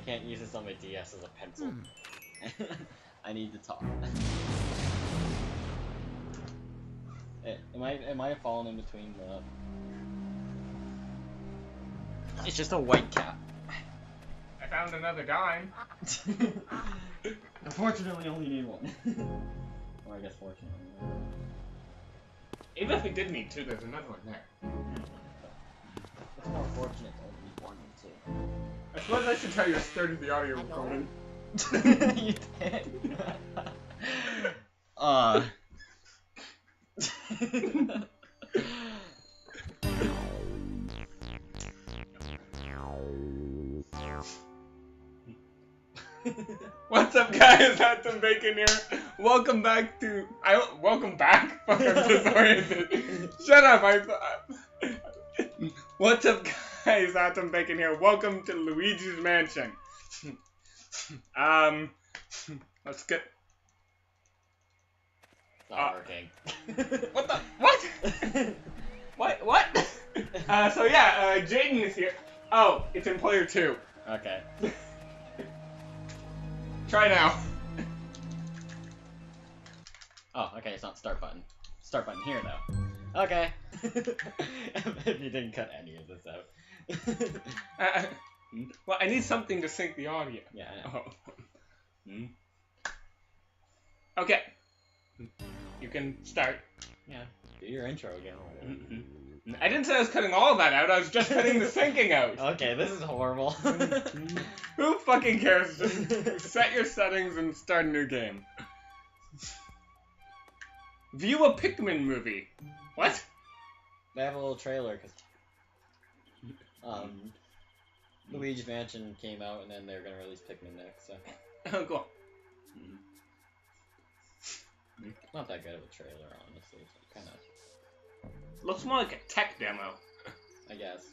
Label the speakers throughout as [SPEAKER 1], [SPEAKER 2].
[SPEAKER 1] can't use this on my DS as a pencil. I need to talk. Am I falling in between the... It's just a white cat.
[SPEAKER 2] I found another dime.
[SPEAKER 1] Unfortunately, only need one. Or I guess fortunately.
[SPEAKER 2] Even if we did need two, there's another one there.
[SPEAKER 1] It's more fortunate to only need one than two.
[SPEAKER 2] I suppose I should tell you a story of the audio recording.
[SPEAKER 1] You did.
[SPEAKER 2] What's up, guys? Atom Bacon here. Welcome back to... Welcome back? Fuck, I'm disoriented. Shut up, What's up, guys? Atom Bacon here. Welcome to Luigi's Mansion. Let's get...
[SPEAKER 1] It's not working.
[SPEAKER 2] What the... What? What? So yeah, Jaden is here. Oh, it's in player 2.
[SPEAKER 1] Okay.
[SPEAKER 2] Try now.
[SPEAKER 1] Oh, okay, it's not start button. Start button here, though. Okay. If you didn't cut any of this out.
[SPEAKER 2] Well, I need something to sync the audio.
[SPEAKER 1] Yeah, I know.
[SPEAKER 2] Oh. Okay. You can start.
[SPEAKER 1] Yeah, do your intro again.
[SPEAKER 2] I didn't say I was cutting all of that out, I was just cutting the syncing out.
[SPEAKER 1] Okay, this is horrible.
[SPEAKER 2] Who fucking cares? Just set your settings and start a new game. View a Pikmin movie. What?
[SPEAKER 1] They have a little trailer, because Luigi's Mansion came out, and then they're going to release Pikmin next, so...
[SPEAKER 2] Oh, cool.
[SPEAKER 1] Not that good of a trailer, honestly. Kind of...
[SPEAKER 2] Looks more like a tech demo.
[SPEAKER 1] I guess.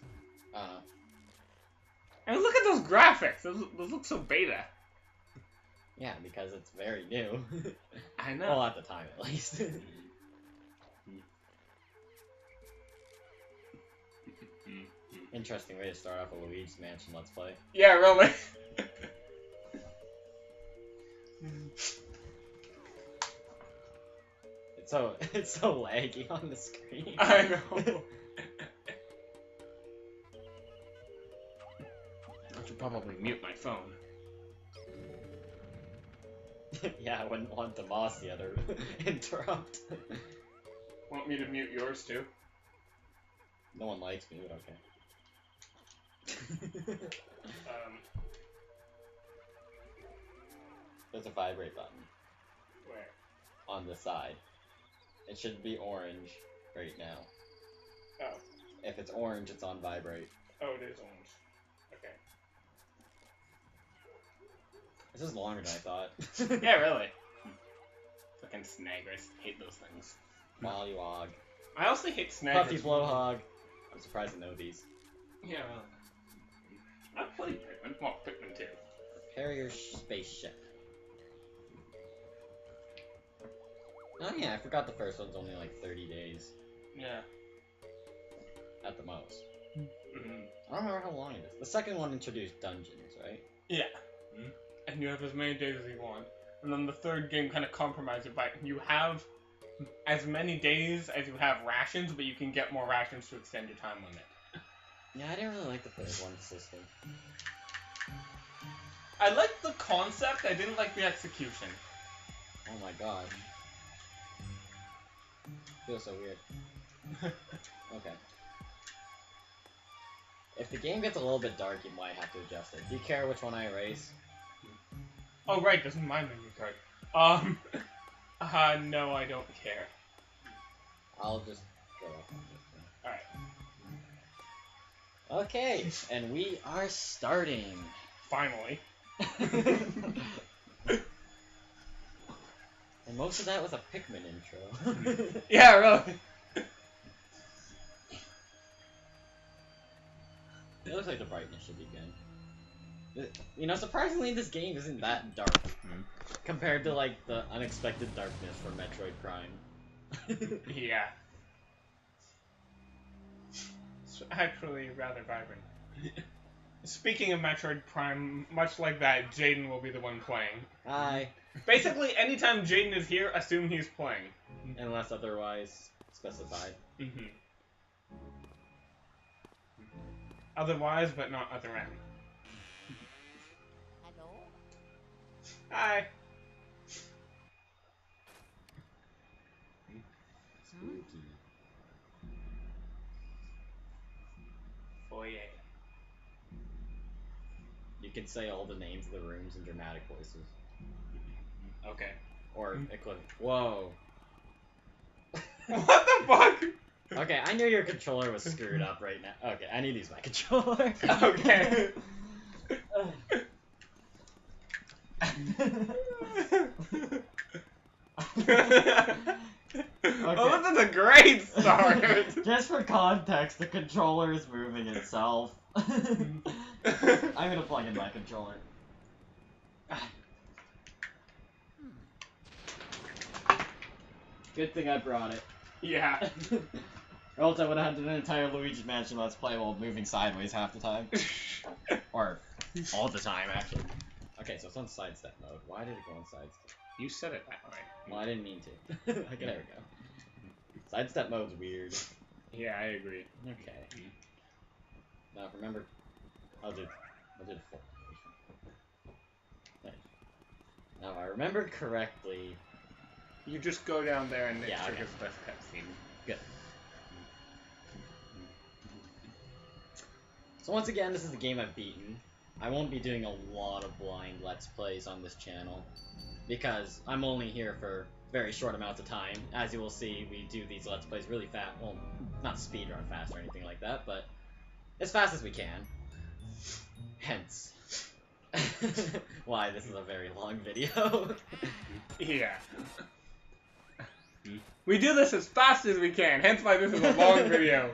[SPEAKER 2] And look at those graphics. Those look so beta.
[SPEAKER 1] Yeah, because it's very new.
[SPEAKER 2] I know.
[SPEAKER 1] Well, at the time, at least. Interesting way to start off a Luigi's Mansion Let's Play.
[SPEAKER 2] Yeah, really.
[SPEAKER 1] It's so laggy on the screen.
[SPEAKER 2] I know. I should probably mute my phone.
[SPEAKER 1] Yeah, I wouldn't want the boss the other interrupt.
[SPEAKER 2] Want me to mute yours too?
[SPEAKER 1] No one likes me, but okay. There's a vibrate button.
[SPEAKER 2] Where?
[SPEAKER 1] On the side. It should be orange right now.
[SPEAKER 2] Oh.
[SPEAKER 1] If it's orange, it's on vibrate.
[SPEAKER 2] Oh, it is orange. Okay.
[SPEAKER 1] This is longer than I thought.
[SPEAKER 2] Yeah, really. Fucking snaggers. Hate those things.
[SPEAKER 1] Mollywog.
[SPEAKER 2] I also hate snaggers.
[SPEAKER 1] Puffy Blowhog. I'm surprised to know these.
[SPEAKER 2] Yeah, really. I've played Pikmin. Well, Pikmin 2.
[SPEAKER 1] Prepare your spaceship. Oh yeah, I forgot the first one's only like 30 days.
[SPEAKER 2] Yeah.
[SPEAKER 1] At the most.
[SPEAKER 2] Mm-hmm.
[SPEAKER 1] I don't remember how long it is. The second one introduced dungeons, right?
[SPEAKER 2] Yeah. Mm-hmm. And you have as many days as you want. And then the third game kind of compromises it by you have as many days as you have rations, but you can get more rations to extend your time limit.
[SPEAKER 1] Yeah, I didn't really like the third one system.
[SPEAKER 2] I liked the concept, I didn't like the execution.
[SPEAKER 1] Oh my god. Feels so weird. Okay. If the game gets a little bit dark, you might have to adjust it. Do you care which one I erase?
[SPEAKER 2] Oh right, this is my memory card. No, I don't care.
[SPEAKER 1] I'll just go up on this one.
[SPEAKER 2] Alright.
[SPEAKER 1] Okay, and we are starting.
[SPEAKER 2] Finally.
[SPEAKER 1] And most of that was a Pikmin intro.
[SPEAKER 2] Yeah, really.
[SPEAKER 1] It looks like the brightness should be good. You know, surprisingly, this game isn't that dark compared to like the unexpected darkness for Metroid Prime.
[SPEAKER 2] Yeah. It's actually rather vibrant. Speaking of Metroid Prime, much like that, Jaden will be the one playing.
[SPEAKER 1] Hi.
[SPEAKER 2] Basically, anytime Jaden is here, assume he's playing.
[SPEAKER 1] Unless otherwise specified.
[SPEAKER 2] Mm-hmm. Otherwise, but not other end.
[SPEAKER 3] Hello?
[SPEAKER 2] Hi.
[SPEAKER 1] Spooky.
[SPEAKER 2] Foyer.
[SPEAKER 1] You can say all the names of the rooms in dramatic voices.
[SPEAKER 2] Okay.
[SPEAKER 1] Or equivalent. Whoa.
[SPEAKER 2] What the fuck?
[SPEAKER 1] Okay, I knew your controller was screwed up right now. Okay, I need to use my controller.
[SPEAKER 2] Okay. Oh, this is a great start.
[SPEAKER 1] Just for context, the controller is moving itself. I'm gonna plug in my controller. Good thing I brought it.
[SPEAKER 2] Yeah.
[SPEAKER 1] Or else I would have had an entire Luigi Mansion Let's Play while moving sideways half the time. Or all the time, actually. Okay, so it's on sidestep mode. Why did it go on sidestep?
[SPEAKER 2] You said it that way.
[SPEAKER 1] Well, I didn't mean to. Okay, there we go. Sidestep mode's weird.
[SPEAKER 2] Yeah, I agree.
[SPEAKER 1] Okay. Now, remember, I'll do full. Nice. Now, if I remember correctly.
[SPEAKER 2] You just go down there and it
[SPEAKER 1] Yeah,
[SPEAKER 2] triggers the best cutscene.
[SPEAKER 1] Good. So once again, this is the game I've beaten. I won't be doing a lot of blind Let's Plays on this channel, because I'm only here for very short amounts of time. As you will see, we do these Let's Plays really fast. Well, not speedrun fast or anything like that, but as fast as we can. Hence, why this is a very long video.
[SPEAKER 2] Yeah. We do this as fast as we can, hence why this is a long video.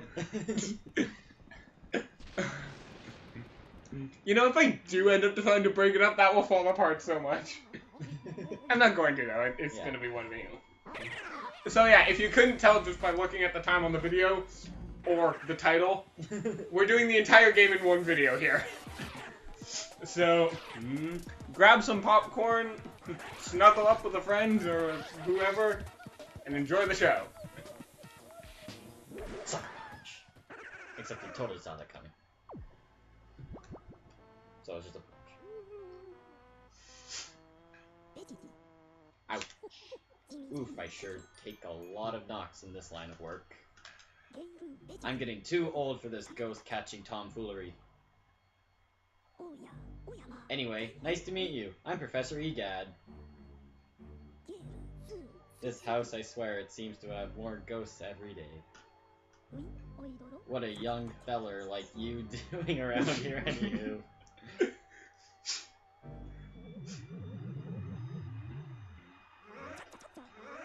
[SPEAKER 2] You know, if I do end up deciding to break it up, that will fall apart so much. I'm not going to, though. It's going to be one video. So yeah, if you couldn't tell just by looking at the time on the video, or the title, we're doing the entire game in one video here. So, grab some popcorn, snuggle up with a friend or whoever, and enjoy the show.
[SPEAKER 1] Sucker punch. Except you totally saw that coming. So it's just a punch. Ouch. Oof, I sure take a lot of knocks in this line of work. I'm getting too old for this ghost-catching tomfoolery. Anyway, nice to meet you. I'm Professor Egad. This house, I swear, it seems to have more ghosts every day. What a young feller like you doing around here, anywho.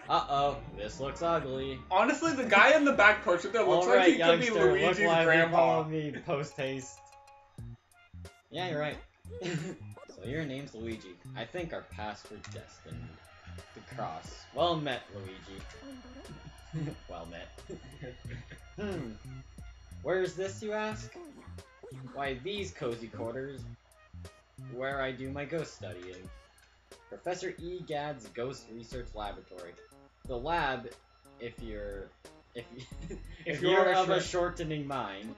[SPEAKER 1] Uh-oh, this looks ugly.
[SPEAKER 2] Honestly, the guy in the back portrait there looks like he could be Luigi's grandpa.
[SPEAKER 1] Me post-haste. Yeah, you're right. So your name's Luigi. I think our paths were destined to cross. Well met, Luigi. Well met. Where is this, you ask? Why, these cozy quarters, where I do my ghost studying. Professor Egad's Ghost Research Laboratory. The lab, if you're of a shortening mind,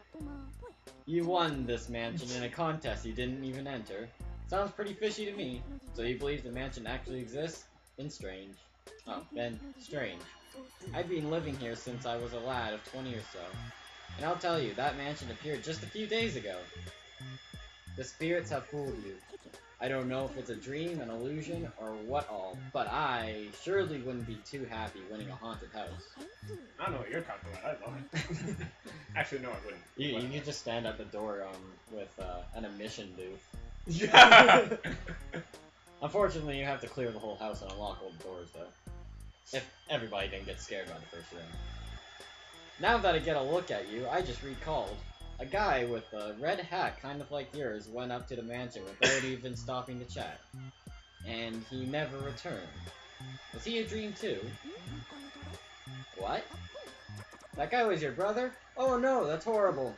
[SPEAKER 1] you won this mansion in a contest you didn't even enter. Sounds pretty fishy to me. So you believe the mansion actually exists? Been strange. Oh, been strange. I've been living here since I was a lad of 20 or so. And I'll tell you, that mansion appeared just a few days ago. The spirits have fooled you. I don't know if it's a dream, an illusion, or what all, but I surely wouldn't be too happy winning a haunted house.
[SPEAKER 2] I don't know what you're talking about. I love it. Actually, no, I wouldn't.
[SPEAKER 1] You could just stand at the door with an emission booth.
[SPEAKER 2] Yeah!
[SPEAKER 1] Unfortunately, you have to clear the whole house and unlock all the doors, though. If everybody didn't get scared by the first room. Now that I get a look at you, I just recalled. A guy with a red hat, kind of like yours, went up to the mansion without even stopping to chat. And he never returned. Was he a dream too? What? That guy was your brother? Oh no, that's horrible.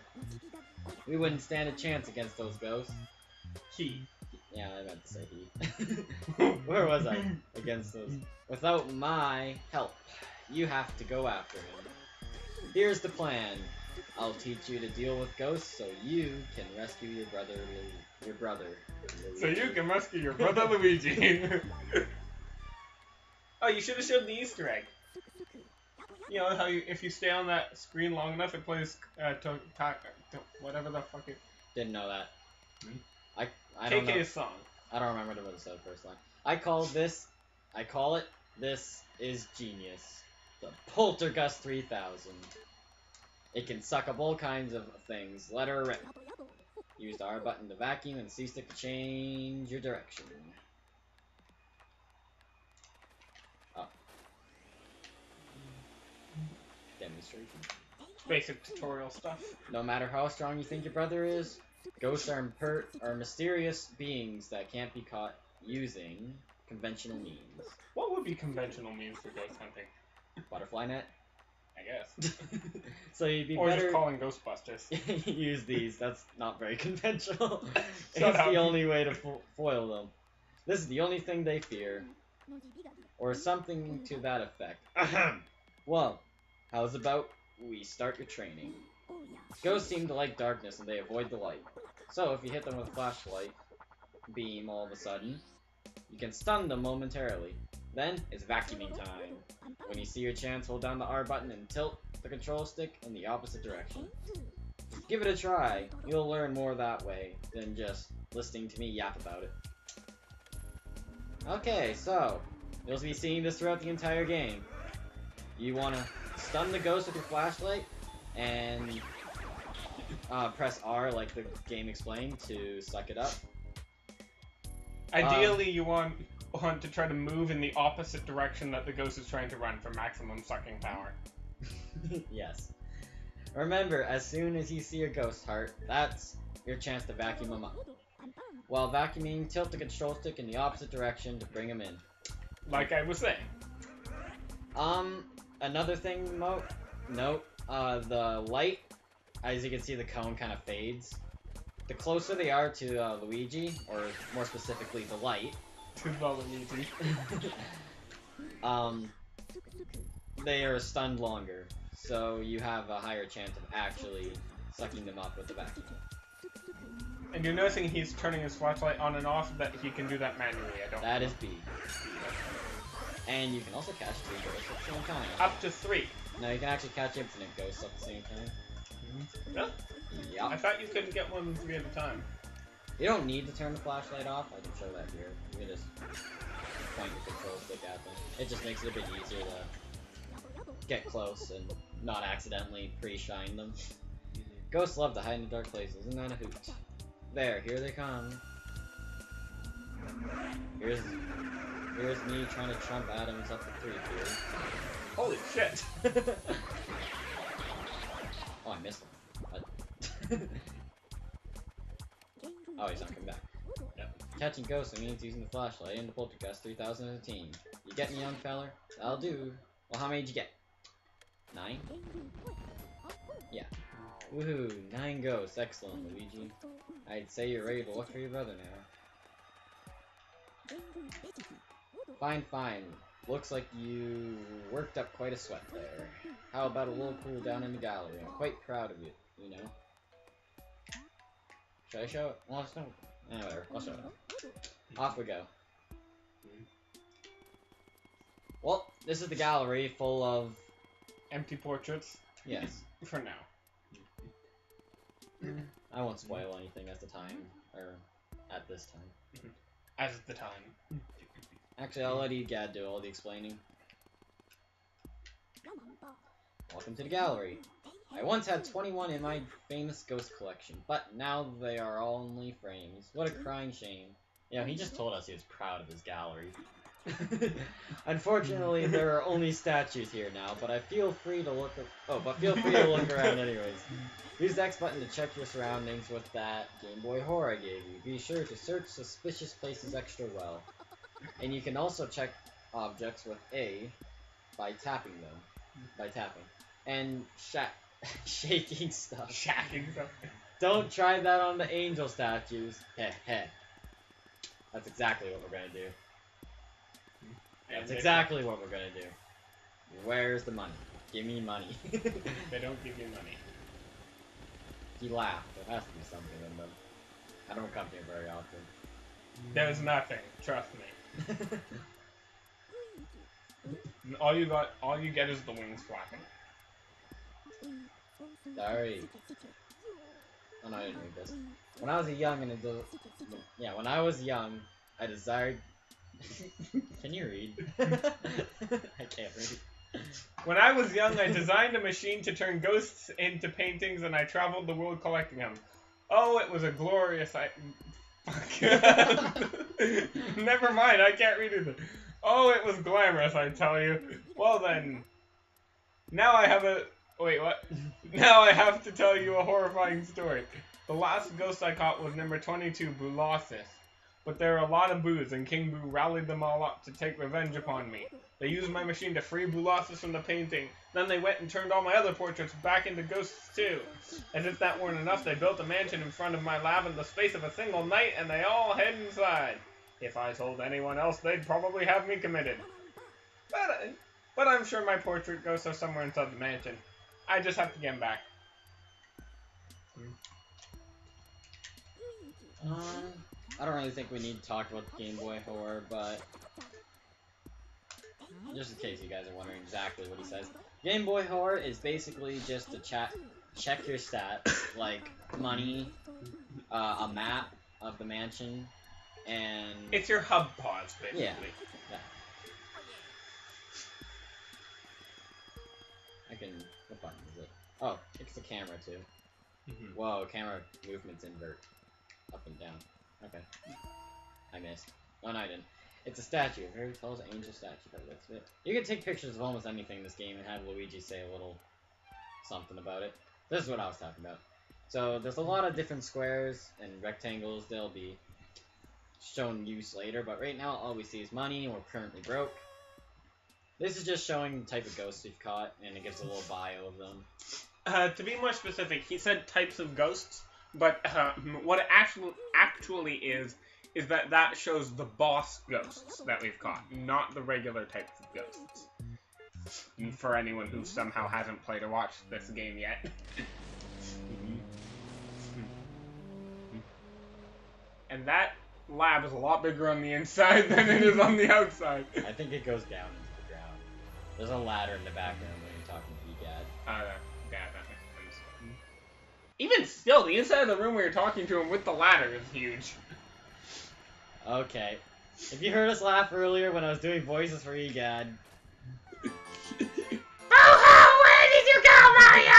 [SPEAKER 1] We wouldn't stand a chance against those ghosts.
[SPEAKER 2] He.
[SPEAKER 1] Yeah, I meant to say he. Where was I? Against those. Without my help, you have to go after him. Here's the plan. I'll teach you to deal with ghosts so you can rescue your brother.
[SPEAKER 2] So you can rescue your brother Luigi. Oh, you should have showed the Easter egg. You know how if you stay on that screen long enough, it plays whatever the fuck it.
[SPEAKER 1] Didn't know that. I don't know.
[SPEAKER 2] KK's song.
[SPEAKER 1] I don't remember what it said first line. I call it, this is genius. The Poltergust 3000. It can suck up all kinds of things. Let her rip. Use the R button to vacuum and C stick to change your direction. Oh. Demonstration.
[SPEAKER 2] Basic tutorial stuff.
[SPEAKER 1] No matter how strong you think your brother is, ghosts are mysterious beings that can't be caught using conventional means.
[SPEAKER 2] What would be conventional means for ghost hunting?
[SPEAKER 1] Butterfly net?
[SPEAKER 2] I guess.
[SPEAKER 1] So you'd be
[SPEAKER 2] or
[SPEAKER 1] better...
[SPEAKER 2] just calling Ghostbusters.
[SPEAKER 1] use these. That's not very conventional. It's
[SPEAKER 2] Shut up.
[SPEAKER 1] the only way to foil them. This is the only thing they fear. Or something to that effect. Well, how's about we start your training? Ghosts seem to like darkness and they avoid the light. So if you hit them with a flashlight beam all of a sudden, you can stun them momentarily. Then it's vacuuming time. When you see your chance, hold down the R button and tilt the control stick in the opposite direction. Give it a try. You'll learn more that way than just listening to me yap about it. Okay, so you'll be seeing this throughout the entire game. You want to stun the ghost with your flashlight and press R like the game explained to suck it up.
[SPEAKER 2] Ideally, you want to try to move in the opposite direction that the ghost is trying to run for maximum sucking power.
[SPEAKER 1] Yes. Remember, as soon as you see a ghost heart, that's your chance to vacuum them up. While vacuuming, tilt the control stick in the opposite direction to bring them in.
[SPEAKER 2] Like I was saying.
[SPEAKER 1] Another thing, the light, as you can see, the cone kind of fades. The closer they are to Luigi, or more specifically, the light,
[SPEAKER 2] To the Luigi.
[SPEAKER 1] they are stunned longer, so you have a higher chance of actually sucking them up with the vacuum.
[SPEAKER 2] And you're noticing he's turning his flashlight on and off, that he can do that manually,
[SPEAKER 1] That is B. And you can also catch 3 ghosts at the same time.
[SPEAKER 2] Up to 3.
[SPEAKER 1] No, you can actually catch infinite ghosts at the same time.
[SPEAKER 2] Really?
[SPEAKER 1] Yeah.
[SPEAKER 2] I thought you couldn't get more than 3 at a time.
[SPEAKER 1] You don't need to turn the flashlight off. I can show that here. You can just point your control stick at them. It just makes it a bit easier to get close and not accidentally pre-shine them. Ghosts love to hide in dark places. Isn't that a hoot? There, here they come. Here's me trying to trump Adams up to 3 here.
[SPEAKER 2] Holy shit!
[SPEAKER 1] Oh, I missed him. Oh, he's not coming back. Yep. Catching ghosts means using the flashlight and the Poltergust 3000 as a team. You get me, young feller? That'll do. Well, how many did you get? 9? Yeah. Woohoo, 9 ghosts. Excellent, Luigi. I'd say you're ready to look for your brother now. Fine, fine. Looks like you worked up quite a sweat there. How about a little cool down in the gallery? I'm quite proud of you, you know. Should I show it? Well, it's not... whatever. I'll show it. Off we go. Well, this is the gallery full of...
[SPEAKER 2] Empty portraits?
[SPEAKER 1] Yes.
[SPEAKER 2] For now.
[SPEAKER 1] I won't spoil anything at the time. Or at this time.
[SPEAKER 2] As the time.
[SPEAKER 1] Actually, I'll let Egad do all the explaining. Welcome to the gallery. I once had 21 in my famous ghost collection, but now they are all only frames. What a crying shame. You know, he just told us he was proud of his gallery. Unfortunately, there are only statues here now, but feel free to look around anyways. Use the X button to check your surroundings with that Game Boy Horror I gave you. Be sure to search suspicious places extra well. And you can also check objects with A by tapping them. And shaking stuff.
[SPEAKER 2] Shacking stuff.
[SPEAKER 1] Don't try that on the angel statues. Heh heh. That's exactly what we're gonna do. That's exactly what we're gonna do. Where's the money? Give me money.
[SPEAKER 2] They don't give you money.
[SPEAKER 1] He laughed. There has to be something in them. I don't come here very often.
[SPEAKER 2] There's nothing. Trust me. All you get is the wings flapping.
[SPEAKER 1] Sorry. Oh no, I didn't read this. When I was young and when I was young, I desired. Can you read? I can't read.
[SPEAKER 2] When I was young, I designed a machine to turn ghosts into paintings, and I traveled the world collecting them. Oh, it was a glorious. Fuck. Never mind, I can't read it. Oh, it was glamorous, I tell you. Well then, now I have a. Wait, what? Now I have to tell you a horrifying story. The last ghost I caught was number 22, Bulossus. But there are a lot of boos, and King Boo rallied them all up to take revenge upon me. They used my machine to free Bulossus from the painting. Then they went and turned all my other portraits back into ghosts too. As if that weren't enough, they built a mansion in front of my lab in the space of a single night, and they all hid inside. If I told anyone else, they'd probably have me committed. But I'm sure my portrait ghosts are somewhere inside the mansion. I just have to get them back.
[SPEAKER 1] I don't really think we need to talk about the Game Boy horror, but just in case you guys are wondering exactly what he says, Game Boy horror is basically just to check your stats, like money, a map of the mansion, and
[SPEAKER 2] it's your hub pause, basically.
[SPEAKER 1] Yeah. I can. What button is it? Oh, it's the camera too. Whoa, camera movements invert, up and down. Okay. I missed. Oh, no, I didn't. It's a statue. A very tall angel statue. That looks it. You can take pictures of almost anything in this game and have Luigi say a little something about it. This is what I was talking about. So, there's a lot of different squares and rectangles. They'll be shown use later, but right now all we see is money, and we're currently broke. This is just showing the type of ghosts we've caught, and it gives a little bio of them.
[SPEAKER 2] To be more specific, he said types of ghosts, but what it actually is that shows the boss ghosts that we've caught, not the regular types of ghosts. For anyone who somehow hasn't played or watched this game yet. And that lab is a lot bigger on the inside than it is on the outside.
[SPEAKER 1] I think it goes down into the ground. There's a ladder in the background when you're talking to Egad.
[SPEAKER 2] Yeah, that makes sense. Even still, the inside of the room where you're talking to him with the ladder is huge.
[SPEAKER 1] Okay. If you heard us laugh earlier when I was doing voices for Egad.
[SPEAKER 3] Oh, where did you go, Mario?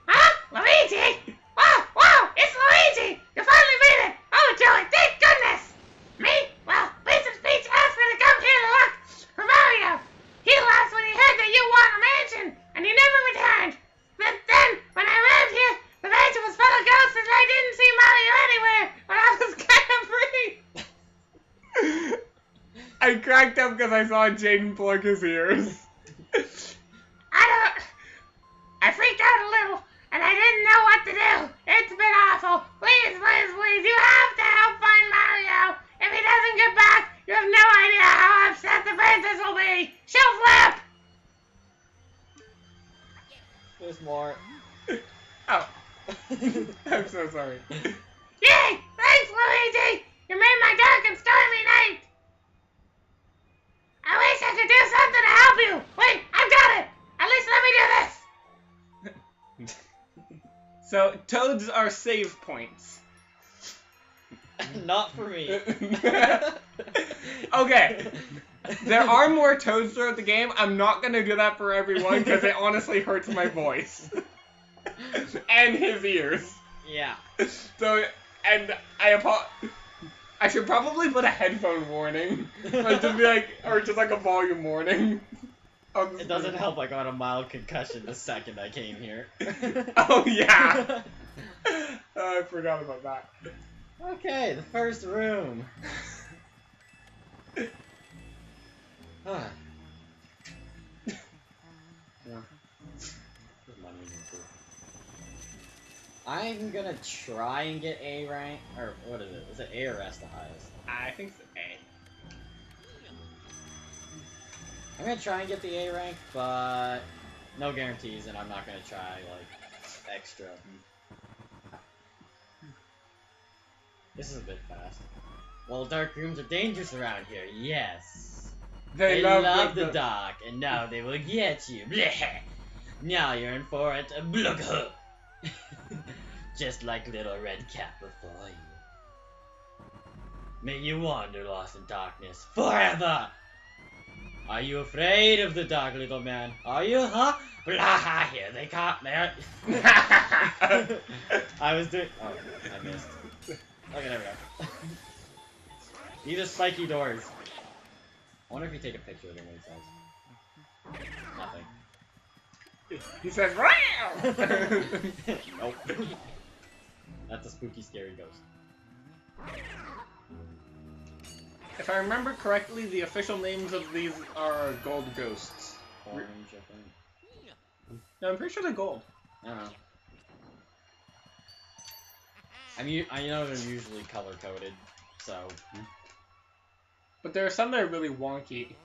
[SPEAKER 3] Huh? Luigi? Whoa, it's Luigi! You finally made it! Oh, Joey, thank goodness! Me? Well, Vincent Speech asked me to come here to look for Mario. He left when he heard that you won a mansion, and he never returned. But then, when I arrived here, the mansion was full of ghosts, and I didn't see Mario anywhere, but I was kind of free.
[SPEAKER 2] I cracked up because I saw Jaden plug his ears.
[SPEAKER 3] I freaked out a little, and I didn't know what to do. It's been awful. Please, you have to help find Mario. If he doesn't get back, you have no idea how upset the princess will be. She'll flip.
[SPEAKER 1] There's more.
[SPEAKER 2] Oh. I'm so sorry.
[SPEAKER 3] Yay! Thanks, Luigi. You made my dark and stormy night. I wish I could do something to help you. Wait, I've got it. At least let me do this.
[SPEAKER 2] So, toads are save points.
[SPEAKER 1] Not for me.
[SPEAKER 2] Okay. There are more toads throughout the game. I'm not going to do that for everyone because it honestly hurts my voice. And his ears.
[SPEAKER 1] Yeah.
[SPEAKER 2] So, and I should probably put a headphone warning. Like, just be like, or just like a volume warning.
[SPEAKER 1] It doesn't help I got a mild concussion the second I came here.
[SPEAKER 2] Oh, yeah. I forgot about that.
[SPEAKER 1] Okay, the first room. Ah. There's money in here too. I'm gonna try and get A rank, or what is it? Is it A or S the highest?
[SPEAKER 2] I think it's A.
[SPEAKER 1] I'm gonna try and get the A rank, but no guarantees, and I'm not gonna try, like, extra. This is a bit fast. Well, dark rooms are dangerous around here, yes. They love the dark, and now they will get you. Blech. Now you're in for it. Blugh. Just like little red cap before you. May you wander lost in darkness forever. Are you afraid of the dark, little man? Are you, huh? Blah, here they come. There. I was doing. Oh, I missed. Okay, there we go. These are spiky doors. I wonder if you take a picture of them what he says. Nothing.
[SPEAKER 2] He says, "Wow!"
[SPEAKER 1] Nope. That's a spooky, scary ghost.
[SPEAKER 2] If I remember correctly, the official names of these are gold ghosts.
[SPEAKER 1] Orange, I think.
[SPEAKER 2] No, I'm pretty sure they're gold.
[SPEAKER 1] I don't know. I know they're usually color-coded, so...
[SPEAKER 2] But there are some that are really wonky.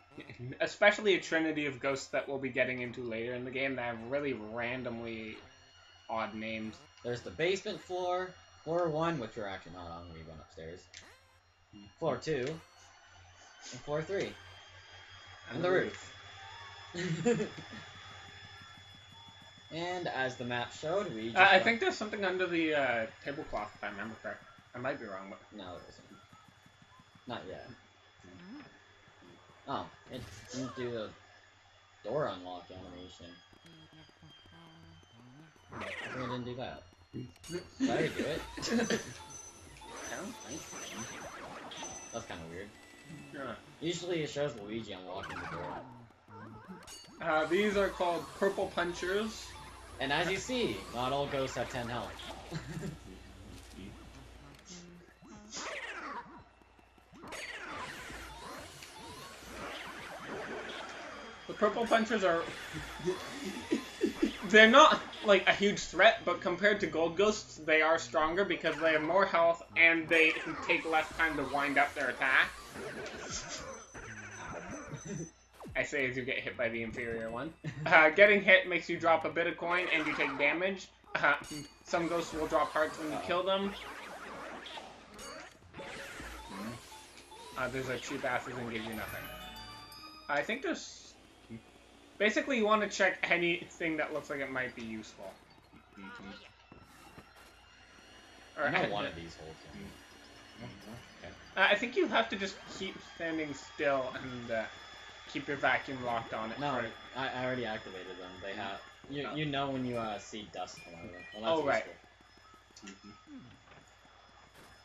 [SPEAKER 2] Especially a trinity of ghosts that we'll be getting into later in the game that have really randomly odd names.
[SPEAKER 1] There's the basement floor, floor 1, which we're actually not on, we're going upstairs. Floor 2, and floor 3. And the roof. And as the map showed, we just
[SPEAKER 2] I think there's something under the tablecloth, if I remember correct. I might be wrong, but...
[SPEAKER 1] No, there isn't. Not yet. Oh, it didn't do the door unlock animation. I think it didn't do that. Did I already do it?
[SPEAKER 2] I don't think so.
[SPEAKER 1] That's kind of weird.
[SPEAKER 2] Yeah.
[SPEAKER 1] Usually it shows Luigi unlocking the door.
[SPEAKER 2] These are called purple punchers.
[SPEAKER 1] And as you see, not all ghosts have 10 health.
[SPEAKER 2] The purple punchers are... They're not, like, a huge threat, but compared to gold ghosts, they are stronger because they have more health and they take less time to wind up their attack. I say as you get hit by the inferior one. Getting hit makes you drop a bit of coin and you take damage. Some ghosts will drop hearts when you kill them. There's a cheap asses and give you nothing. I think there's... Basically, you want to check anything that looks like it might be useful.
[SPEAKER 1] I know one of these holds. Okay.
[SPEAKER 2] I think you have to just keep standing still and keep your vacuum locked on it.
[SPEAKER 1] No, I already activated them. They have... You know when you see dust come out of them. Well, that's
[SPEAKER 2] right.
[SPEAKER 1] useful.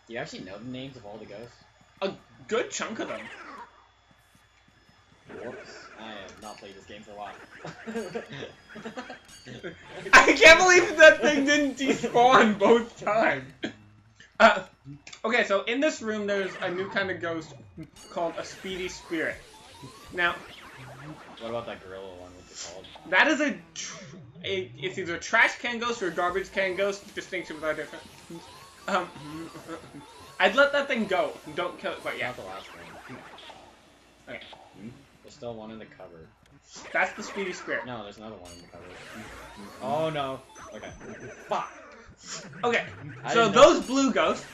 [SPEAKER 1] Do you actually know the names of all the ghosts?
[SPEAKER 2] A good chunk of them.
[SPEAKER 1] Whoops. I have not played this game for a while.
[SPEAKER 2] I can't believe that thing didn't despawn both times. Okay, so in this room there's a new kind of ghost called a speedy spirit. Now,
[SPEAKER 1] what about that gorilla one? What's it called?
[SPEAKER 2] that is it's either a trash can ghost or a garbage can ghost. Distinction without difference. I'd let that thing go. Don't kill it quite yet.
[SPEAKER 1] Not the last one.
[SPEAKER 2] Okay.
[SPEAKER 1] There's still one in the cupboard.
[SPEAKER 2] That's the speedy spirit.
[SPEAKER 1] No, there's another one in the cupboard. Oh no. Okay. Fuck.
[SPEAKER 2] Okay. So those blue ghosts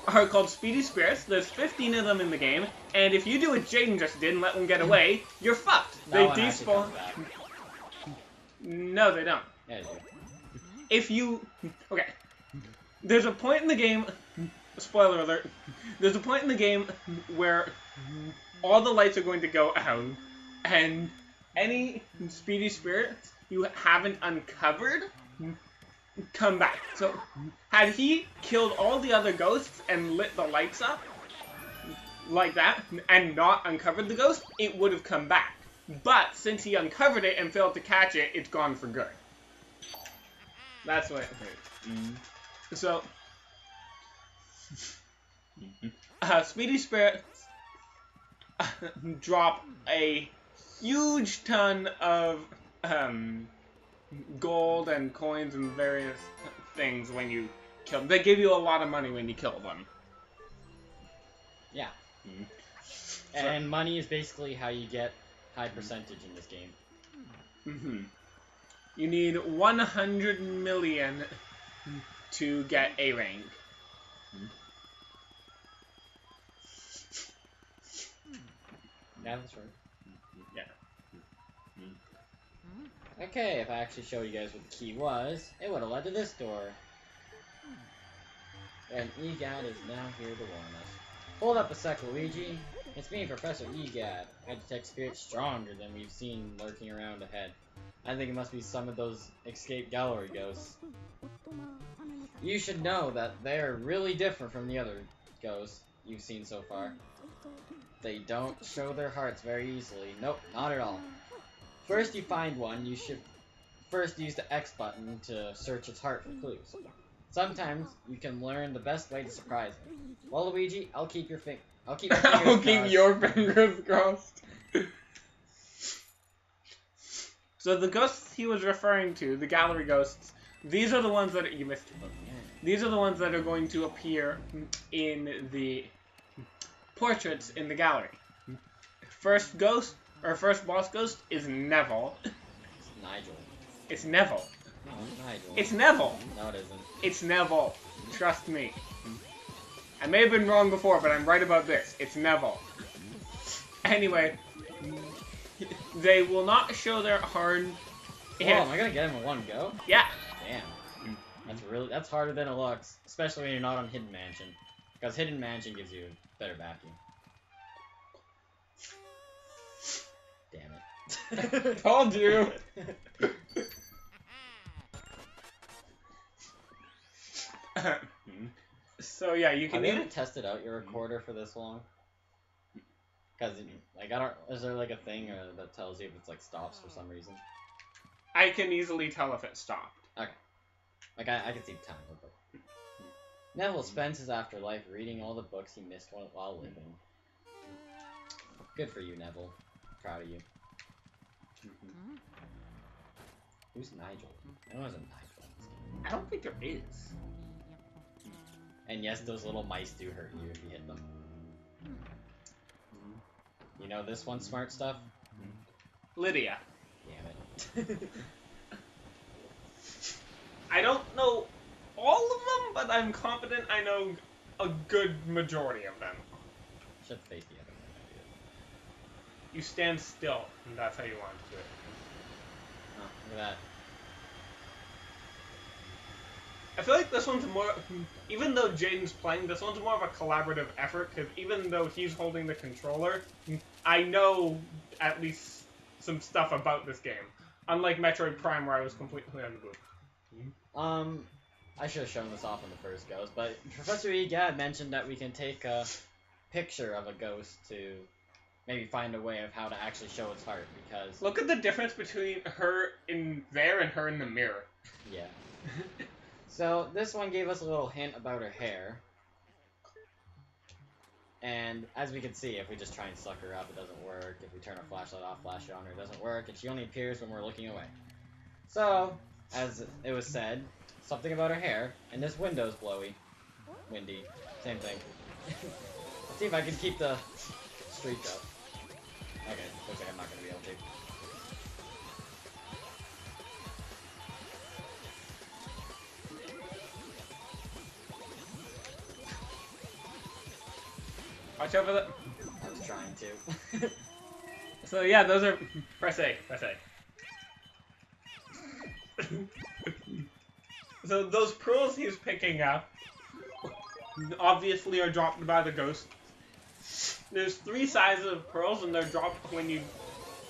[SPEAKER 2] are called speedy spirits. There's 15 of them in the game, and if you do what Jaden just did and let them get away, you're fucked. They despawn. No, they don't.
[SPEAKER 1] Yeah, they do.
[SPEAKER 2] If you... Okay. There's a point in the game... Spoiler alert. There's a point in the game where all the lights are going to go out, and any speedy spirits you haven't uncovered come back. So, had he killed all the other ghosts and lit the lights up, like that, and not uncovered the ghost, it would have come back. But, since he uncovered it and failed to catch it, it's gone for good. That's what it hurt. So, speedy spirits drop a huge ton of gold and coins and various things when you kill them. They give you a lot of money when you kill them.
[SPEAKER 1] Yeah. And money is basically how you get high percentage in this game.
[SPEAKER 2] You need 100 million to get a rank.
[SPEAKER 1] Yeah, that's right.
[SPEAKER 2] Yeah.
[SPEAKER 1] Okay, if I actually showed you guys what the key was, it would have led to this door. And EGAD is now here to warn us. Hold up a sec, Luigi. It's me, Professor EGAD. I detect spirits stronger than we've seen lurking around ahead. I think it must be some of those escaped gallery ghosts. You should know that they're really different from the other ghosts you've seen so far. They don't show their hearts very easily. Nope, not at all. First you find one, you should first use the X button to search its heart for clues. Sometimes you can learn the best way to surprise it. Well, Luigi, I'll keep your fingers
[SPEAKER 2] I'll keep your fingers crossed. So the ghosts he was referring to, the gallery ghosts, these are the ones that you missed. These are the ones that are going to appear in the portraits in the gallery. First boss ghost is Neville.
[SPEAKER 1] It's Nigel.
[SPEAKER 2] It's Neville.
[SPEAKER 1] No, it's Nigel.
[SPEAKER 2] It's Neville.
[SPEAKER 1] No, it isn't.
[SPEAKER 2] It's Neville. Trust me. I may have been wrong before, but I'm right about this. It's Neville. Anyway, they will not show their heart.
[SPEAKER 1] Whoa, am I gonna get him in one go?
[SPEAKER 2] Yeah.
[SPEAKER 1] Damn. That's harder than it looks, especially when you're not on Hidden Mansion. Because Hidden Mansion gives you better vacuum. Damn it.
[SPEAKER 2] Told you. So yeah, you can.
[SPEAKER 1] Have you ever tested out your recorder for this long? Because like is there like a thing that tells you if it's like stops for some reason?
[SPEAKER 2] I can easily tell if it stopped.
[SPEAKER 1] Okay. Like I can see the time. But Neville spends his afterlife reading all the books he missed while living. Good for you, Neville. Proud of you. Who's Nigel? There wasn't Nigel in this game.
[SPEAKER 2] I don't think there is.
[SPEAKER 1] And yes, those little mice do hurt you if you hit them. You know this one smart stuff?
[SPEAKER 2] Lydia.
[SPEAKER 1] Damn it.
[SPEAKER 2] I don't know all of them, but I'm confident I know a good majority of them.
[SPEAKER 1] Should face the other one.
[SPEAKER 2] You stand still, and that's how you want to do it.
[SPEAKER 1] Oh, look at that.
[SPEAKER 2] I feel like this one's more, even though Jaden's playing, this one's more of a collaborative effort, because even though he's holding the controller, I know at least some stuff about this game. Unlike Metroid Prime, where I was completely on the booth.
[SPEAKER 1] I should have shown this off in the first ghost, but Professor EGAD mentioned that we can take a picture of a ghost to maybe find a way of how to actually show its heart, because...
[SPEAKER 2] Look at the difference between her in there and her in the mirror.
[SPEAKER 1] Yeah. So, this one gave us a little hint about her hair. And, as we can see, if we just try and suck her up, it doesn't work. If we turn our flashlight off, flash it on her, it doesn't work. And she only appears when we're looking away. So, as it was said, something about her hair, and this window's blowy. Windy. Same thing. Let's see if I can keep the streak up. Okay, looks like I'm not going to be able to.
[SPEAKER 2] Watch over the...
[SPEAKER 1] I was trying to.
[SPEAKER 2] So yeah, those are... Press A. So those pearls he's picking up obviously are dropped by the ghost. There's 3 sizes of pearls, and they're dropped when you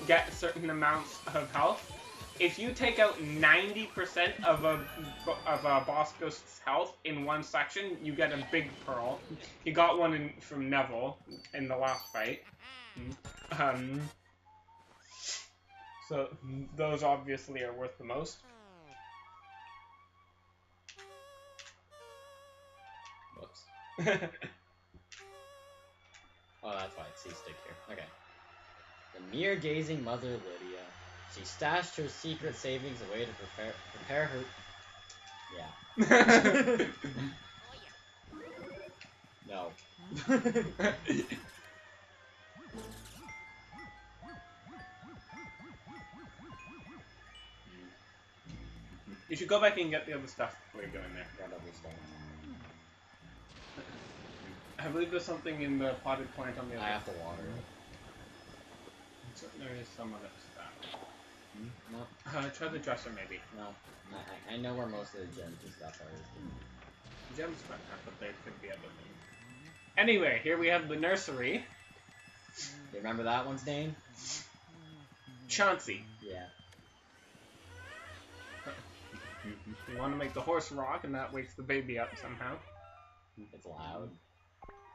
[SPEAKER 2] get certain amounts of health. If you take out 90% of a boss ghost's health in one section, you get a big pearl. He got one from Neville in the last fight. So those obviously are worth the most.
[SPEAKER 1] Whoops. Oh, that's why it's C-stick here. Okay. The mere-gazing mother Lydia. She stashed her secret savings away to prepare her Yeah. No.
[SPEAKER 2] You should go back and get the other stuff before you go in there.
[SPEAKER 1] Got other stuff.
[SPEAKER 2] I believe there's something in the potted plant on the other
[SPEAKER 1] I have to water it.
[SPEAKER 2] So there is some other stuff.
[SPEAKER 1] No.
[SPEAKER 2] Try the dresser, maybe.
[SPEAKER 1] No. I know where most of the gems and stuff are.
[SPEAKER 2] Gems might not, but there could be other things. Anyway, here we have the nursery.
[SPEAKER 1] You remember that one's name?
[SPEAKER 2] Chauncey.
[SPEAKER 1] Yeah.
[SPEAKER 2] You want to make the horse rock, and that wakes the baby up somehow.
[SPEAKER 1] It's loud.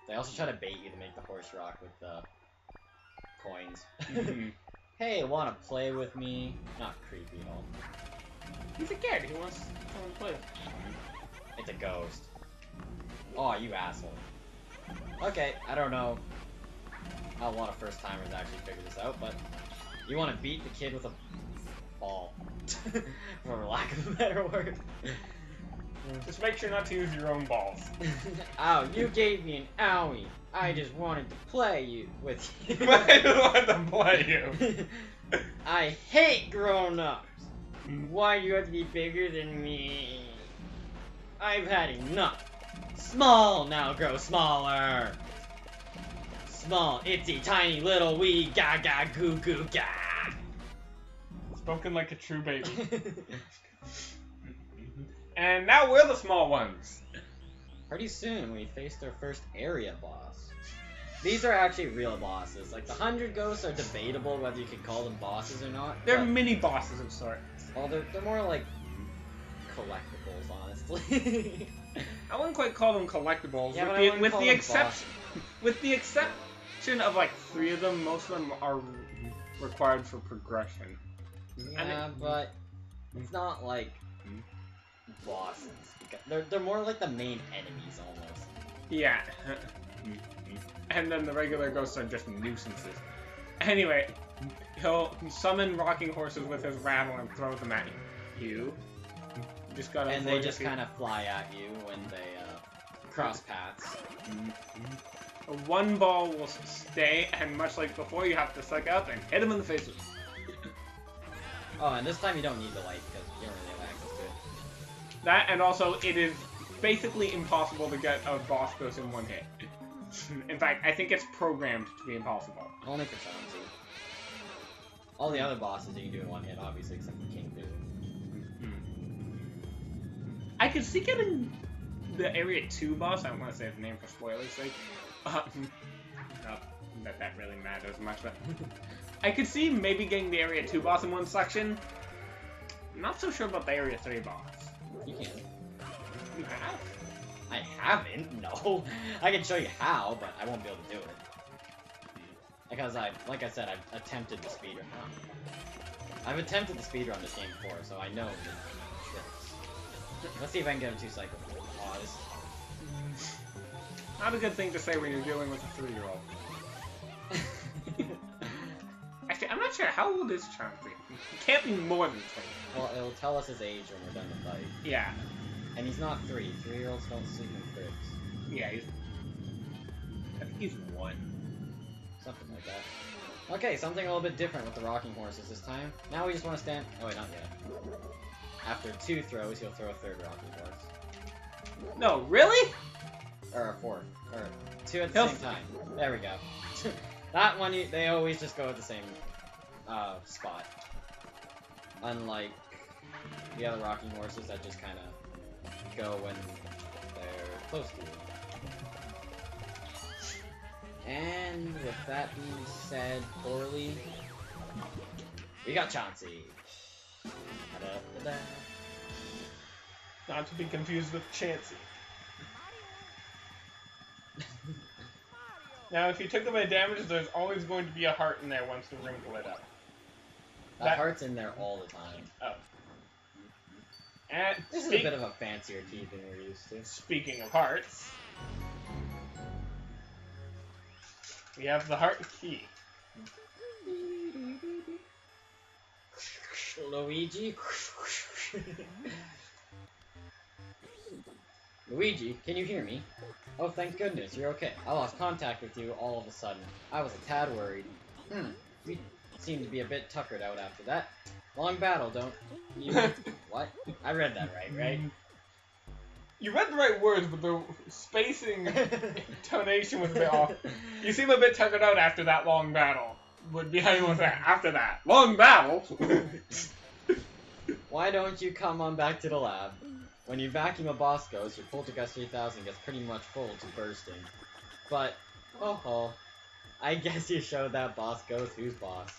[SPEAKER 1] They also try to bait you to make the horse rock with the coins. Hey, wanna play with me? Not creepy at all.
[SPEAKER 2] He's a kid. He wants someone to play with.
[SPEAKER 1] It's a ghost. Oh, you asshole. Okay, I don't know how a lot of first timers actually figure this out, but you want to beat the kid with a ball, for lack of a better word.
[SPEAKER 2] Just make sure not to use your own balls.
[SPEAKER 1] Ow, you gave me an owie. I just wanted to play with you.
[SPEAKER 2] I just wanted to play you.
[SPEAKER 1] I hate grown-ups. Why do you have to be bigger than me? I've had enough. Small now grow smaller. Small, itsy tiny little wee gaga goo goo ga.
[SPEAKER 2] Spoken like a true baby. And now we're the small ones.
[SPEAKER 1] Pretty soon we faced our first area boss. These are actually real bosses. Like the 100 ghosts are debatable whether you could call them bosses or not.
[SPEAKER 2] They're mini bosses of sorts.
[SPEAKER 1] Well, they're more like collectibles, honestly.
[SPEAKER 2] I wouldn't quite call them collectibles.
[SPEAKER 1] Yeah,
[SPEAKER 2] with the exception of like 3 of them, most of them are required for progression.
[SPEAKER 1] Yeah, but it's not like bosses. They're more like the main enemies almost.
[SPEAKER 2] Yeah. And then the regular ghosts are just nuisances. Anyway, he'll summon rocking horses with his rattle and throw them at you. Just gotta
[SPEAKER 1] and they just kind of fly at you when they cross paths.
[SPEAKER 2] One ball will stay, and much like before, you have to suck up and hit him in the face with it.
[SPEAKER 1] Oh, and this time you don't need the light because you don't really have access to it.
[SPEAKER 2] That, and also, it is basically impossible to get a boss ghost in one hit. In fact, I think it's programmed to be impossible.
[SPEAKER 1] Only for Chauncey. All the other bosses you can do in one hit, obviously, except for King Boo.
[SPEAKER 2] I could see getting the Area 2 boss. I don't want to say his name for spoilers' sake. Not that really matters much, but I could see maybe getting the Area 2 boss in one section. I'm not so sure about the Area 3 boss.
[SPEAKER 1] You can.
[SPEAKER 2] You have?
[SPEAKER 1] I haven't, no. I can show you how, but I won't be able to do it. Because like I said, I've attempted the speedrun. I've attempted the speedrun this game before, so I know the tricks. Let's see if I can get him 2 cycles. Oh, this is...
[SPEAKER 2] Not a good thing to say when you're dealing with a 3-year-old. Actually, I'm not sure. How old is Chauncey? He can't be more than 3.
[SPEAKER 1] Well, it'll tell us his age when we're done the fight.
[SPEAKER 2] Yeah.
[SPEAKER 1] And he's not 3. 3-year-olds don't sleep in cribs.
[SPEAKER 2] Yeah, I think he's 1.
[SPEAKER 1] Something like that. Okay, something a little bit different with the rocking horses this time. Now we just want to stand... Oh, wait, not yet. After 2 throws, he'll throw a 3rd rocking horse.
[SPEAKER 2] No, really?
[SPEAKER 1] Or a 4th. Or 2 at the same time. There we go. That one, they always just go at the same spot. Unlike the other rocking horses that just kind of go when they're close to you. And with that being said poorly, we got Chauncey. Da-da-da-da.
[SPEAKER 2] Not to be confused with Chansey. Now, if you took away damage, there's always going to be a heart in there once the ring lit up.
[SPEAKER 1] That heart's in there all the time.
[SPEAKER 2] Oh. And
[SPEAKER 1] this is a bit of a fancier key than we're used to.
[SPEAKER 2] Speaking of hearts, we have the heart key.
[SPEAKER 1] Luigi. Luigi, can you hear me? Oh, thank goodness, you're okay. I lost contact with you all of a sudden. I was a tad worried. You seem to be a bit tuckered out after that. Long battle, don't you? What? I read that right?
[SPEAKER 2] You read the right words, but the spacing, intonation was a bit off. You seem a bit tuckered out after that long battle. Would be how you want to say it. After that long battle.
[SPEAKER 1] Why don't you come on back to the lab? When you vacuum a boss ghost, your Poltergeist 3000 gets pretty much full to bursting. But, oh, I guess you showed that boss ghost who's boss.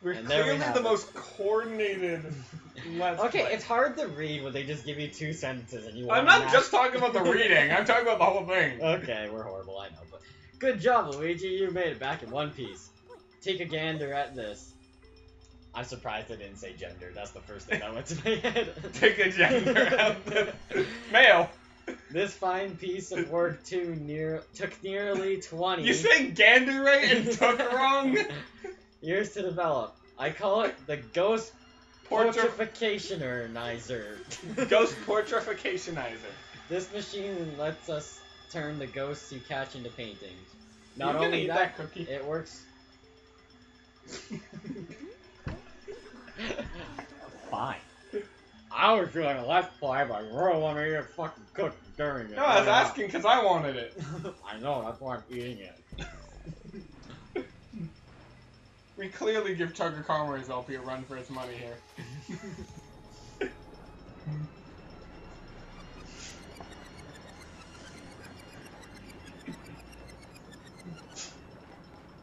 [SPEAKER 2] We're
[SPEAKER 1] And there we
[SPEAKER 2] clearly
[SPEAKER 1] have
[SPEAKER 2] the
[SPEAKER 1] it.
[SPEAKER 2] most coordinated Let's
[SPEAKER 1] Okay,
[SPEAKER 2] Play.
[SPEAKER 1] it's hard to read when they just give you 2 sentences and you
[SPEAKER 2] I'm
[SPEAKER 1] want
[SPEAKER 2] not just talking about the reading. I'm talking about the whole thing.
[SPEAKER 1] Okay, we're horrible, I know, but good job, Luigi. You made it back in one piece. Take a gander at this. I'm surprised I didn't say gender. That's the first thing that went to my head.
[SPEAKER 2] Take a gender at this. Male.
[SPEAKER 1] This fine piece of work took nearly 20
[SPEAKER 2] You said gander right and took it wrong?
[SPEAKER 1] years to develop. I call it the Ghost Portrificationizer.
[SPEAKER 2] Ghost Portrificationizer.
[SPEAKER 1] This machine lets us turn the ghosts you catch into paintings.
[SPEAKER 2] You
[SPEAKER 1] Not
[SPEAKER 2] gonna
[SPEAKER 1] only
[SPEAKER 2] eat
[SPEAKER 1] that,
[SPEAKER 2] cookie?
[SPEAKER 1] it works. Fine. I was doing a Let's Play, but you really want me to fucking cook during it.
[SPEAKER 2] No, I was asking because I wanted it.
[SPEAKER 1] I know, that's why I'm eating it.
[SPEAKER 2] We clearly give Chugga Conway's LP a run for its money here.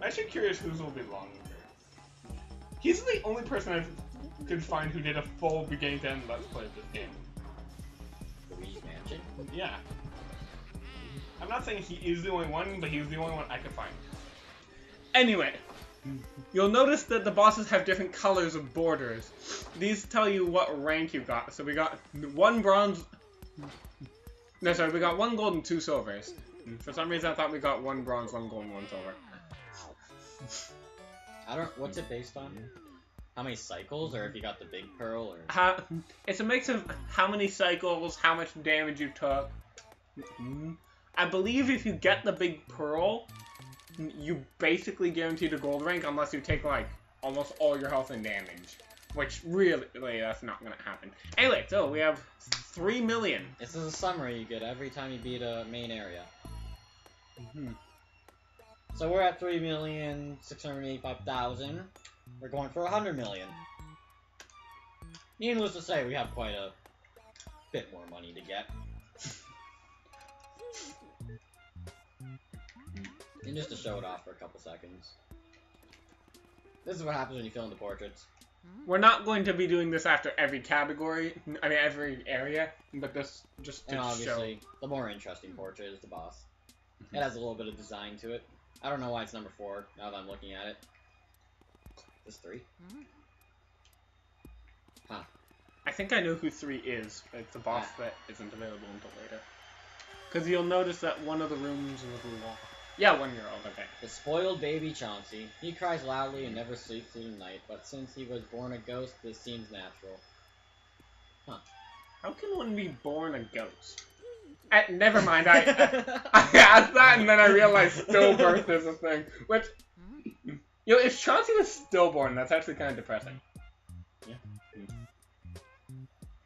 [SPEAKER 2] I'm actually curious whose will be longer. He's the only person I could find who did a full beginning to end Let's Play of this game.
[SPEAKER 1] Luigi's Mansion?
[SPEAKER 2] Yeah. I'm not saying he is the only one, but he was the only one I could find. Anyway, you'll notice that the bosses have different colors of borders. These tell you what rank you got. So we got 1 bronze... No, sorry, we got 1 gold and 2 silvers. For some reason I thought we got 1 bronze, 1 gold, and 1 silver.
[SPEAKER 1] What's it based on? How many cycles, or if you got the big pearl, or...
[SPEAKER 2] It's a mix of how many cycles, how much damage you took. I believe if you get the big pearl, you basically guarantee the gold rank unless you take, like, almost all your health and damage. Which, really, that's not gonna happen. Anyway, so we have 3 million.
[SPEAKER 1] This is a summary you get every time you beat a main area. So we're at 3,685,000. We're going for 100 million. Needless to say, we have quite a bit more money to get. And just to show it off for a couple seconds. This is what happens when you fill in the portraits.
[SPEAKER 2] We're not going to be doing this after every category, I mean every area, but this just to
[SPEAKER 1] And obviously,
[SPEAKER 2] show.
[SPEAKER 1] the more interesting portrait is the boss. It has a little bit of design to it. I don't know why it's number 4, now that I'm looking at it. This 3? Huh.
[SPEAKER 2] I think I know who 3 is. It's a boss that isn't available until later. Because you'll notice that one of the rooms is a little long. Yeah, 1-year-old, okay.
[SPEAKER 1] The spoiled baby Chauncey. He cries loudly and never sleeps through the night, but since he was born a ghost, this seems natural. Huh.
[SPEAKER 2] How can one be born a ghost? Never mind, I asked that and then I realized stillbirth is a thing. Which, you know, if Chauncey was stillborn, that's actually kind of depressing.
[SPEAKER 1] Yeah.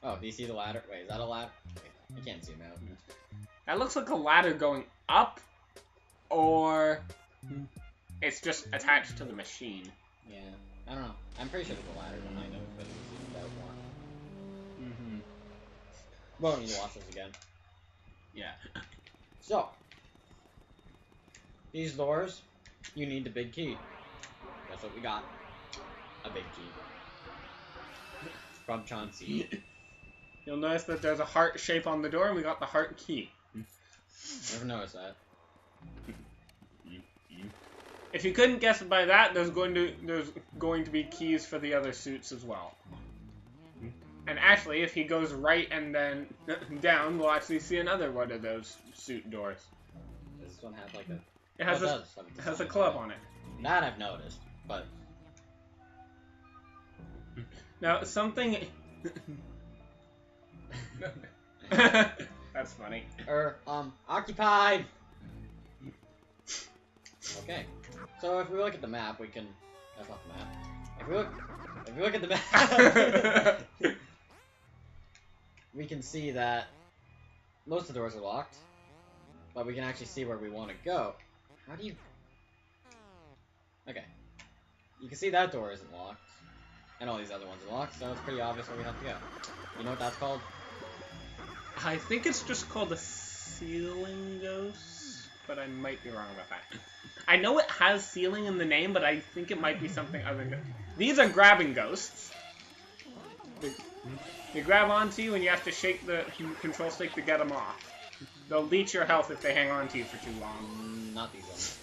[SPEAKER 1] Oh, do you see the ladder? Wait, is that a ladder? Wait, I can't zoom out.
[SPEAKER 2] That looks like a ladder going up, or it's just attached to the machine.
[SPEAKER 1] Yeah, I don't know. I'm pretty sure there's a ladder when I know, but it's zoomed out more. Well, we need to watch this again.
[SPEAKER 2] Yeah.
[SPEAKER 1] So, these doors, you need the big key. That's what we got. A big key. From Chauncey.
[SPEAKER 2] You'll notice that there's a heart shape on the door, and we got the heart key.
[SPEAKER 1] Never noticed that.
[SPEAKER 2] If you couldn't guess it by that, there's going to be keys for the other suits as well. And actually, if he goes right and then down, we'll actually see another one of those suit doors.
[SPEAKER 1] Does this one have like a...
[SPEAKER 2] It has,
[SPEAKER 1] Oh, it
[SPEAKER 2] a,
[SPEAKER 1] does have
[SPEAKER 2] it has a
[SPEAKER 1] design
[SPEAKER 2] club
[SPEAKER 1] on
[SPEAKER 2] on it.
[SPEAKER 1] That I've noticed, but...
[SPEAKER 2] Now, something... That's funny.
[SPEAKER 1] Occupied! Okay. So if we look at the map, we can... That's not the map. If we look at the map, we can see that most of the doors are locked, but we can actually see where we want to go. How do you... Okay. You can see that door isn't locked, and all these other ones are locked, so it's pretty obvious where we have to go. You know what that's called?
[SPEAKER 2] I think it's just called a ceiling ghost, but I might be wrong about that. I know it has ceiling in the name, but I think it might be something other than... These are grabbing ghosts. They grab onto you and you have to shake the control stick to get them off. They'll leech your health if they hang on to you for too long.
[SPEAKER 1] Not these ones.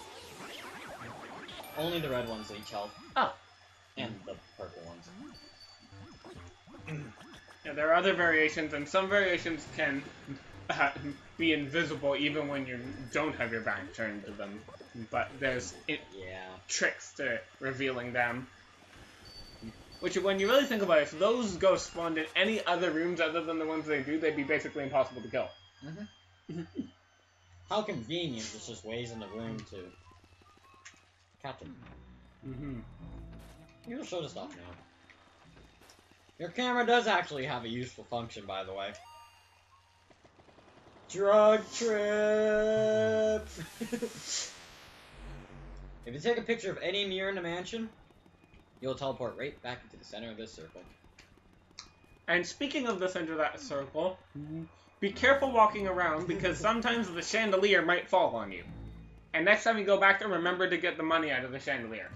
[SPEAKER 1] Only the red ones leech health.
[SPEAKER 2] Oh.
[SPEAKER 1] And the purple ones.
[SPEAKER 2] Yeah, there are other variations, and some variations can be invisible even when you don't have your back turned to them. But there's tricks to revealing them. Which, when you really think about it, if those ghosts spawned in any other rooms other than the ones they do, they'd be basically impossible to kill.
[SPEAKER 1] Mm-hmm. How convenient, there's just ways in the room to catch them.
[SPEAKER 2] Mm-hmm.
[SPEAKER 1] You can show this off now. Your camera does actually have a useful function, by the way. Drug trip! If you take a picture of any mirror in the mansion, you'll teleport right back into the center of this circle.
[SPEAKER 2] And speaking of the center of that circle, be careful walking around, because sometimes the chandelier might fall on you. And next time you go back there, remember to get the money out of the chandelier.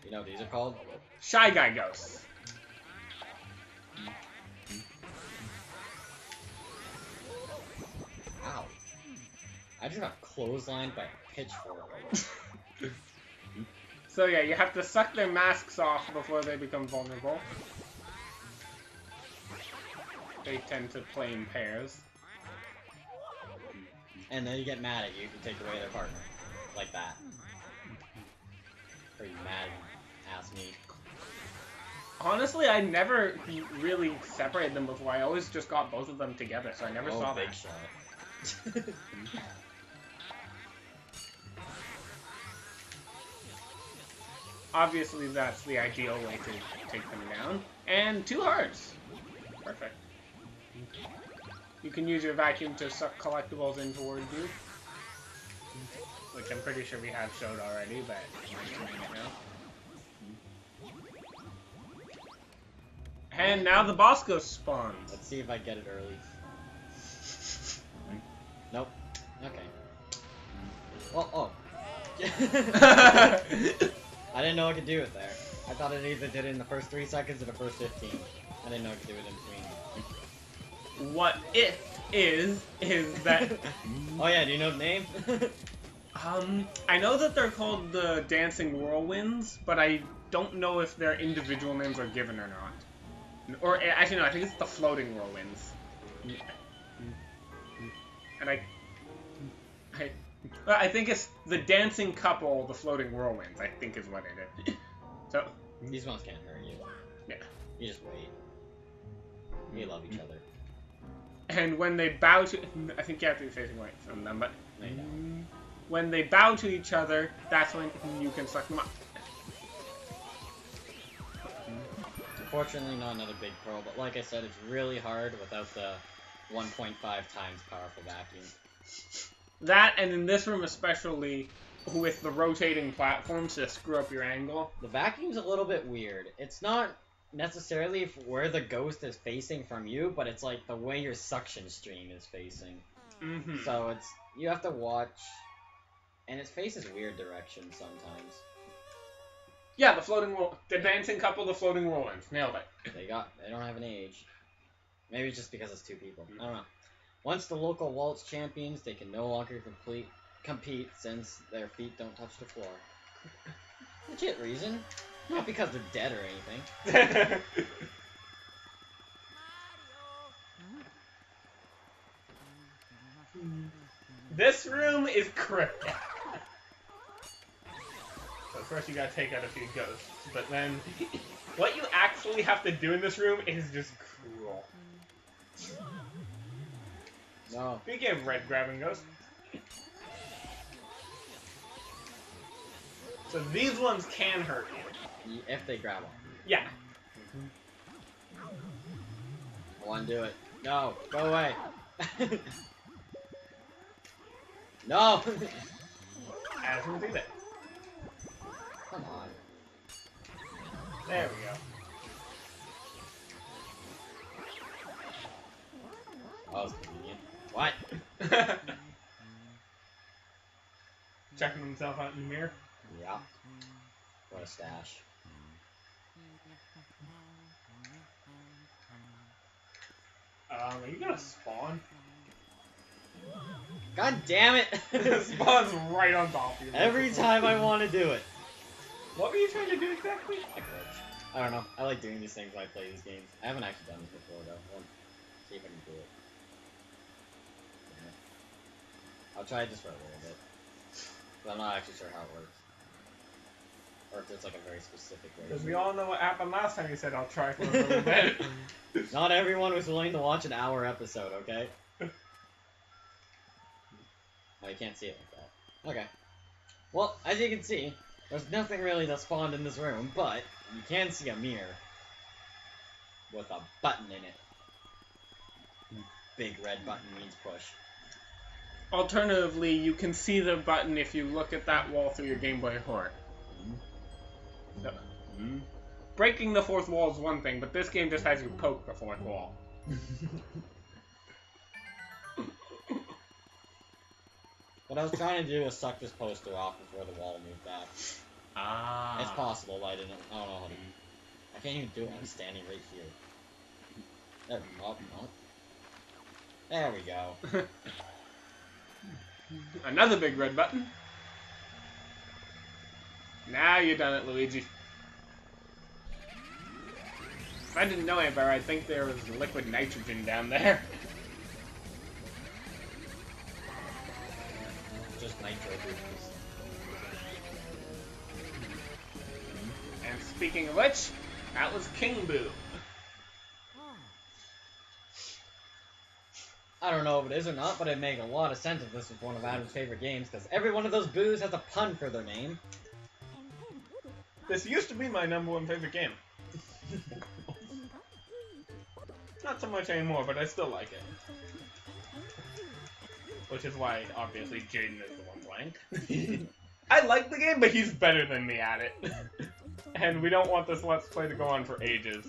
[SPEAKER 1] You know what these are called?
[SPEAKER 2] Shy Guy Ghosts.
[SPEAKER 1] Ow. I just got clotheslined by a pitchfork.
[SPEAKER 2] So yeah, you have to suck their masks off before they become vulnerable. They tend to play in pairs.
[SPEAKER 1] And then you get mad at you if you take away their partner. Like that. Pretty mad ass meat.
[SPEAKER 2] Honestly, I never really separated them before. I always just got both of them together, so I never saw
[SPEAKER 1] big
[SPEAKER 2] that.
[SPEAKER 1] shot.
[SPEAKER 2] Obviously, that's the ideal way to take them down. And 2 hearts. Perfect. You can use your vacuum to suck collectibles in towards you. Which I'm pretty sure we have showed already, but I'm just doing it now. And now the boss ghost spawns.
[SPEAKER 1] Let's see if I get it early. Nope. Okay. Oh. I didn't know I could do it there. I thought it either did it in the first 3 seconds or the first 15. I didn't know I could do it in between.
[SPEAKER 2] What it is that...
[SPEAKER 1] Oh yeah, do you know the name?
[SPEAKER 2] I know that they're called the Dancing Whirlwinds, but I don't know if their individual names are given or not. Or, actually no, I think it's the Floating Whirlwinds. And I think it's the Dancing Couple, the Floating Whirlwinds, I think is what it is. So...
[SPEAKER 1] These ones can't hurt you.
[SPEAKER 2] Yeah.
[SPEAKER 1] You just wait. You love each other.
[SPEAKER 2] And when they bow to... I think you have to be facing away from them, but...
[SPEAKER 1] No, you don't.
[SPEAKER 2] When they bow to each other, that's when you can suck them up.
[SPEAKER 1] Unfortunately, not another big pro, but like I said, it's really hard without the 1.5 times powerful vacuum.
[SPEAKER 2] That, and in this room especially, with the rotating platforms to screw up your angle.
[SPEAKER 1] The vacuum's a little bit weird. It's not necessarily where the ghost is facing from you, but it's like the way your suction stream is facing.
[SPEAKER 2] Mm-hmm.
[SPEAKER 1] So it's... You have to watch... And it faces weird directions sometimes.
[SPEAKER 2] Yeah, the Dancing Couple, the Floating Whirlwinds. Nailed it.
[SPEAKER 1] They don't have an age. Maybe it's just because it's 2 people. I don't know. Once the local waltz champions, they can no longer compete since their feet don't touch the floor. Legit reason. Not because they're dead or anything.
[SPEAKER 2] This room is cryptic. So first you gotta take out a few ghosts, but then what you actually have to do in this room is just cruel.
[SPEAKER 1] No.
[SPEAKER 2] Speaking of red grabbing ghosts. So these ones can hurt you.
[SPEAKER 1] If they grab on.
[SPEAKER 2] Yeah.
[SPEAKER 1] I want to do it. No, go away. No.
[SPEAKER 2] As we do that.
[SPEAKER 1] Come on.
[SPEAKER 2] There we go.
[SPEAKER 1] Oh, that was convenient. What?
[SPEAKER 2] Checking himself out in the mirror.
[SPEAKER 1] Yeah. What a stash.
[SPEAKER 2] Are you gonna spawn?
[SPEAKER 1] God damn it!
[SPEAKER 2] Spawn's right on top of you.
[SPEAKER 1] Every time I want to do it.
[SPEAKER 2] What were you trying to do exactly?
[SPEAKER 1] I don't know. I like doing these things when I play these games. I haven't actually done this before though. I'll see if I can do it. Yeah. I'll try it just for a little bit. But I'm not actually sure how it works. Or if there's like a very specific way.
[SPEAKER 2] Because we all know what happened last time you said I'll try for a little bit.
[SPEAKER 1] Not everyone was willing to watch an hour episode, okay? Oh, you can't see it like that. Okay. Well, as you can see, there's nothing really that spawned in this room, but you can see a mirror with a button in it. Big red button means push.
[SPEAKER 2] Alternatively, you can see the button if you look at that wall through your Game Boy Horror. So, breaking the fourth wall is one thing, but this game just has you poke the fourth wall.
[SPEAKER 1] What I was trying to do was suck this poster off before the wall moved back.
[SPEAKER 2] Ah.
[SPEAKER 1] It's possible, but I don't know how to do it. I can't even do it when I'm standing right here. There we go. Oh. There we go.
[SPEAKER 2] Another big red button. Now you're done it, Luigi. If I didn't know any better, I'd think there was liquid nitrogen down there.
[SPEAKER 1] Just nitro boosts.
[SPEAKER 2] And speaking of which, that was King Boo.
[SPEAKER 1] I don't know if it is or not, but it makes a lot of sense if this was one of Adam's favorite games, because every one of those boos has a pun for their name.
[SPEAKER 2] This used to be my #1 favorite game. Not so much anymore, but I still like it. Which is why, obviously, Jaden is the one playing. I like the game, but he's better than me at it. And we don't want this Let's Play to go on for ages.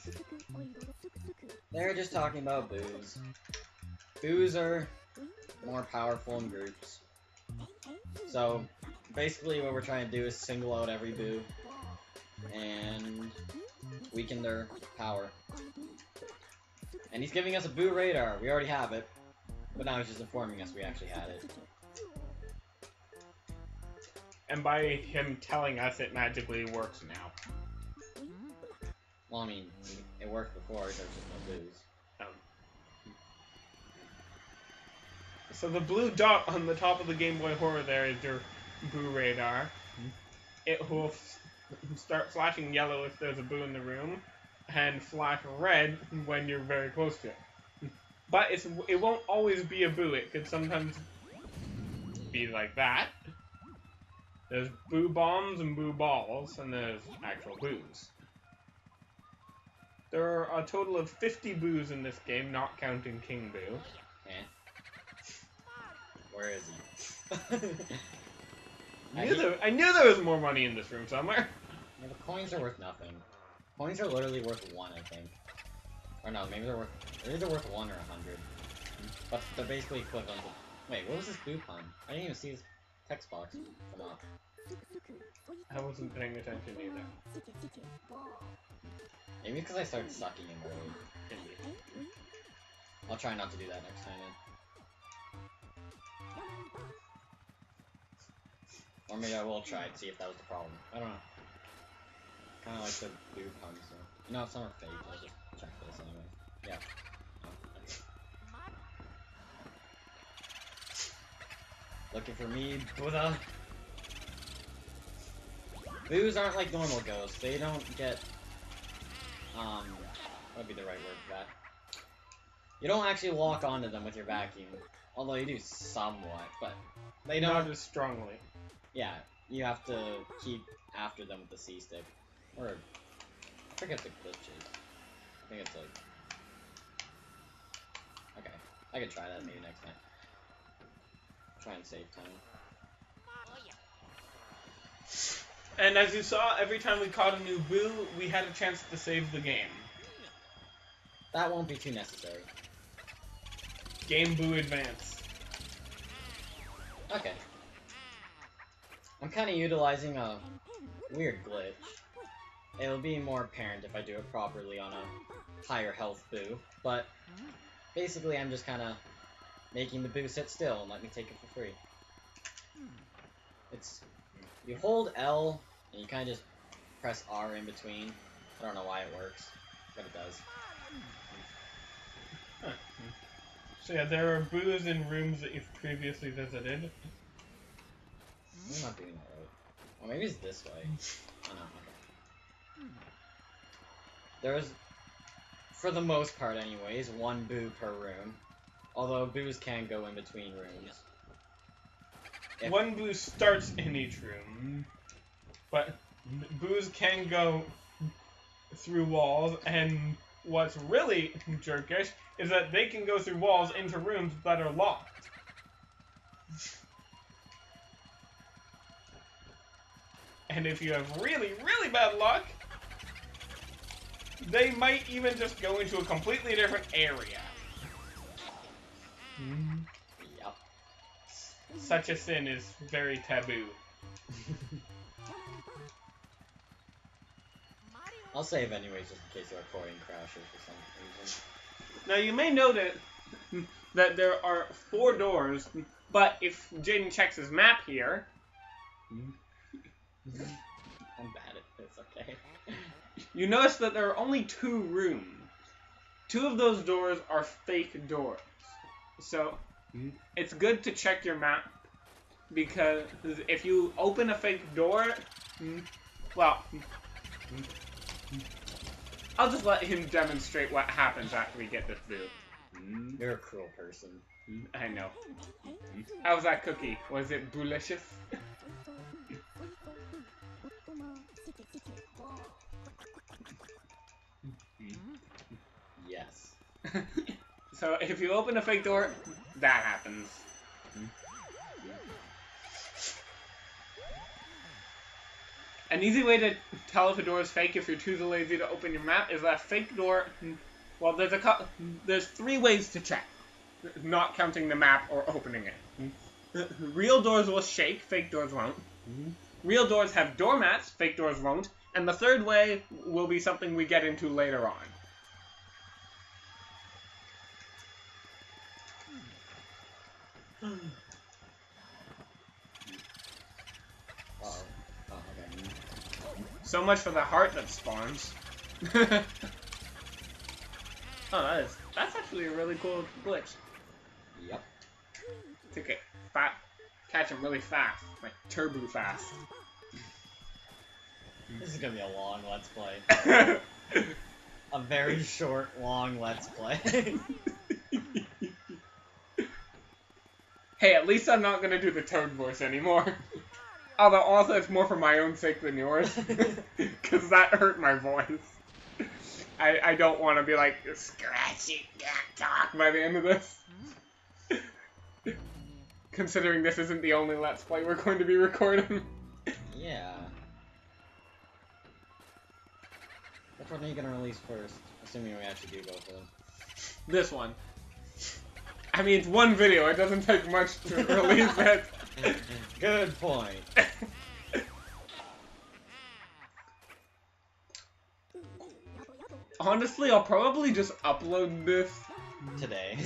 [SPEAKER 1] They're just talking about boos. Boos are more powerful in groups. So, basically what we're trying to do is single out every boo and weaken their power. And he's giving us a boo radar. We already have it, but now he's just informing us we actually had it.
[SPEAKER 2] And by him telling us, it magically works now.
[SPEAKER 1] Well, I mean, it worked before, there's just no boos.
[SPEAKER 2] So the blue dot on the top of the Game Boy Horror there is your boo radar. It will start flashing yellow if there's a boo in the room, and flash red when you're very close to it. But it won't always be a boo. It could sometimes be like that. There's boo bombs and boo balls, and there's actual boos. There are a total of 50 boos in this game, not counting King Boo.
[SPEAKER 1] Eh? Where is he?
[SPEAKER 2] I knew there was more money in this room somewhere.
[SPEAKER 1] Yeah, the coins are worth nothing. Coins are literally worth 1, I think. Or no, maybe they're worth 1 or 100. But they're basically equivalent to... Wait, what was this boo pun? I didn't even see his text box come up.
[SPEAKER 2] I wasn't paying attention either.
[SPEAKER 1] Maybe because I started sucking him early. I'll try not to do that next time then. Or maybe I will try and see if that was the problem. I don't know. Kinda like the boo puns though. You know, some are fake. I'll just check this anyway. Yeah. Oh, looking for me, Buddha. Boos aren't like normal ghosts. They don't get, what would be the right word for that? You don't actually lock onto them with your vacuum. Although you do somewhat, but they don't...
[SPEAKER 2] Not as strongly.
[SPEAKER 1] Yeah, you have to keep after them with the C-stick. Or... I forget the glitch is. I think it's like... Okay, I could try that maybe next time. Try and save time.
[SPEAKER 2] And as you saw, every time we caught a new boo, we had a chance to save the game.
[SPEAKER 1] That won't be too necessary.
[SPEAKER 2] Game Boo Advance.
[SPEAKER 1] Okay. I'm kind of utilizing a weird glitch. It'll be more apparent if I do it properly on a higher health boo, but basically I'm just kind of making the boo sit still and let me take it for free. It's... You hold L, and you kind of just press R in between. I don't know why it works, but it does.
[SPEAKER 2] Huh. So yeah, there are boos in rooms that you've previously visited.
[SPEAKER 1] I'm not doing that right. Well, maybe it's this way. Oh no, okay. There's, for the most part anyways, one boo per room. Although boos can go in between rooms.
[SPEAKER 2] One boo starts in each room, but boos can go through walls, and what's really jerkish is that they can go through walls into rooms that are locked. And if you have really, really bad luck, they might even just go into a completely different area.
[SPEAKER 1] Yep.
[SPEAKER 2] Such a sin is very taboo.
[SPEAKER 1] I'll save anyways just in case the recording crashes for some reason.
[SPEAKER 2] Now you may note that there are 4 doors, but if Jaden checks his map here...
[SPEAKER 1] I'm bad at this, okay?
[SPEAKER 2] You notice that there are only 2 rooms. 2 of those doors are fake doors. So, it's good to check your map, because if you open a fake door, well, I'll just let him demonstrate what happens after we get this boo.
[SPEAKER 1] You're a cruel person.
[SPEAKER 2] I know. How was that cookie? Was it boolicious?
[SPEAKER 1] Yes.
[SPEAKER 2] So if you open a fake door, that happens. An easy way to tell if a door is fake if you're too lazy to open your map is that fake door. Well, there's 3 ways to check, not counting the map or opening it. Real doors will shake, fake doors won't. Real doors have doormats, fake doors won't. And the 3rd way will be something we get into later on.
[SPEAKER 1] Oh, okay.
[SPEAKER 2] So much for the heart that spawns. Oh, that's actually a really cool glitch.
[SPEAKER 1] Yep.
[SPEAKER 2] To catch him really fast, like turbo fast.
[SPEAKER 1] This is gonna be a long Let's Play. A very short, long Let's Play.
[SPEAKER 2] Hey, at least I'm not gonna do the Toad voice anymore. Although also it's more for my own sake than yours. Because that hurt my voice. I don't want to be like, scratchy, can't talk by the end of this. Considering this isn't the only Let's Play we're going to be recording.
[SPEAKER 1] Yeah. Which one are you gonna release first? Assuming we actually do go for them.
[SPEAKER 2] This one. I mean, it's one video. It doesn't take much to release it.
[SPEAKER 1] Good point.
[SPEAKER 2] Honestly, I'll probably just upload this
[SPEAKER 1] Today.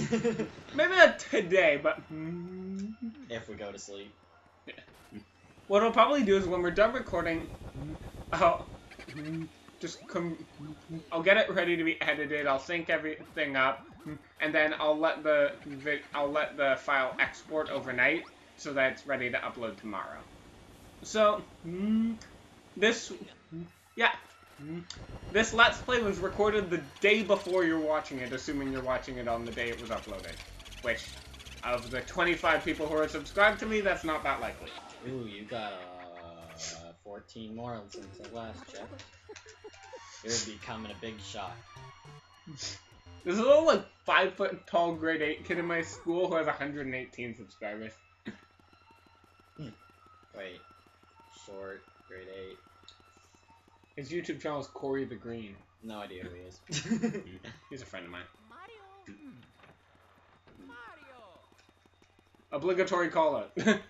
[SPEAKER 2] maybe not today, but
[SPEAKER 1] If we go to sleep.
[SPEAKER 2] what I'll probably do is when we're done recording, I'll get it ready to be edited. I'll sync everything up, and then I'll let the file export overnight so that it's ready to upload tomorrow. So yeah. This Let's Play was recorded the day before you're watching it, assuming you're watching it on the day it was uploaded. Which, of the 25 people who are subscribed to me, that's not that likely.
[SPEAKER 1] Ooh, you got 14 more since I last checked. You're becoming a big shot.
[SPEAKER 2] There's a little, like, 5-foot tall grade 8 kid in my school who has 118 subscribers.
[SPEAKER 1] Wait. Short, grade 8.
[SPEAKER 2] His YouTube channel is Corey the Green.
[SPEAKER 1] No idea who he is.
[SPEAKER 2] He's a friend of mine. Obligatory call out.
[SPEAKER 1] Where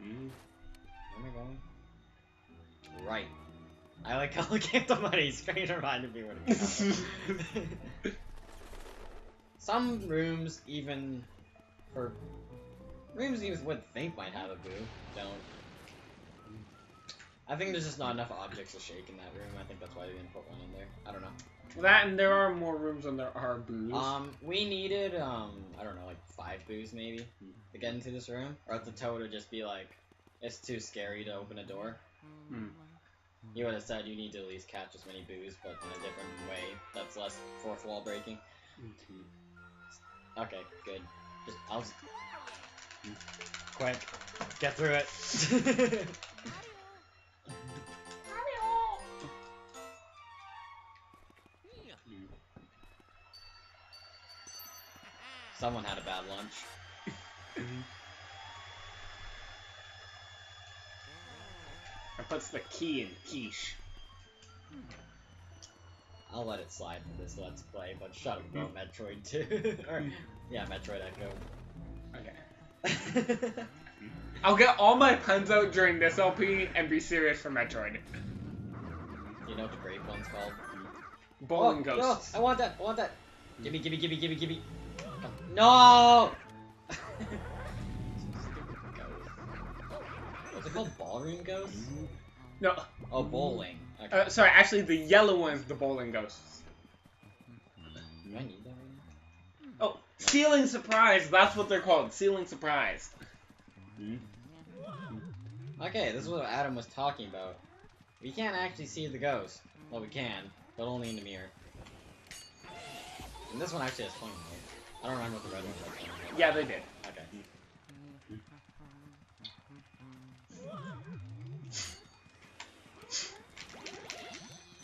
[SPEAKER 1] am I going? Right. I like how looking at the money screen reminded me what it was. Some rooms even you would think might have a boo, don't. I think there's just not enough objects to shake in that room. I think that's why they didn't put one in there. I don't know.
[SPEAKER 2] That and there are more rooms than there are boos.
[SPEAKER 1] We needed, I don't know, like 5 boos maybe to get into this room. Or else the toad would just be like, it's too scary to open a door. You would have said you need to at least catch as many boos, but in a different way. That's less fourth wall breaking. Okay, good. Just, quick, get through it. Someone had a bad lunch.
[SPEAKER 2] That puts the key in quiche.
[SPEAKER 1] I'll let it slide for this Let's Play, but shut up about Metroid 2. Or, yeah, Metroid Echo.
[SPEAKER 2] Okay. I'll get all my puns out during this LP and be serious for Metroid.
[SPEAKER 1] You know what the grape one's called?
[SPEAKER 2] Bowling Ghosts.
[SPEAKER 1] No, I want that, Gimme. No! What's it called? Ballroom Ghosts?
[SPEAKER 2] No.
[SPEAKER 1] Oh, bowling. Okay.
[SPEAKER 2] Sorry, actually the yellow one is the Bowling Ghosts.
[SPEAKER 1] Do I need that right now?
[SPEAKER 2] Oh, Ceiling Surprise! That's what they're called. Ceiling Surprise.
[SPEAKER 1] Okay, this is what Adam was talking about. We can't actually see the ghost. Well, we can, but only in the mirror. And this one actually has flame light. I don't remember what the red ones are.
[SPEAKER 2] Yeah, they did.
[SPEAKER 1] Okay.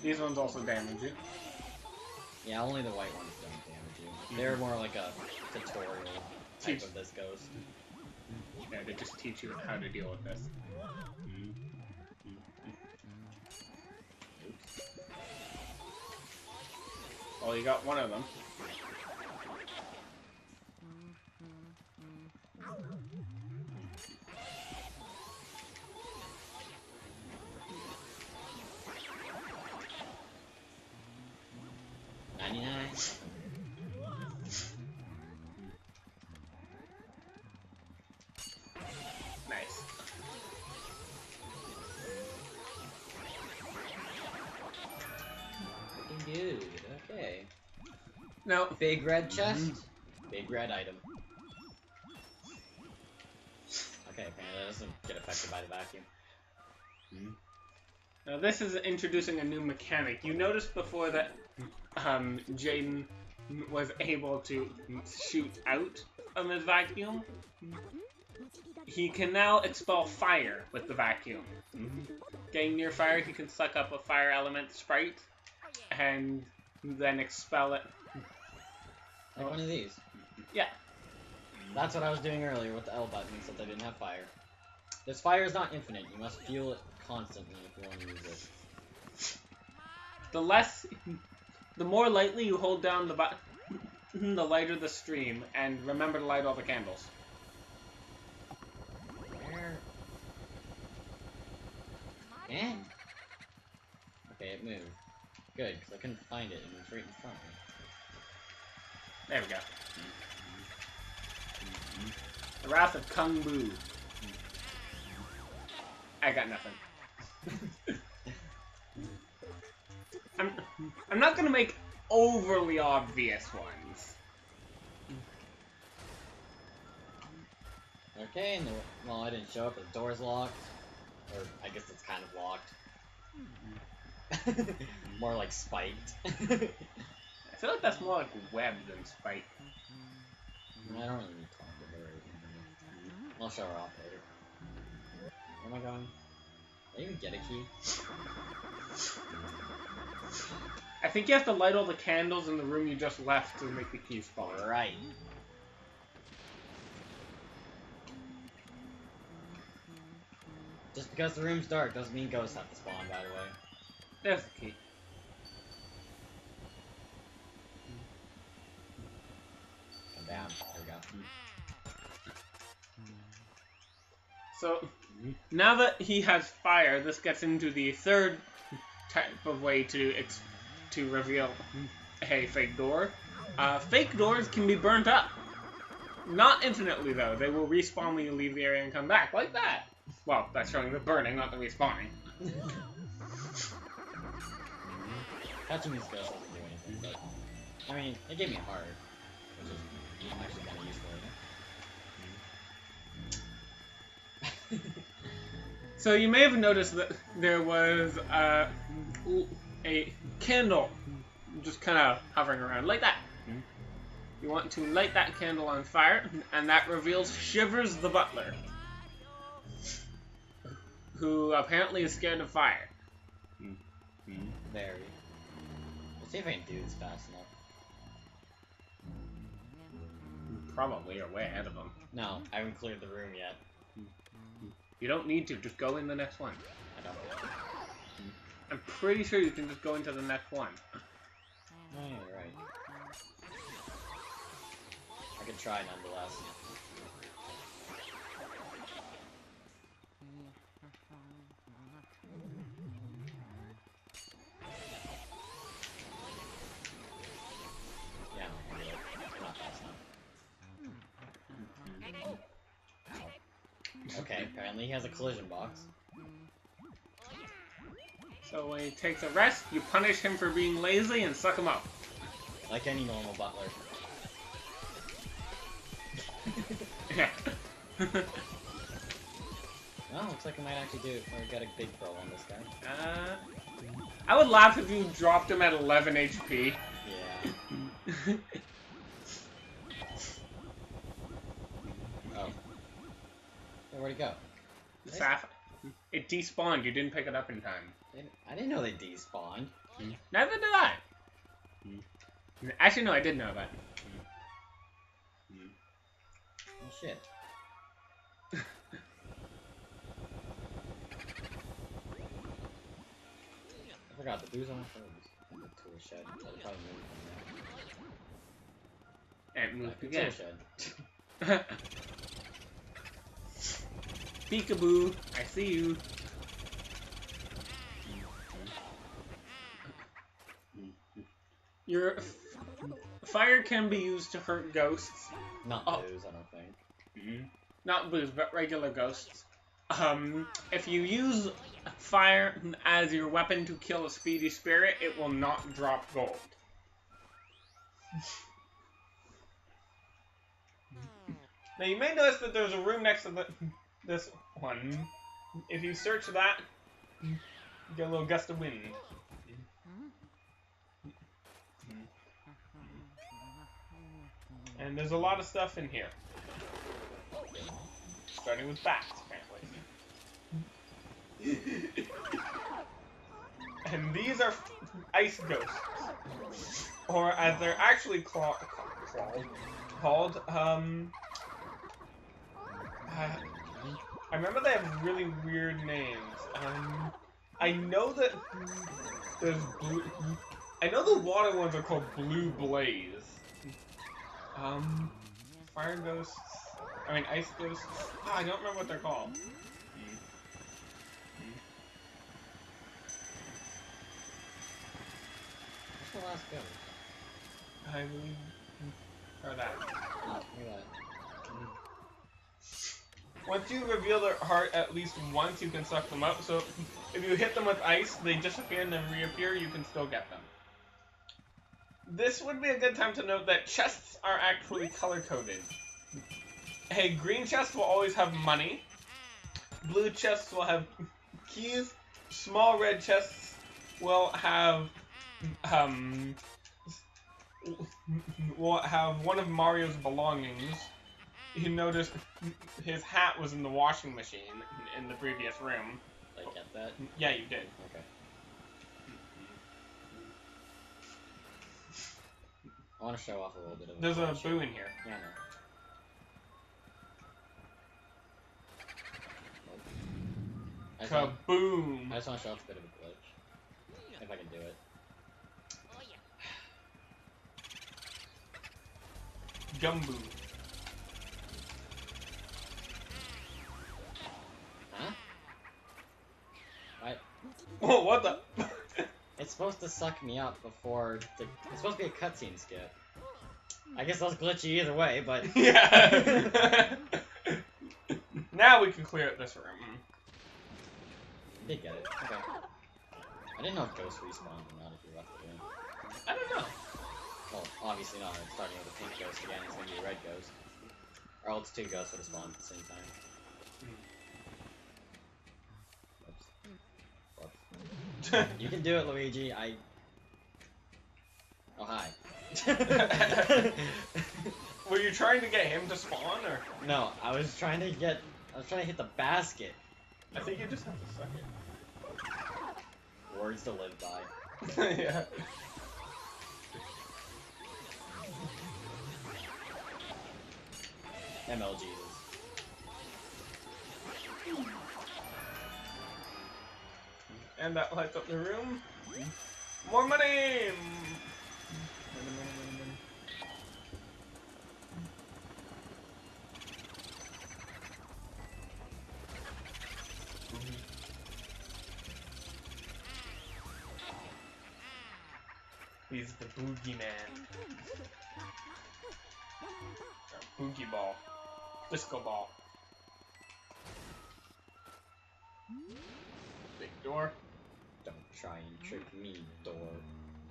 [SPEAKER 2] These ones also damage you.
[SPEAKER 1] Yeah, only the white ones don't damage you. They're more like a tutorial type of this ghost.
[SPEAKER 2] Yeah, they just teach you how to deal with this. Well, you got one of them. Nice.
[SPEAKER 1] Looking good. Okay.
[SPEAKER 2] Now,
[SPEAKER 1] Big red chest. Big red item. Okay, apparently that doesn't get affected by the vacuum.
[SPEAKER 2] now this is introducing a new mechanic. You noticed before that Jaden was able to shoot out of his vacuum. He can now expel fire with the vacuum. Getting near fire, he can suck up a fire element sprite and then expel it.
[SPEAKER 1] Like one of these.
[SPEAKER 2] Yeah.
[SPEAKER 1] That's what I was doing earlier with the L button, except I didn't have fire. This fire is not infinite. You must fuel it constantly if you want to use it.
[SPEAKER 2] The more lightly you hold down the button, the lighter the stream, and remember to light all the candles.
[SPEAKER 1] Where? Eh? Okay, it moved. Good, because I couldn't find it, and it was right in front of me.
[SPEAKER 2] There we go. The Wrath of Kung Bu. I got nothing. I'm not gonna make overly obvious ones.
[SPEAKER 1] Okay, and well, I didn't show up, but the door's locked. Or, I guess it's kind of locked. More like spiked.
[SPEAKER 2] I feel like that's more like web than spike.
[SPEAKER 1] I don't really need to talk to her. I'll show her off later. Where am I going? Did I even get a key?
[SPEAKER 2] I think you have to light all the candles in the room you just left to make the key spawn.
[SPEAKER 1] Right. Just because the room's dark doesn't mean ghosts have to spawn, by the way.
[SPEAKER 2] There's the key.
[SPEAKER 1] Come down. There we go.
[SPEAKER 2] So, now that he has fire, this gets into the third type of way to reveal a fake door. Fake doors can be burnt up. Not infinitely, though. They will respawn when you leave the area and come back, like that. Well, that's showing the burning, not the respawning.
[SPEAKER 1] Catching these ghosts doesn't do anything, but... I mean, it gave me a heart, which is actually kind of useful, isn't it?
[SPEAKER 2] So you may have noticed that there was a candle just kind of hovering around, like that. You want to light that candle on fire, and that reveals Shivers the butler, who apparently is scared of fire.
[SPEAKER 1] Very. Let's see if I can do this fast enough.
[SPEAKER 2] Probably you're way ahead of them.
[SPEAKER 1] No, I haven't cleared the room yet.
[SPEAKER 2] You don't need to, just go in the next one.
[SPEAKER 1] I don't.
[SPEAKER 2] I'm pretty sure you can just go into the next one.
[SPEAKER 1] Oh, yeah, you're right. I could try nonetheless. Yeah, I'm not fast enough. Okay, apparently he has a collision box.
[SPEAKER 2] So when he takes a rest, you punish him for being lazy and suck him up.
[SPEAKER 1] Like any normal butler.
[SPEAKER 2] Yeah.
[SPEAKER 1] Well, looks like I might actually do it. Or get a big throw on this guy.
[SPEAKER 2] I would laugh if you dropped him at 11 HP.
[SPEAKER 1] Yeah. Oh. Hey, where'd he go?
[SPEAKER 2] Sapphire. It despawned. You didn't pick it up in time.
[SPEAKER 1] I didn't know they despawned.
[SPEAKER 2] Neither did I. Actually, no, I did know that.
[SPEAKER 1] Oh shit. I forgot the booze on froze. And the tool shed. So they probably moved from
[SPEAKER 2] And it moved
[SPEAKER 1] there.
[SPEAKER 2] again.
[SPEAKER 1] Tool shed.
[SPEAKER 2] Peekaboo, I see you. Your fire can be used to hurt ghosts.
[SPEAKER 1] Not booze, I don't think.
[SPEAKER 2] Not booze, but regular ghosts. If you use fire as your weapon to kill a speedy spirit, it will not drop gold. Now you may notice that there's a room next to this one. If you search that, you get a little gust of wind. And there's a lot of stuff in here. Starting with bats, apparently. And these are ice ghosts. Or as they're actually called, I remember they have really weird names. I know that there's blue. I know the water ones are called Blue Blaze. Fire ghosts. I mean, ice ghosts. I don't remember what they're called.
[SPEAKER 1] What's the last ghost?
[SPEAKER 2] I believe. Or that.
[SPEAKER 1] Oh, look at that.
[SPEAKER 2] Once you reveal their heart at least once, you can suck them up. So if you hit them with ice, they disappear and then reappear, you can still get them. This would be a good time to note that chests are actually color-coded. A green chest will always have money. Blue chests will have keys. Small red chests will have one of Mario's belongings. You noticed his hat was in the washing machine in the previous room.
[SPEAKER 1] Did I get that?
[SPEAKER 2] Yeah, you did.
[SPEAKER 1] Okay. I want to show off a little bit of.
[SPEAKER 2] There's a boo in here.
[SPEAKER 1] Yeah, I know.
[SPEAKER 2] Kaboom!
[SPEAKER 1] I just want to show off a bit of a glitch. If I can do it.
[SPEAKER 2] Gumboo.
[SPEAKER 1] Huh? What?
[SPEAKER 2] Oh, what the?
[SPEAKER 1] It's supposed to suck me up before the... It's supposed to be a cutscene skip. I guess that's glitchy either way, but...
[SPEAKER 2] Yeah! Now we can clear out this room.
[SPEAKER 1] Did get it. Okay. I didn't know if ghosts respawned or not if you left the room.
[SPEAKER 2] I don't know.
[SPEAKER 1] Well, obviously not. It's starting with a pink ghost again. It's going to be a red ghost. Or else two ghosts would have spawned at the same time. Oops. Whoops. You can do it, Luigi. Oh, hi.
[SPEAKER 2] Were you trying to get him to spawn, or?
[SPEAKER 1] No, I was trying to hit the basket.
[SPEAKER 2] I think you just have to suck it.
[SPEAKER 1] Words to live by.
[SPEAKER 2] Yeah.
[SPEAKER 1] ML Jesus.
[SPEAKER 2] And that lights up the room. More money! He's the Boogie Man. Or Boogie Ball. Disco Ball. Big door.
[SPEAKER 1] Don't try and trick me, door.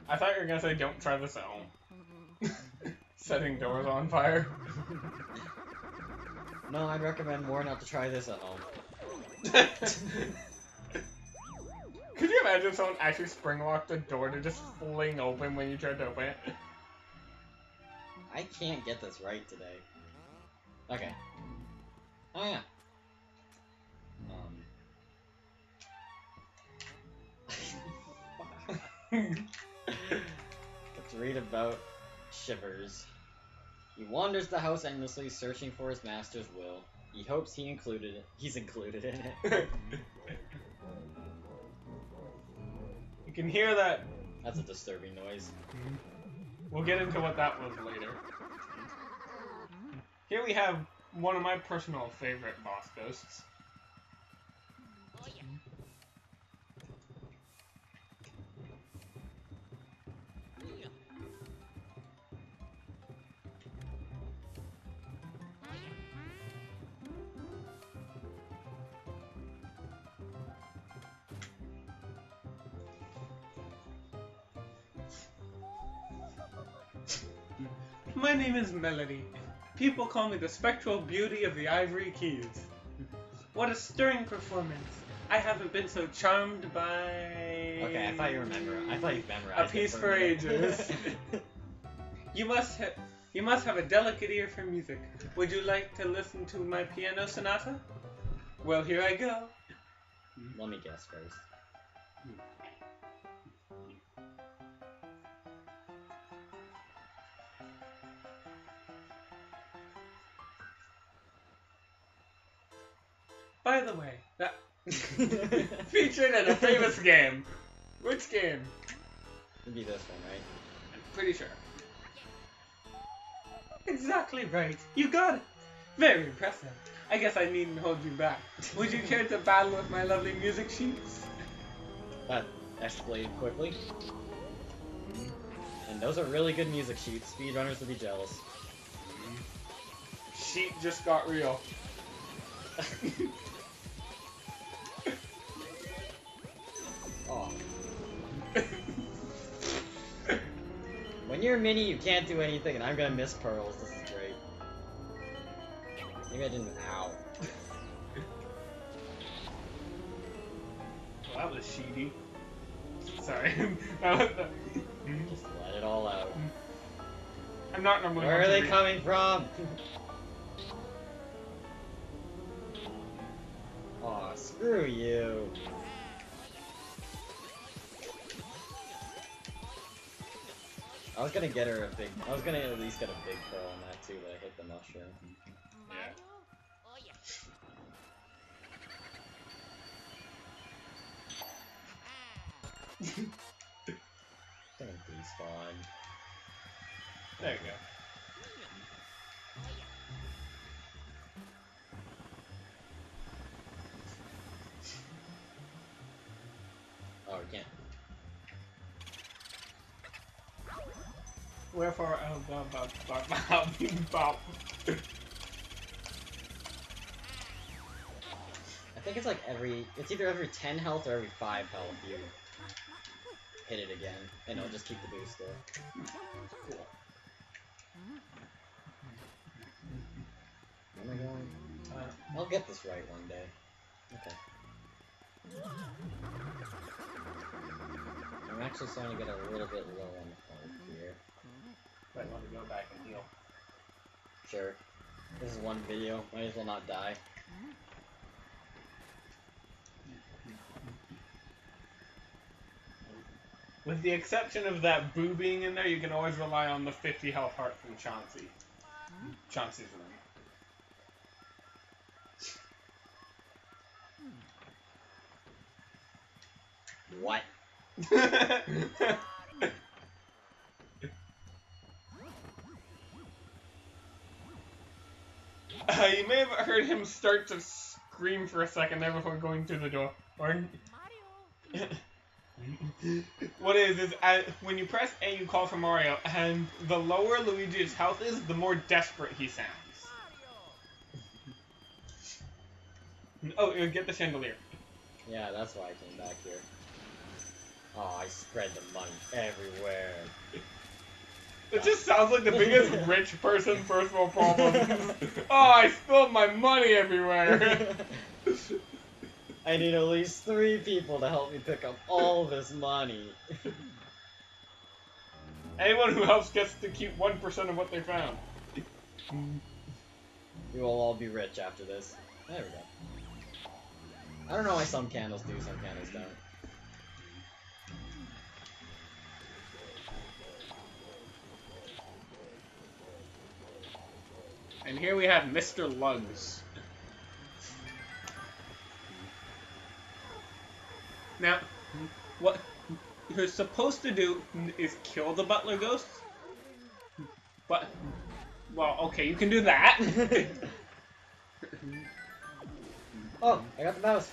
[SPEAKER 2] I thought you were gonna say don't try this at home. Setting doors on fire.
[SPEAKER 1] No, I'd recommend more not to try this at home.
[SPEAKER 2] Could you imagine if someone actually spring locked a door to just fling open when you tried to open it?
[SPEAKER 1] I can't get this right today. Okay. Oh yeah. Let's read about Shivers. He wanders the house endlessly, searching for his master's will. He hopes he's included in it.
[SPEAKER 2] You can hear that.
[SPEAKER 1] That's a disturbing noise.
[SPEAKER 2] We'll get into what that was later. Here we have one of my personal favorite boss ghosts. My name is Melody. People call me the spectral beauty of the Ivory Keys. What a stirring performance. I haven't been so charmed by...
[SPEAKER 1] Okay, I thought you memorized
[SPEAKER 2] A Piece
[SPEAKER 1] it
[SPEAKER 2] for
[SPEAKER 1] a minute.
[SPEAKER 2] Ages. You must have a delicate ear for music. Would you like to listen to my piano sonata? Well, here I go.
[SPEAKER 1] Let me guess first.
[SPEAKER 2] By the way, that featured in a famous game. Which game?
[SPEAKER 1] It'd be this one, right?
[SPEAKER 2] I'm pretty sure. Exactly right. You got it. Very impressive. I guess I needn't hold you back. Would you care to battle with my lovely music sheets?
[SPEAKER 1] That escalated quickly. And those are really good music sheets. Speedrunners would be jealous.
[SPEAKER 2] Sheet just got real.
[SPEAKER 1] Oh. When you're Minnie, you can't do anything, and I'm gonna miss pearls. This is great. Maybe I didn't. Ow.
[SPEAKER 2] Well, that was sheety. Sorry.
[SPEAKER 1] Just let it all out.
[SPEAKER 2] I'm not normally.
[SPEAKER 1] Where are they coming from? Aw, screw you. I was gonna get her a big. I was gonna at least get a big pearl on that too, but I hit the mushroom.
[SPEAKER 2] Yeah.
[SPEAKER 1] Don't despawn.
[SPEAKER 2] There you go.
[SPEAKER 1] Oh, we can't.
[SPEAKER 2] Wherefore, bop.
[SPEAKER 1] I think it's like it's either every 10 health or every 5 health you hit it again, and it'll just keep the boost there. Cool. Where am I going? I'll get this right one day. Okay. I'm actually starting to get a little bit low on the health here.
[SPEAKER 2] Might want to go back and heal.
[SPEAKER 1] Sure. This is one video. Might as well not die.
[SPEAKER 2] With the exception of that boo being in there, you can always rely on the 50 health heart from Chauncey. Chauncey's room.
[SPEAKER 1] What?
[SPEAKER 2] You may have heard him start to scream for a second there before going through the door. Or what is when you press A, you call for Mario, and the lower Luigi's health is, the more desperate he sounds. Oh, get the chandelier.
[SPEAKER 1] Yeah, that's why I came back here. Oh, I spread the money everywhere.
[SPEAKER 2] It just sounds like the biggest rich person first world problem. Oh, I spilled my money everywhere.
[SPEAKER 1] I need at least 3 people to help me pick up all this money.
[SPEAKER 2] Anyone who helps gets to keep 1% of what they found.
[SPEAKER 1] We will all be rich after this. There we go. I don't know why some candles do, some candles don't.
[SPEAKER 2] And here we have Mr. Lugs. Now, what you're supposed to do is kill the butler ghost. But, well, okay, you can do that.
[SPEAKER 1] Oh, I got the mouse.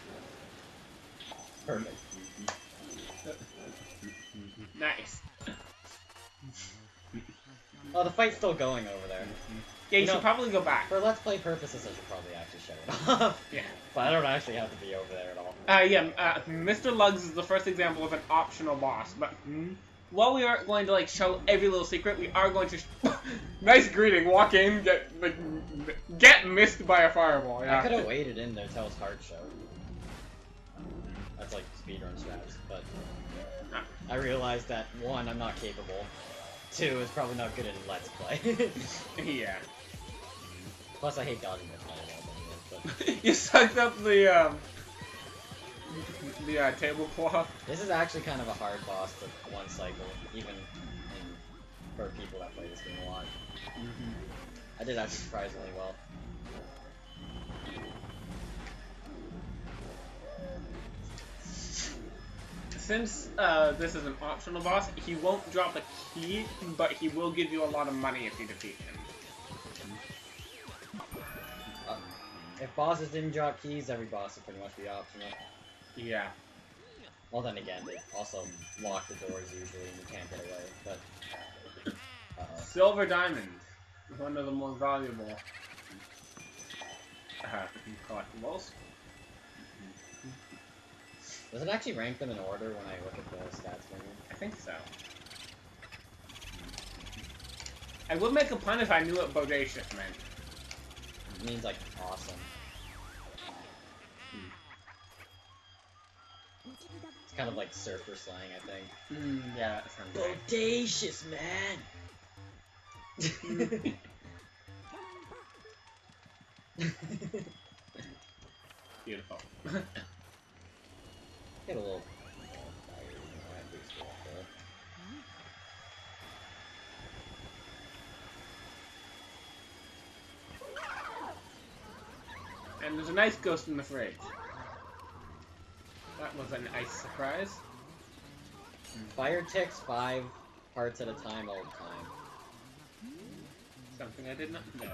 [SPEAKER 1] Perfect.
[SPEAKER 2] Nice.
[SPEAKER 1] Oh, the fight's still going over there.
[SPEAKER 2] Yeah, you should probably go back.
[SPEAKER 1] For Let's Play purposes, I should probably actually shut it off.
[SPEAKER 2] Yeah.
[SPEAKER 1] But I don't actually have to be over there at all.
[SPEAKER 2] Mr. Lugs is the first example of an optional boss, but while we aren't going to, like, show every little secret, we are going to nice greeting, walk in, get missed by a fireball, yeah.
[SPEAKER 1] I could have waited in there till his heart showed. That's like speedrun strats, but I realized that 1, I'm not capable. 2, is probably not good in Let's Play.
[SPEAKER 2] Yeah.
[SPEAKER 1] Plus, I hate dodging the fireball. But
[SPEAKER 2] You sucked up the tablecloth.
[SPEAKER 1] this is actually kind of a hard boss to one cycle, even for people that play this game a lot. I did actually surprisingly well.
[SPEAKER 2] Since this is an optional boss, he won't drop a key, but he will give you a lot of money if you defeat him.
[SPEAKER 1] If bosses didn't drop keys, every boss would pretty much be optional.
[SPEAKER 2] Yeah.
[SPEAKER 1] Well, then again, they also lock the doors usually, and you can't get away. But
[SPEAKER 2] Silver Diamond, one of the more valuable collectibles.
[SPEAKER 1] does it actually rank them in order when I look at the stats menu?
[SPEAKER 2] I think so. I would make a pun if I knew what bodacious meant.
[SPEAKER 1] It means like awesome. It's kind of like surfer slang, I think.
[SPEAKER 2] Yeah, that sounds right.
[SPEAKER 1] Bodacious, man!
[SPEAKER 2] Beautiful.
[SPEAKER 1] Get a little fire, boost it up there.
[SPEAKER 2] And there's a nice ghost in the fridge. That was a nice surprise.
[SPEAKER 1] Fire ticks 5 parts at a time all the time.
[SPEAKER 2] Something I did not know.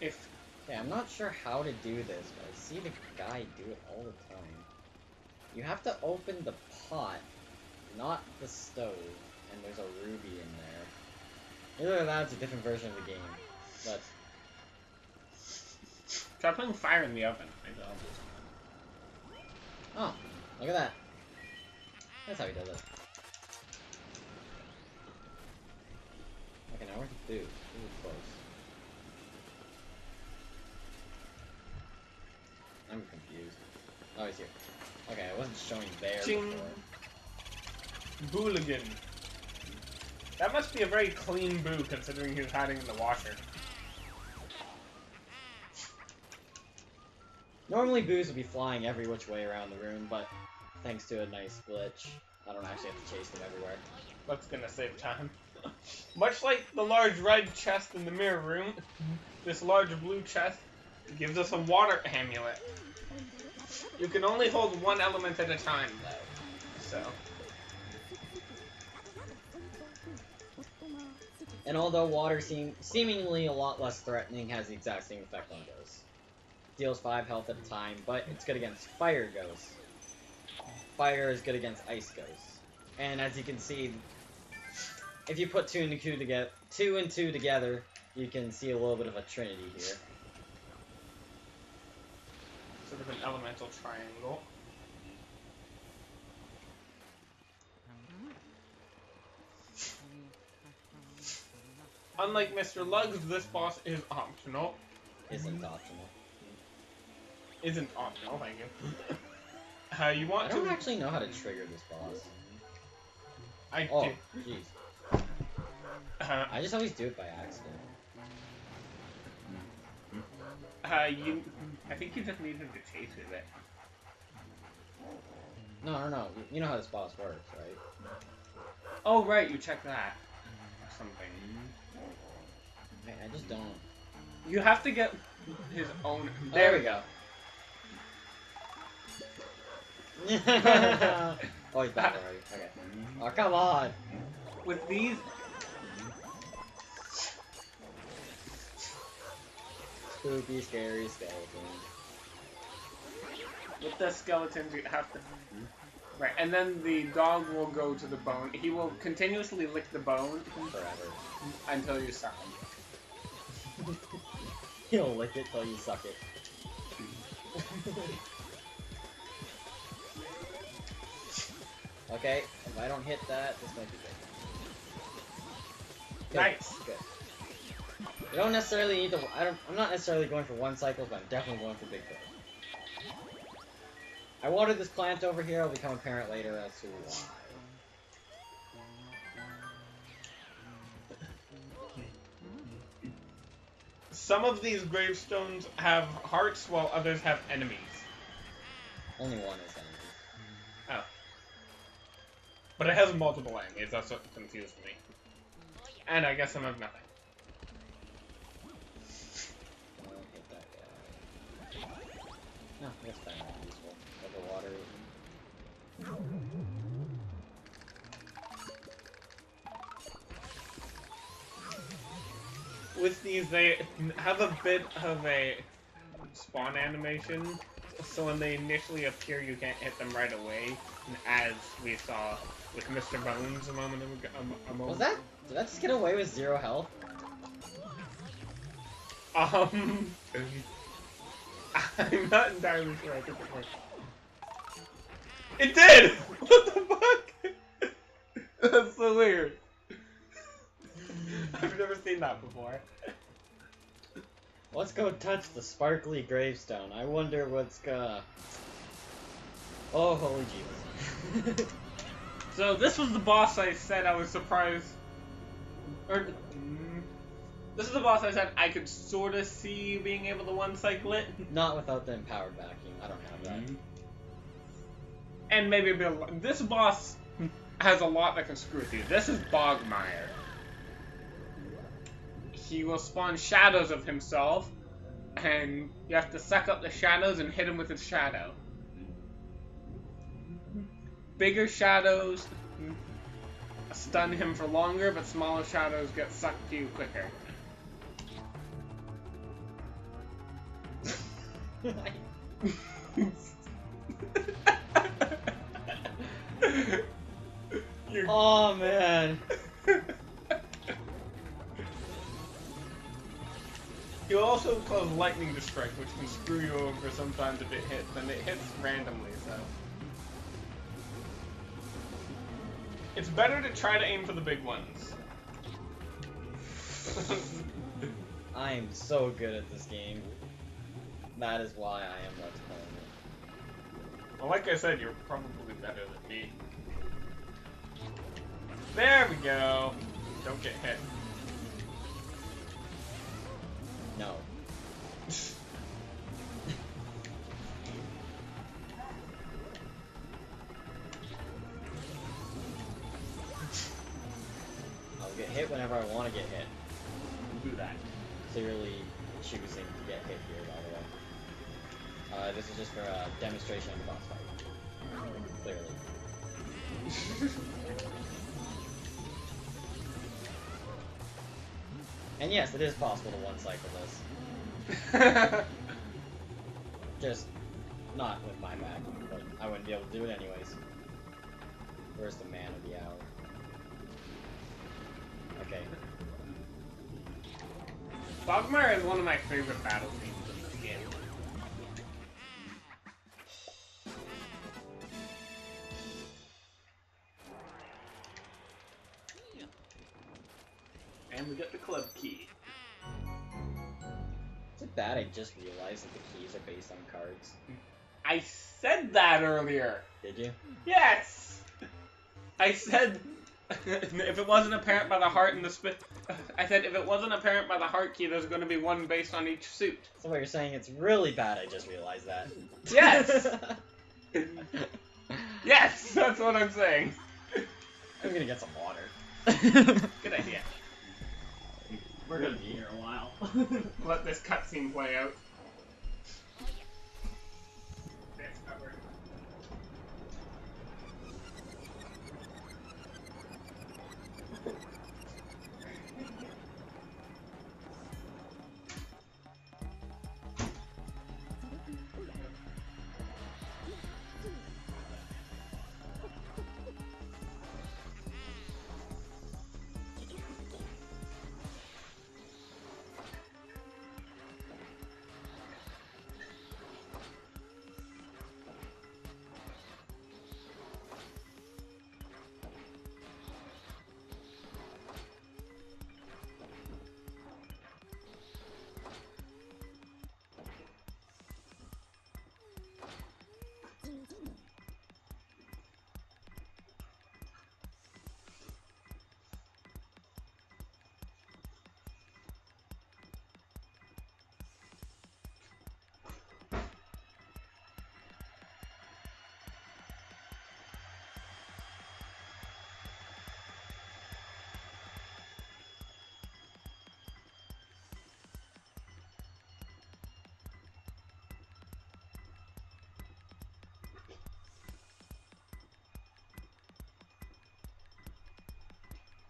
[SPEAKER 2] If
[SPEAKER 1] Okay, I'm not sure how to do this, but I see the guy do it all the time. You have to open the pot, not the stove, and there's a ruby in there. Either that's a different version of the game, but
[SPEAKER 2] try putting fire in the oven. Maybe I'll do
[SPEAKER 1] oh, look at that. That's how he does it. Okay, now where's the dude? He was close. I'm confused. Oh, he's here. Okay, I wasn't showing there
[SPEAKER 2] Ching.
[SPEAKER 1] before.
[SPEAKER 2] Booligan. That must be a very clean boo, considering he was hiding in the washer.
[SPEAKER 1] Normally boos would be flying every which way around the room, but thanks to a nice glitch, I don't actually have to chase them everywhere.
[SPEAKER 2] That's gonna save time. Much like the large red chest in the mirror room, this large blue chest gives us a water amulet. You can only hold one element at a time, though. So.
[SPEAKER 1] And although water seemingly a lot less threatening, has the exact same effect on ghosts. Deals 5 health at a time, but it's good against fire ghosts. Fire is good against ice ghosts. And as you can see, if you put 2 and 2 together, you can see a little bit of a trinity here.
[SPEAKER 2] Sort of an elemental triangle. Unlike Mr. Lugs, this boss is optional.
[SPEAKER 1] Isn't optional.
[SPEAKER 2] Isn't optional, thank you. You want
[SPEAKER 1] I don't actually know how to trigger this boss. Oh,
[SPEAKER 2] did.
[SPEAKER 1] jeez. I just always do it by accident.
[SPEAKER 2] I think you just need him to chase with it.
[SPEAKER 1] No. You know how this boss works, right?
[SPEAKER 2] Oh, right, you check that. Or something.
[SPEAKER 1] I just don't.
[SPEAKER 2] You have to get his own...
[SPEAKER 1] There we go. Oh, he's back already. Okay. Oh, come on!
[SPEAKER 2] With these...
[SPEAKER 1] Spooky, scary skeletons.
[SPEAKER 2] With the skeletons, you have to... Right, and then the dog will go to the bone. He will continuously lick the bone
[SPEAKER 1] Forever.
[SPEAKER 2] until you suck him.
[SPEAKER 1] He'll lick it till you suck it. Okay, if I don't hit that, this might be good. Good.
[SPEAKER 2] Nice.
[SPEAKER 1] Good. You don't necessarily need to. I'm not necessarily going for 1 cycle, but I'm definitely going for big kills. I watered this plant over here. It'll become apparent later as to why.
[SPEAKER 2] Some of these gravestones have hearts, while others have enemies.
[SPEAKER 1] Only one is enemy.
[SPEAKER 2] Oh. But it has multiple enemies, that's what confused me. And I guess some have nothing.
[SPEAKER 1] I don't hit that guy. No, that's fine. Not useful. Overwater.
[SPEAKER 2] With these, they have a bit of a spawn animation, so when they initially appear, you can't hit them right away, as we saw with Mr. Bones a moment ago.
[SPEAKER 1] Was that? Did that just get away with 0 health?
[SPEAKER 2] I'm not entirely sure. I think it worked. It did! What the fuck? That's so weird. I've never seen that before.
[SPEAKER 1] Let's go touch the sparkly gravestone. I wonder what's gonna... Oh, holy Jesus.
[SPEAKER 2] So this was the boss I said I was surprised... This is the boss I said I could sort of see being able to one-cycle it.
[SPEAKER 1] Not without the empowered vacuum. I don't have that.
[SPEAKER 2] And maybe a bit... This boss has a lot that can screw with you. This is Bogmire. He will spawn shadows of himself, and you have to suck up the shadows and hit him with his shadow. Bigger shadows stun him for longer, but smaller shadows get sucked to you quicker.
[SPEAKER 1] Oh man.
[SPEAKER 2] He'll also cause lightning to strike, which can screw you over sometimes if it hits, and it hits randomly, so. It's better to try to aim for the big ones.
[SPEAKER 1] I am so good at this game. That is why I am Let's Playing it.
[SPEAKER 2] Well, like I said, you're probably better than me. There we go. Don't get hit.
[SPEAKER 1] No. I'll get hit whenever I want to get hit.
[SPEAKER 2] Do that.
[SPEAKER 1] Clearly choosing to get hit here, by the way. This is just for a demonstration of the boss fight. Clearly. And yes, it is possible to one-cycle this. Just not with my back, but I wouldn't be able to do it anyways. Where's the man of the hour? Okay.
[SPEAKER 2] Bogmire is one of my favorite battle themes in this game. And we get the club key.
[SPEAKER 1] Is it bad I just realized that the keys are based on cards?
[SPEAKER 2] I said that earlier!
[SPEAKER 1] Did you?
[SPEAKER 2] Yes! I said... if it wasn't apparent by the heart and the I said if it wasn't apparent by the heart key, there's going to be one based on each suit.
[SPEAKER 1] So what you're saying, it's really bad I just realized that.
[SPEAKER 2] Yes! Yes, that's what I'm saying.
[SPEAKER 1] I'm gonna get some water.
[SPEAKER 2] Good idea.
[SPEAKER 1] We're gonna be here a while.
[SPEAKER 2] Let this cutscene play out. That's covered.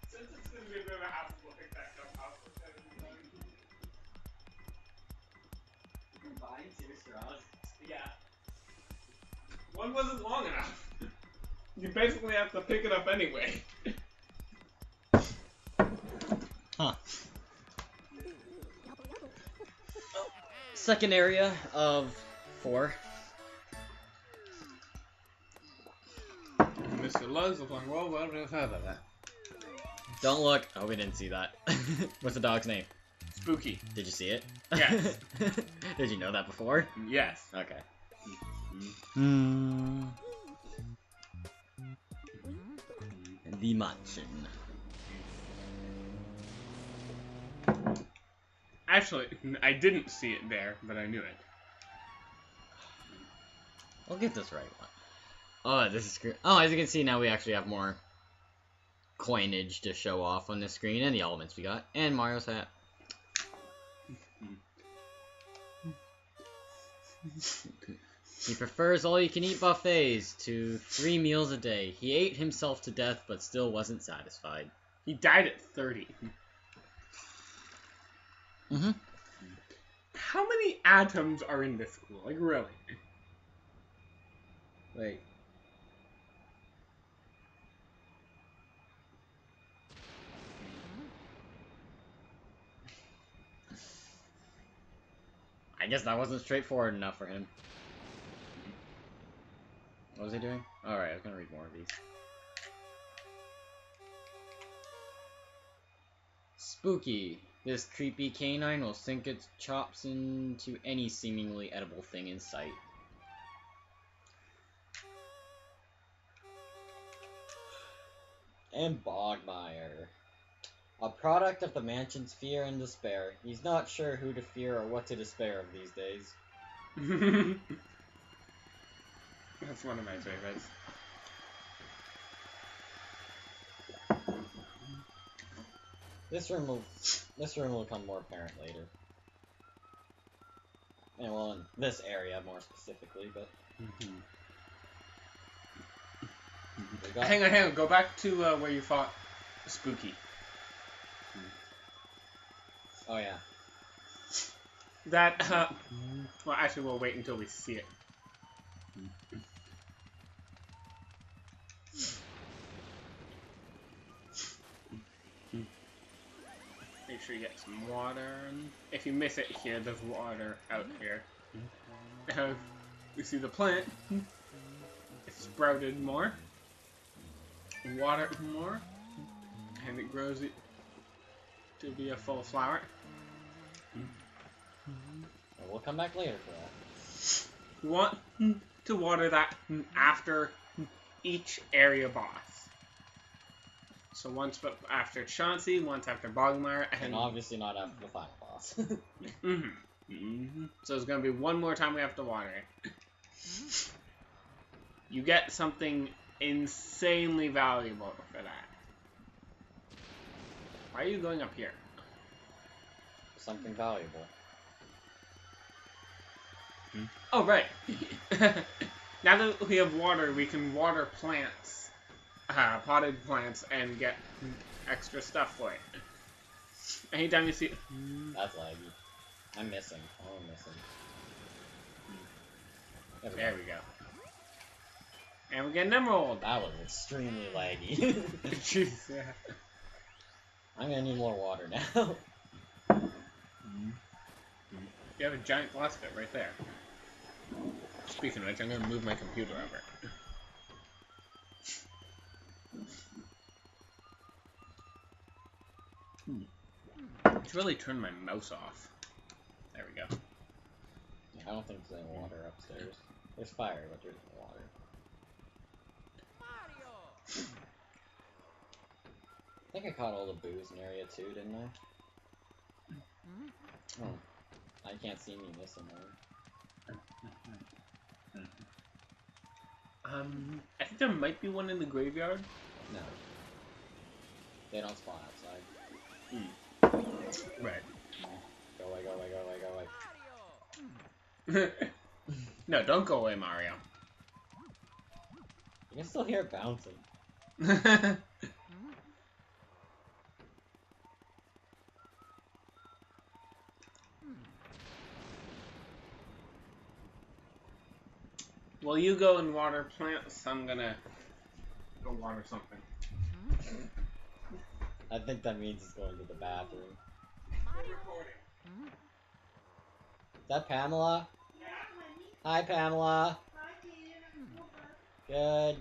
[SPEAKER 2] Since it's going to be a bit of a hassle, we'll pick that jump out for 7 times.
[SPEAKER 1] You combine 2 straws?
[SPEAKER 2] Yeah. One wasn't long enough. You basically have to pick it up anyway.
[SPEAKER 1] Huh. Second area of 4.
[SPEAKER 2] Mr. Lugs looking well, that.
[SPEAKER 1] Don't look. Oh, we didn't see that. What's the dog's name?
[SPEAKER 2] Spooky.
[SPEAKER 1] Did you see it?
[SPEAKER 2] Yes.
[SPEAKER 1] Did you know that before?
[SPEAKER 2] Yes.
[SPEAKER 1] Okay. The mansion.
[SPEAKER 2] Actually, I didn't see it there, but I knew it.
[SPEAKER 1] We'll get this right one. Oh, this is great. Oh, as you can see now, we actually have more coinage to show off on the screen, and the elements we got, and Mario's hat. He prefers all-you-can-eat buffets to 3 meals a day. He ate himself to death, but still wasn't satisfied.
[SPEAKER 2] He died at 30.
[SPEAKER 1] Mm-hmm.
[SPEAKER 2] How many atoms are in this school? Like, really?
[SPEAKER 1] Wait. I guess that wasn't straightforward enough for him. What was he doing? Alright, I was gonna read more of these. Spooky. This creepy canine will sink its chops into any seemingly edible thing in sight. And Bogmire. A product of the mansion's fear and despair. He's not sure who to fear or what to despair of these days.
[SPEAKER 2] That's one of my favorites.
[SPEAKER 1] This room will become more apparent later. And well, in this area more specifically, but
[SPEAKER 2] Hang on. Go back to where you fought Spooky.
[SPEAKER 1] Oh yeah.
[SPEAKER 2] That, well, actually, we'll wait until we see it. Make sure you get some water. If you miss it here, there's water out here. We see the plant. It's sprouted more. Water more. And it grows it to be a full flower.
[SPEAKER 1] We'll come back later for that.
[SPEAKER 2] You want to water that after each area boss. So once after Chauncey, once after Bogmire,
[SPEAKER 1] And obviously not after the final boss.
[SPEAKER 2] So there's going to be one more time we have to water it. You get something insanely valuable for that. Why are you going up here?
[SPEAKER 1] Something valuable.
[SPEAKER 2] Oh, right. Now that we have water, we can water plants, potted plants, and get extra stuff for it. Anytime you see...
[SPEAKER 1] That's laggy. I'm missing. Oh, I'm missing.
[SPEAKER 2] There we go. And we get an emerald.
[SPEAKER 1] That was extremely laggy.
[SPEAKER 2] Jeez, yeah.
[SPEAKER 1] I'm gonna need more water now.
[SPEAKER 2] You have a giant glass pit right there. Speaking of which, I'm gonna move my computer over. I should really turn my mouse off. There we go.
[SPEAKER 1] I don't think there's any water upstairs. There's fire, but there's no water. I think I caught all the booze in area 2, didn't I? Oh. I can't see me missing one.
[SPEAKER 2] I think there might be one in the graveyard.
[SPEAKER 1] No. They don't spawn outside.
[SPEAKER 2] Right.
[SPEAKER 1] Go away, go away, go away, go away.
[SPEAKER 2] No, don't go away, Mario.
[SPEAKER 1] You can still hear it bouncing.
[SPEAKER 2] Well, you go and water plants. I'm gonna go water something.
[SPEAKER 1] I think that means he's going to the bathroom. Is that Pamela? Hi, Pamela. Good.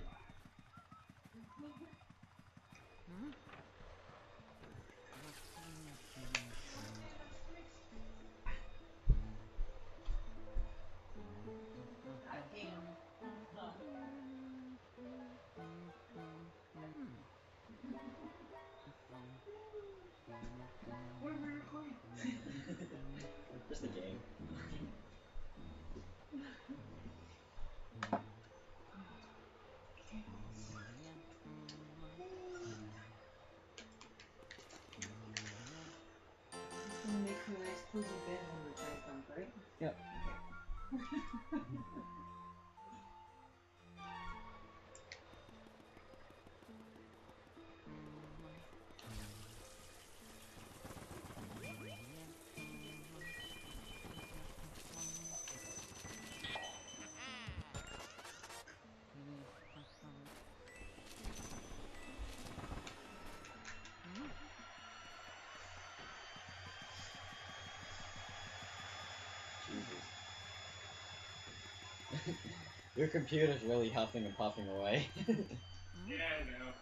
[SPEAKER 1] Jesus. Your computer's really huffing and puffing away.
[SPEAKER 2] Yeah, I know.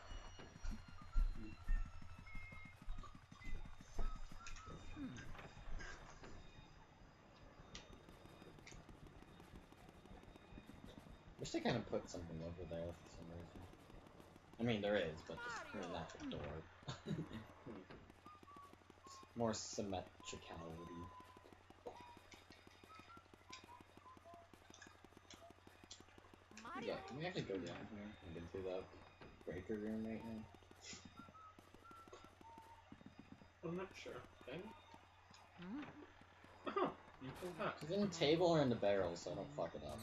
[SPEAKER 1] Wish they kind of put something over there for some reason. I mean, there is, but just not the door. More symmetricality. Yeah, can we actually go down here and get through the breaker room right now?
[SPEAKER 2] I'm not sure. Okay. Oh, you can not.
[SPEAKER 1] Is it in the table or in the barrel so I don't fuck it up?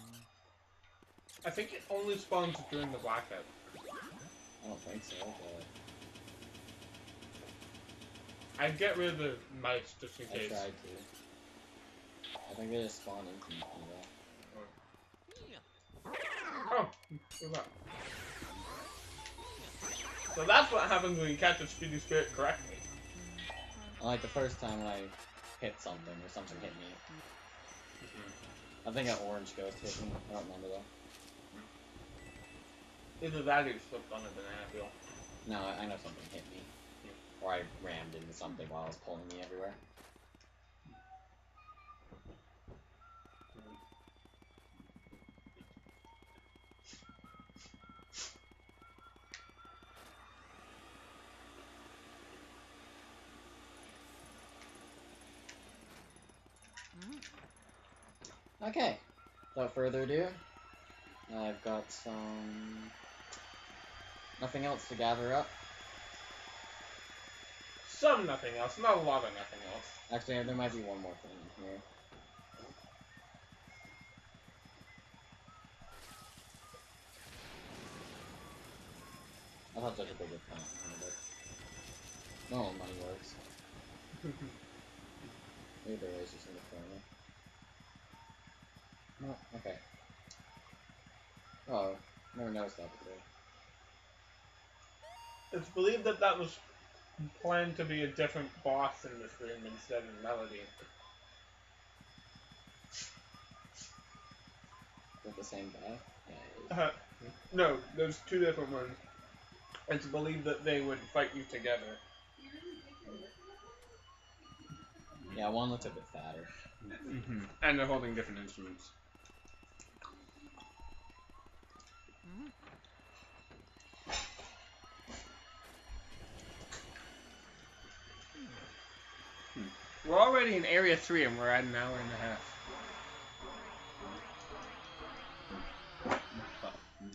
[SPEAKER 2] I think it only spawns during the blackout.
[SPEAKER 1] I don't think so, but...
[SPEAKER 2] I'd get rid of the mice just in
[SPEAKER 1] I
[SPEAKER 2] case.
[SPEAKER 1] tried to. I think they just spawn instantly, though.
[SPEAKER 2] Oh, what's that? So that's what happens when you catch a speedy spirit correctly.
[SPEAKER 1] Like the first time when I hit something, or something hit me. I think an orange ghost hit me. I don't remember though.
[SPEAKER 2] Either that or you slipped on a banana peel.
[SPEAKER 1] No, I know something hit me. Or I rammed into something while it was pulling me everywhere. Okay, without further ado, I've got nothing else to gather up.
[SPEAKER 2] Some nothing else, not a lot of nothing else.
[SPEAKER 1] Actually, there might be one more thing in here. I thought such a bigger plant, but no money works. Maybe there is just in the corner. No, okay. Oh, never noticed that before.
[SPEAKER 2] It's believed that that was planned to be a different boss in this room instead of Melody.
[SPEAKER 1] Is that the same guy? Yeah, it is.
[SPEAKER 2] No, there's two different ones. It's believed that they would fight you together.
[SPEAKER 1] Yeah, one looks a bit fatter.
[SPEAKER 2] And they're holding different instruments. We're already in Area 3 and we're at an hour and a half.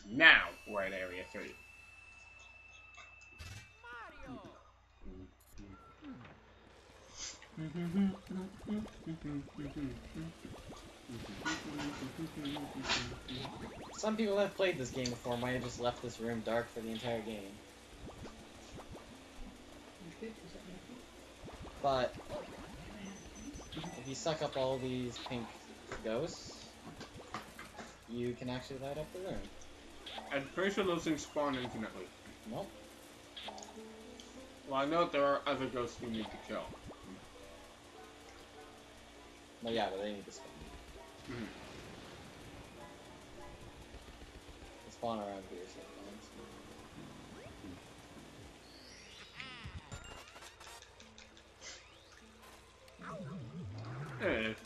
[SPEAKER 2] Now we're at Area 3.
[SPEAKER 1] Some people have played this game before might have just left this room dark for the entire game. But if you suck up all these pink ghosts, you can actually light up the room.
[SPEAKER 2] I'm pretty sure those things spawn infinitely.
[SPEAKER 1] Nope.
[SPEAKER 2] Well, I know that there are other ghosts we need to kill.
[SPEAKER 1] Well, yeah, but they need to spawn. They spawn around here sometimes.
[SPEAKER 2] There it is.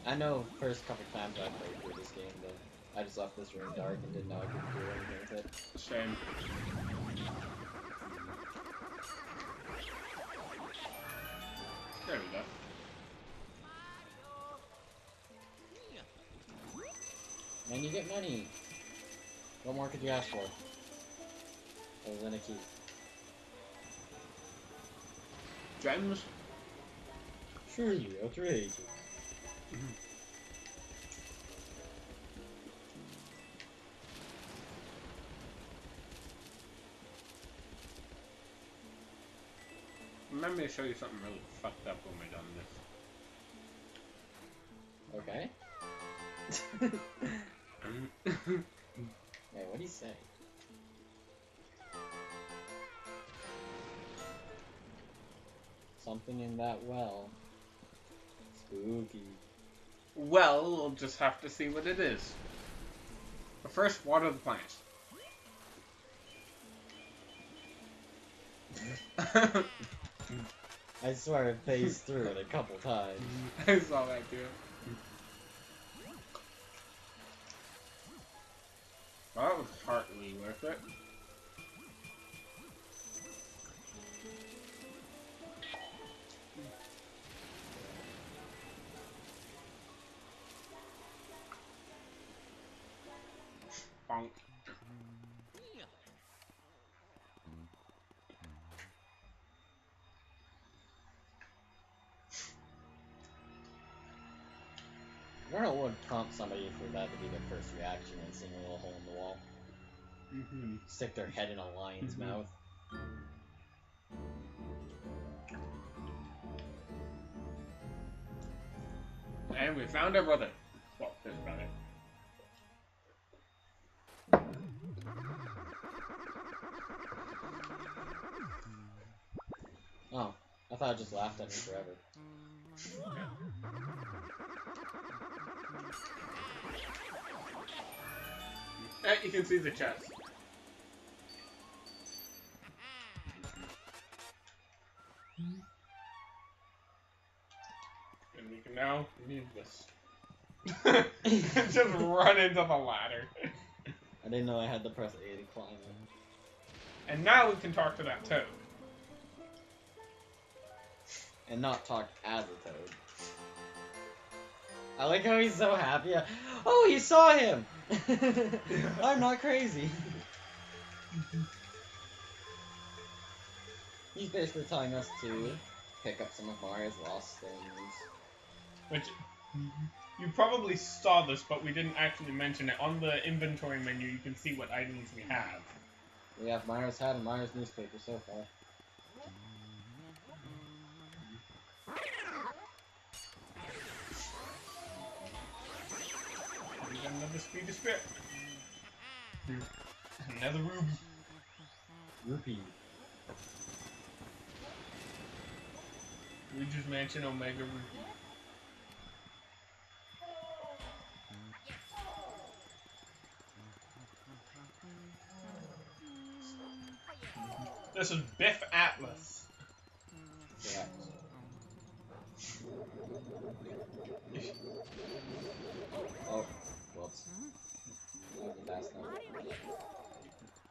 [SPEAKER 1] I know first couple times I played through this game, but I just left this room dark and didn't know I could do anything with it.
[SPEAKER 2] Same. There we go.
[SPEAKER 1] And you get money. What more could you ask for? than a key.
[SPEAKER 2] Gems?
[SPEAKER 1] Truly outrageous.
[SPEAKER 2] Remember to show you something really fucked up when we're done this.
[SPEAKER 1] Okay. Wait, what'd he say? Something in that well. Spooky.
[SPEAKER 2] Well, we'll just have to see what it is. But first, water the plants.
[SPEAKER 1] I swear it phased through it a couple times.
[SPEAKER 2] I saw that too. Well, that was hardly worth it. Bonk.
[SPEAKER 1] I wonder what would prompt somebody for that to be their first reaction when seeing a little hole in the wall. Stick their head in a lion's mouth.
[SPEAKER 2] And we found our brother. Well, his brother.
[SPEAKER 1] Oh, I thought I just laughed at me forever.
[SPEAKER 2] You can see the chest. And we can now use this. Just run into the ladder.
[SPEAKER 1] I didn't know I had to press A to climb it.
[SPEAKER 2] And now we can talk to that toad.
[SPEAKER 1] And not talk as a toad. I like how he's so happy. Oh, he saw him! I'm not crazy. He's basically telling us to pick up some of Mario's lost things.
[SPEAKER 2] Which, you probably saw this, but we didn't actually mention it. On the inventory menu, you can see what items we have.
[SPEAKER 1] We have Myra's hat and Myra's newspaper so far.
[SPEAKER 2] We got another speedy spit. Another ruby.
[SPEAKER 1] Rupee.
[SPEAKER 2] Luigi's Mansion Omega Rupee. This is Biff Atlas.
[SPEAKER 1] Yeah. Oh, whoops. That wasn't fast enough.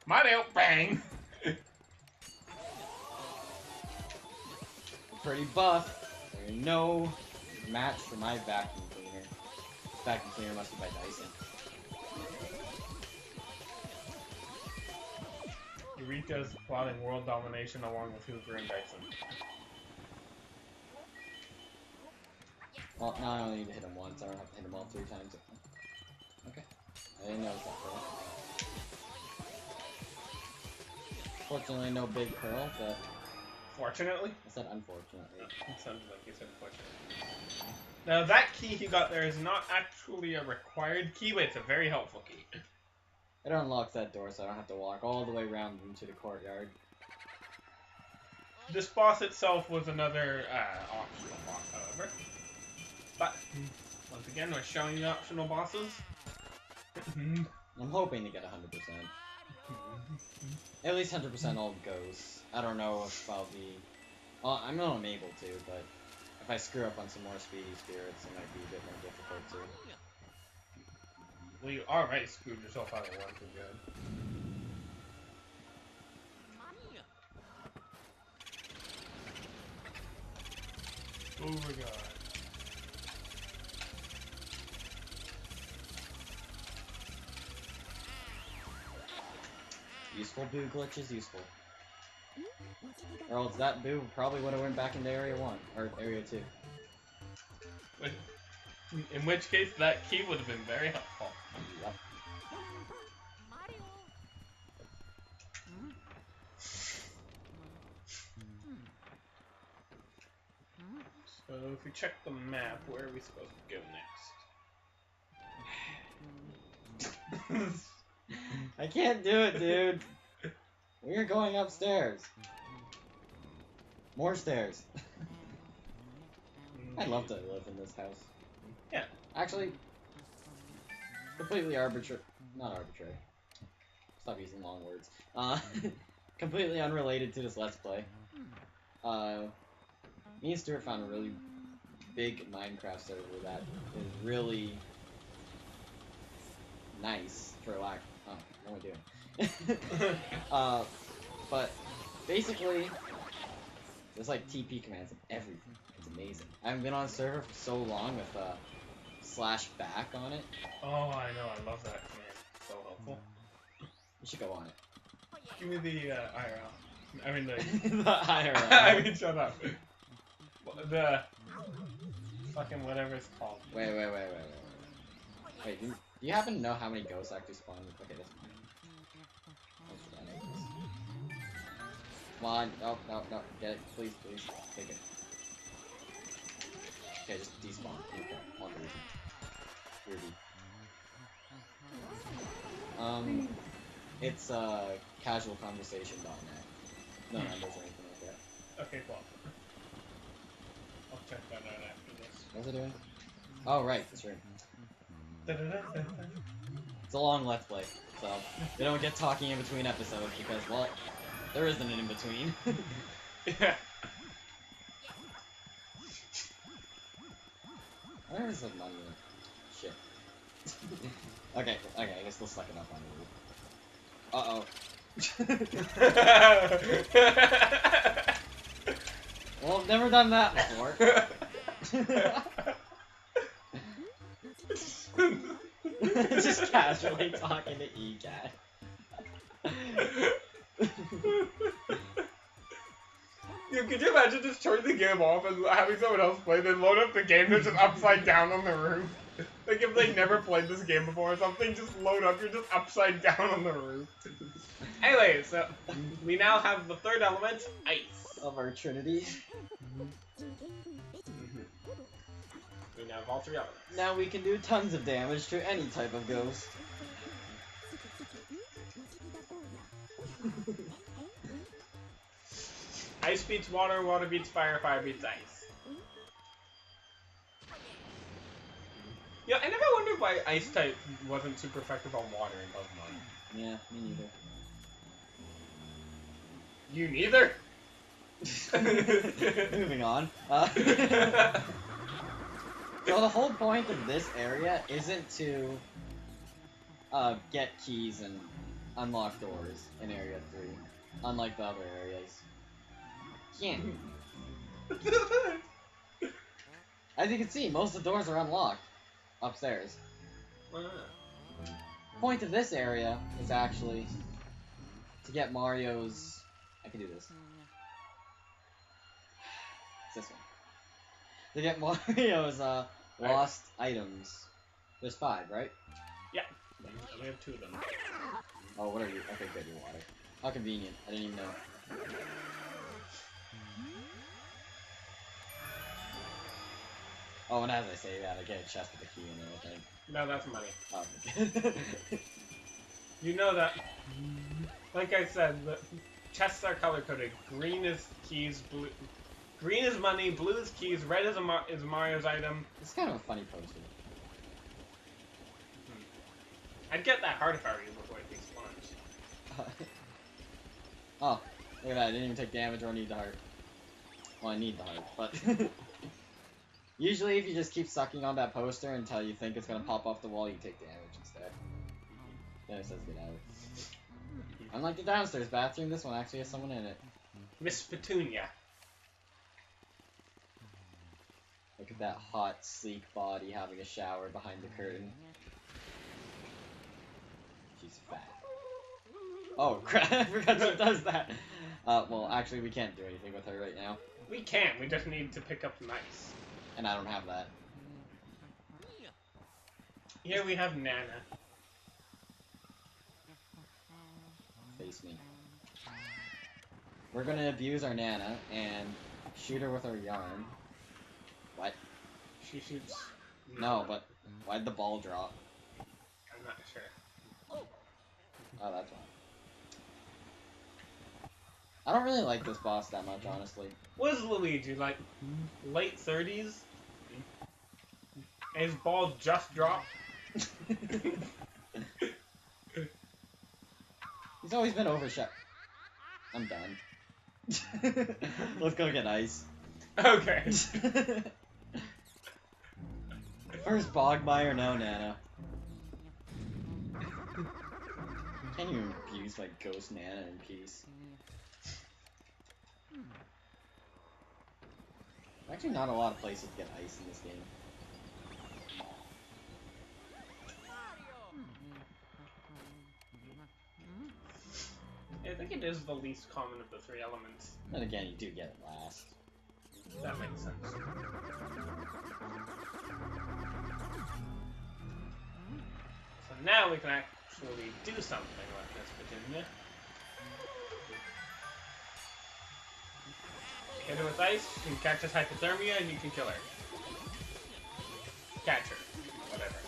[SPEAKER 2] Mario, bang!
[SPEAKER 1] Pretty buff. There's no match for my vacuum cleaner. This vacuum cleaner must be by Dyson.
[SPEAKER 2] Eureka's plotting world domination along with Hoover and Dyson.
[SPEAKER 1] Well, now I only need to hit him once. I don't have to hit him all 3 times. Okay. I didn't notice that pearl. Fortunately, no big pearl, but...
[SPEAKER 2] Fortunately?
[SPEAKER 1] I said unfortunately.
[SPEAKER 2] It sounded like you said fortunately. Now that key he got there is not actually a required key, but it's a very helpful key.
[SPEAKER 1] It unlocks that door so I don't have to walk all the way around into the courtyard.
[SPEAKER 2] This boss itself was another optional boss, however. But, once again, we're showing you optional bosses.
[SPEAKER 1] I'm hoping to get 100%. At least 100% all ghosts. I don't know if I'll be... Well, I know I'm able to, but if I screw up on some more speedy spirits, it might be a bit more difficult too.
[SPEAKER 2] Well, you already screwed yourself out of one too good. Oh my god.
[SPEAKER 1] Use useful. Boo glitch is useful. Or else that boo probably would have went back into Area 1, or Area 2.
[SPEAKER 2] In which case, that key would have been very helpful.
[SPEAKER 1] Yep.
[SPEAKER 2] So if we check the map, where are we supposed to go next?
[SPEAKER 1] I can't do it, dude. We're going upstairs. More stairs. I'd love to live in this house.
[SPEAKER 2] Yeah.
[SPEAKER 1] Actually, completely arbitrary. Not arbitrary. Stop using long words. Completely unrelated to this Let's Play. Me and Stuart found a really big Minecraft server that is really nice, for lack. Oh, what am I doing? But basically, there's like TP commands and everything. It's amazing. I haven't been on a server for so long with /back on it.
[SPEAKER 2] Oh, I know. I love that command. So helpful.
[SPEAKER 1] You should go on it.
[SPEAKER 2] Give me the IRL. I mean the.
[SPEAKER 1] The IRL.
[SPEAKER 2] I mean, shut up. The fucking whatever it's called.
[SPEAKER 1] Wait. Wait, do you happen to know how many ghosts actually spawn? Okay, that's fine. Come on, no, get it, please, take it. Okay, just despawn. Okay, on the reason. It's casualconversation.net. No numbers or anything like that.
[SPEAKER 2] Okay, cool. I'll check that out after this.
[SPEAKER 1] What's it doing? Oh, right, that's right. It's a long Let's Play, so we don't get talking in between episodes because, well, there isn't an in between.
[SPEAKER 2] Yeah.
[SPEAKER 1] Where is the money in? Shit. Okay, I guess we'll suck it up on the roof. Well, I've never done that before. Just casually talking to EGAT.
[SPEAKER 2] Could you imagine just turning the game off and having someone else play, then load up the game that's just upside down on the roof? Like if they never played this game before or something, just load up, you're just upside down on the roof. Anyway, so we now have the third element, ice.
[SPEAKER 1] Of our trinity.
[SPEAKER 2] We now have all three elements.
[SPEAKER 1] Now we can do tons of damage to any type of ghost.
[SPEAKER 2] Ice beats water, water beats fire, fire beats ice. Yeah, I never wondered why ice type wasn't super effective on water in Pokemon.
[SPEAKER 1] Yeah, me neither.
[SPEAKER 2] You neither?
[SPEAKER 1] Moving on. So the whole point of this area isn't to get keys and unlock doors in Area 3, unlike the other areas. Yeah. As you can see, most of the doors are unlocked upstairs. Point of this area is actually to get Mario's. I can do this. It's this one. To get Mario's lost items. There's 5, right?
[SPEAKER 2] Yeah. We have 2 of them.
[SPEAKER 1] Oh, what are you? Okay, good, you're water. How convenient. I didn't even know. Oh, and as I say that, I get a chest with a key in it, I think.
[SPEAKER 2] No, that's money.
[SPEAKER 1] Oh, okay.
[SPEAKER 2] You know that, like I said, the chests are color-coded. Green is keys, blue... Green is money, blue is keys, red is Mario's item.
[SPEAKER 1] It's kind of a funny poster.
[SPEAKER 2] I'd get that heart if I were you before it spawns.
[SPEAKER 1] Oh, look at that, I didn't even take damage or need the heart. Well, I need the heart, but... Usually if you just keep sucking on that poster until you think it's gonna pop off the wall, you take damage instead. Then it says get out. Unlike the downstairs bathroom, this one actually has someone in it.
[SPEAKER 2] Miss Petunia.
[SPEAKER 1] Look at that hot, sleek body having a shower behind the curtain. She's fat. Oh crap! I forgot she does that. Well, actually, we can't do anything with her right now,
[SPEAKER 2] We can. We just need to pick up some ice.
[SPEAKER 1] and I don't have that.
[SPEAKER 2] Here we have Nana.
[SPEAKER 1] Face me. We're gonna abuse our Nana and shoot her with our yarn. What?
[SPEAKER 2] She shoots.
[SPEAKER 1] No, but why'd the ball drop?
[SPEAKER 2] I'm not sure.
[SPEAKER 1] Oh, that's why. I don't really like this boss that much, honestly.
[SPEAKER 2] What is Luigi, like, late 30s? And his ball just dropped?
[SPEAKER 1] He's always been overshot. I'm done. Let's go get ice.
[SPEAKER 2] Okay.
[SPEAKER 1] First Bogmire, no Nana. Can you abuse like Ghost Nana in peace? Actually, not a lot of places to get ice in this game.
[SPEAKER 2] I think it is the least common of the three elements.
[SPEAKER 1] Then again, you do get it last.
[SPEAKER 2] That makes sense. So now we can actually do something like this, Virginia. Hit her with ice, she catches hypothermia, and you can kill her. Catch her. Whatever.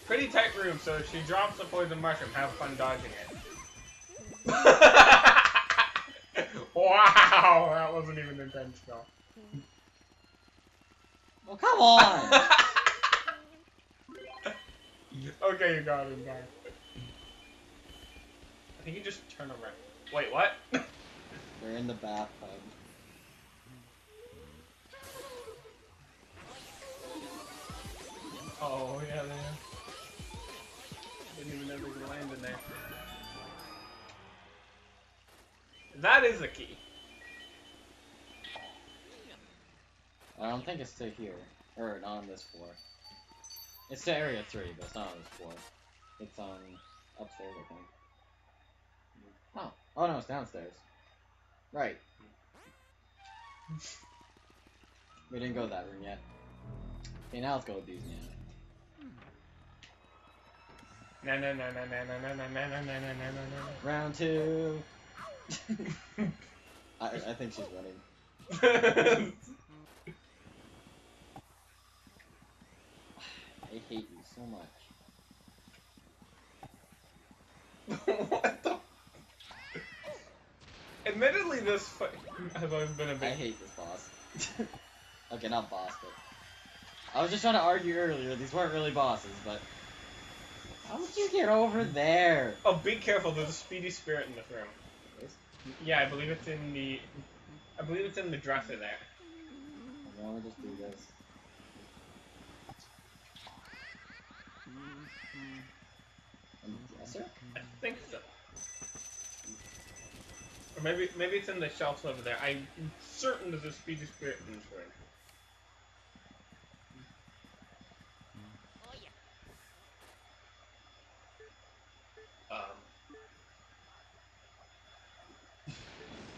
[SPEAKER 2] Pretty tight room, so if she drops a poison mushroom, have fun dodging it. Wow, that wasn't even intentional.
[SPEAKER 1] Well, come on!
[SPEAKER 2] Okay, you got him, guys. I think you just turn around. Wait, what?
[SPEAKER 1] We're in the bathtub.
[SPEAKER 2] Oh, yeah, they are. Didn't even know they could land in there. That is a key.
[SPEAKER 1] I don't think it's to here. Or not on this floor. It's to area 3, but it's not on this floor. It's on upstairs, I think. Oh. Oh no, it's downstairs. Right. We didn't go to that room yet. Okay, now let's go abuse Nana.
[SPEAKER 2] No.
[SPEAKER 1] Round 2! I think she's winning. I hate you so much.
[SPEAKER 2] What the? Admittedly, this fight has always been a
[SPEAKER 1] I
[SPEAKER 2] bit.
[SPEAKER 1] hate this boss. Okay, not boss, but... I was just trying to argue earlier, these weren't really bosses, but... How did you get over there?
[SPEAKER 2] Oh, be careful! There's a speedy spirit in this room. Yeah, I believe it's in the. I believe it's in the dresser there.
[SPEAKER 1] I'm gonna just do this. Dresser?
[SPEAKER 2] I think so. Or maybe it's in the shelves over there. I'm certain there's a speedy spirit in this room.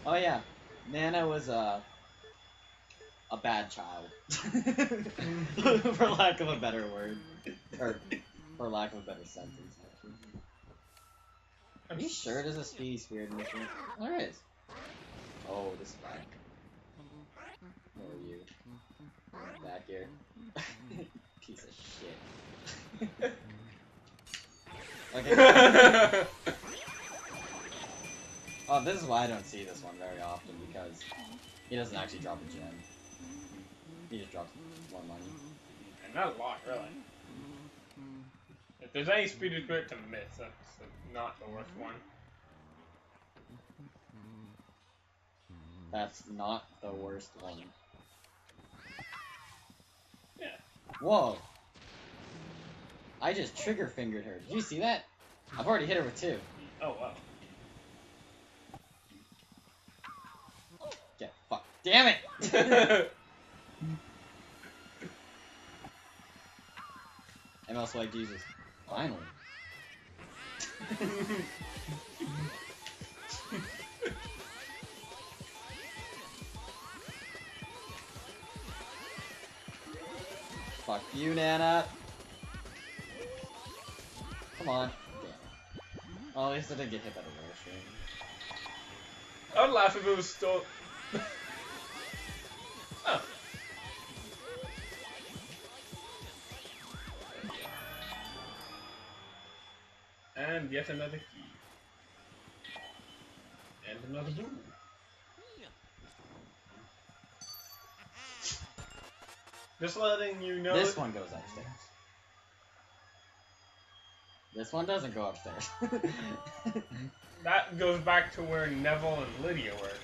[SPEAKER 1] Oh yeah, Nana was a bad child, for lack of a better word, or for lack of a better sentence. Actually. Are you sure there's a speedy spirit in this room? There is. Oh, this is back. Where are you? Back here. Piece of shit. Okay. Oh, this is why I don't see this one very often, because he doesn't actually drop a gem. He just drops more money.
[SPEAKER 2] And not a lot, really. If there's any speedy spirit to miss, that's not the worst one.
[SPEAKER 1] That's not the worst one.
[SPEAKER 2] Yeah.
[SPEAKER 1] Whoa! I just trigger fingered her. Did you see that? I've already hit her with 2.
[SPEAKER 2] Oh, wow.
[SPEAKER 1] Get fucked. Damn it! ML Swag Jesus. Finally. Fuck you, Nana. Come on. Damn. Well, at least I didn't get hit by the roller stream.
[SPEAKER 2] I would laugh if it was still. Oh. And yet another key. And another boom. Just letting you know.
[SPEAKER 1] This one goes upstairs. This one doesn't go upstairs.
[SPEAKER 2] That goes back to where Neville and Lydia were.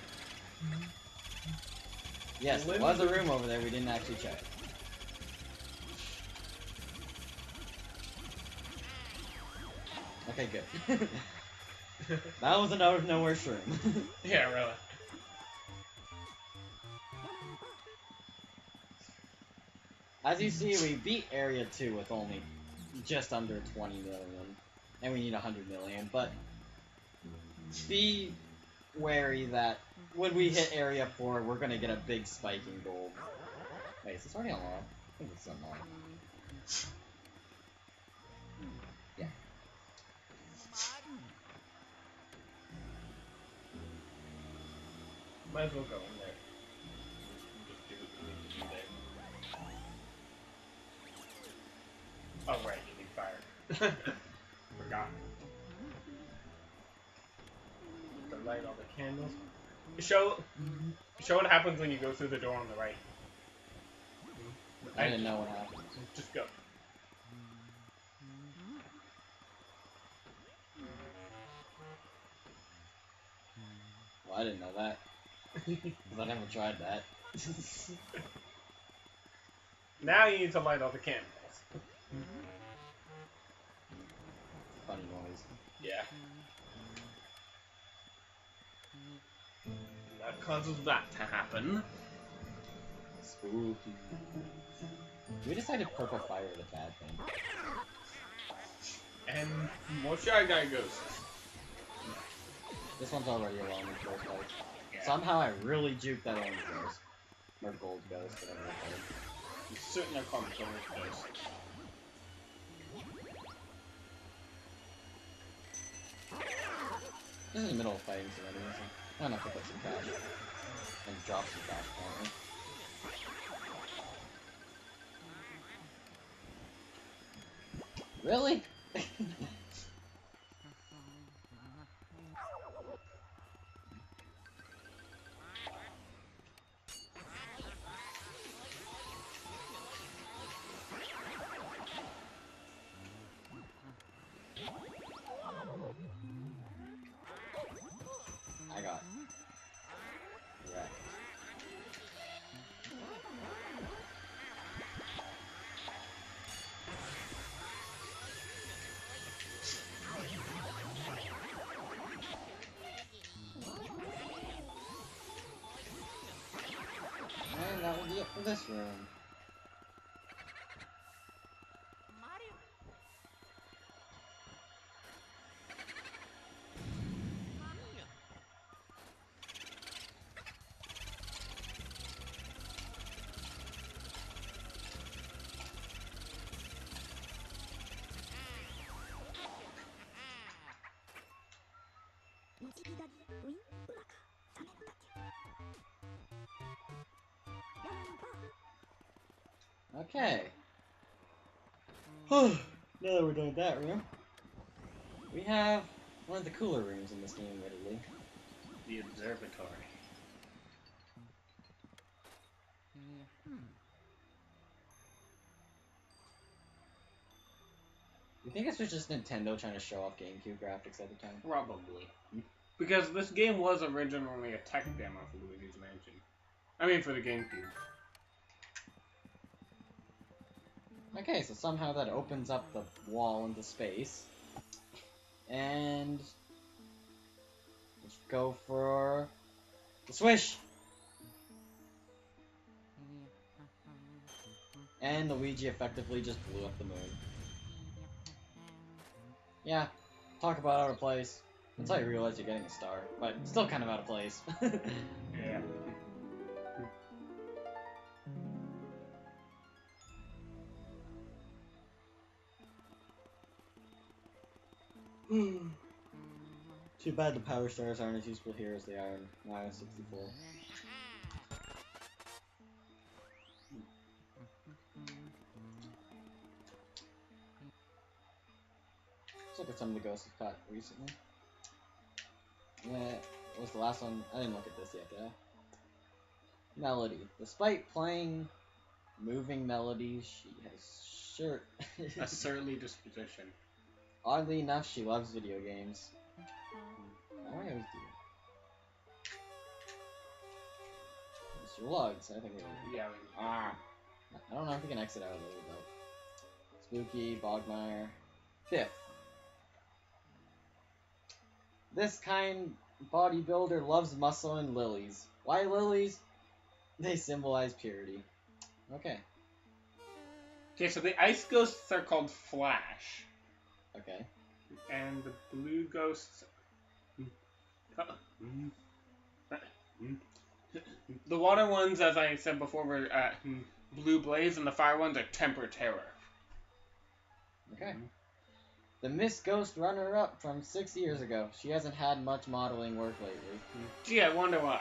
[SPEAKER 1] Yes, there was a room over there, we didn't actually check. Okay, good. That was an out of nowhere shroom.
[SPEAKER 2] Yeah, really.
[SPEAKER 1] As you see, we beat Area 2 with only just under 20 million. And we need 100 million, but be wary that when we hit Area 4, we're gonna get a big spike in gold. Wait, is this already unlocked? I think it's unlocked. Yeah.
[SPEAKER 2] Might as well go in there. Just do what you need to do there. Oh, right, you need fire. Forgot. To light all the candles. Show what happens when you go through the door on the right.
[SPEAKER 1] I didn't know what happened.
[SPEAKER 2] Just go.
[SPEAKER 1] Well, I didn't know that. Because I never tried that.
[SPEAKER 2] Now you need to light all the candles.
[SPEAKER 1] Funny noise.
[SPEAKER 2] Yeah. That causes that to happen.
[SPEAKER 1] Spooky. We decided purple fire is a bad thing.
[SPEAKER 2] And more Shy Guy ghosts.
[SPEAKER 1] This one's already a long first fight.
[SPEAKER 2] Yeah.
[SPEAKER 1] Somehow I really juked that orange ghost. Or gold ghost, whatever it's called.
[SPEAKER 2] You certainly are called orange ghost.
[SPEAKER 1] This is the middle of fighting somebody, so I don't know if I put some cash. And drop some cash, apparently. Really? I got wrecked. And that will be it for this room. Okay. Now that we're done with that room, we have one of the cooler rooms in this game, admittedly.
[SPEAKER 2] The observatory.
[SPEAKER 1] You think this was just Nintendo trying to show off GameCube graphics at the time?
[SPEAKER 2] Probably. Because this game was originally a tech demo for Luigi's Mansion. I mean, for the GameCube.
[SPEAKER 1] Okay, so somehow that opens up the wall into space. And let's go for the swish! And Luigi effectively just blew up the moon. Yeah, Talk about out of place. That's how you realize you're getting a star, but still kind of out of place.
[SPEAKER 2] Yeah.
[SPEAKER 1] Too bad the power stars aren't as useful here as they are in Mario 64. Let's look at some of the ghosts I've caught recently. Yeah, what was the last one? I didn't look at this yet, did I? Melody. Despite playing moving melodies, she has sure...
[SPEAKER 2] A surly disposition.
[SPEAKER 1] Oddly enough, she loves video games. Why do I always do that? Mr. Lugs, I think it was.
[SPEAKER 2] Yeah.
[SPEAKER 1] I don't know if we can exit out of it, but... Spooky, Bogmire. 5th. This kind bodybuilder loves muscle and lilies. Why lilies? They symbolize purity. Okay.
[SPEAKER 2] Okay, so the ice ghosts are called Flash.
[SPEAKER 1] Okay.
[SPEAKER 2] And the blue ghosts... The water ones, as I said before, were Blue Blaze, and the fire ones are Temper Terror.
[SPEAKER 1] Okay. The Miss Ghost runner-up from 6 years ago. She hasn't had much modeling work lately.
[SPEAKER 2] Gee, I wonder why.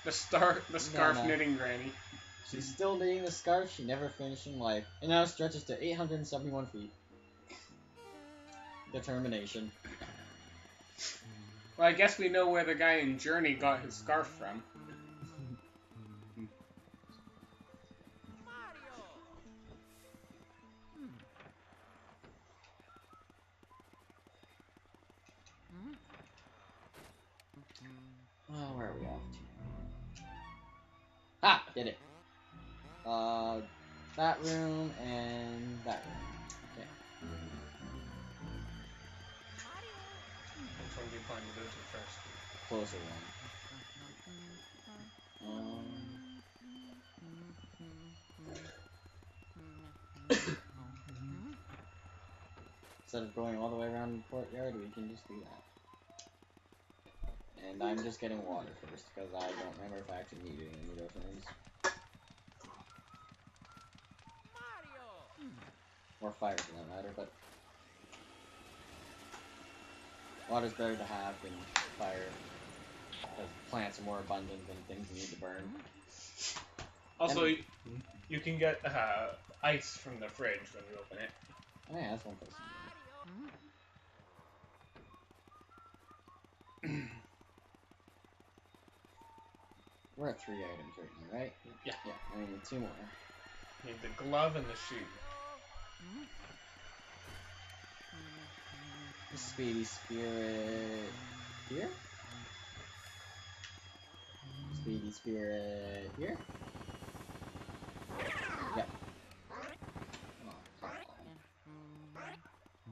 [SPEAKER 2] The scarf knitting granny.
[SPEAKER 1] She's still knitting the scarf she never finished in life, and now stretches to 871 feet. Determination.
[SPEAKER 2] Well, I guess we know where the guy in Journey got his scarf from.
[SPEAKER 1] Oh, where are we off to? Ah! Did it. That room and that room. Okay.
[SPEAKER 2] Which one do you plan to go to first?
[SPEAKER 1] Closer one. Instead of going all the way around the courtyard, we can just do that. And I'm just getting water first, because I don't remember if I actually needed any of those rooms. Or fire for that matter, but... Water's better to have than fire, because plants are more abundant than things you need to burn.
[SPEAKER 2] Also, you can get ice from the fridge when you open it.
[SPEAKER 1] Oh yeah, that's one place. We're at 3 items right now, right?
[SPEAKER 2] Yeah.
[SPEAKER 1] Yeah, I need 2 more.
[SPEAKER 2] You need the glove and the shoe.
[SPEAKER 1] The Speedy Spirit here? Speedy Spirit here? Yep.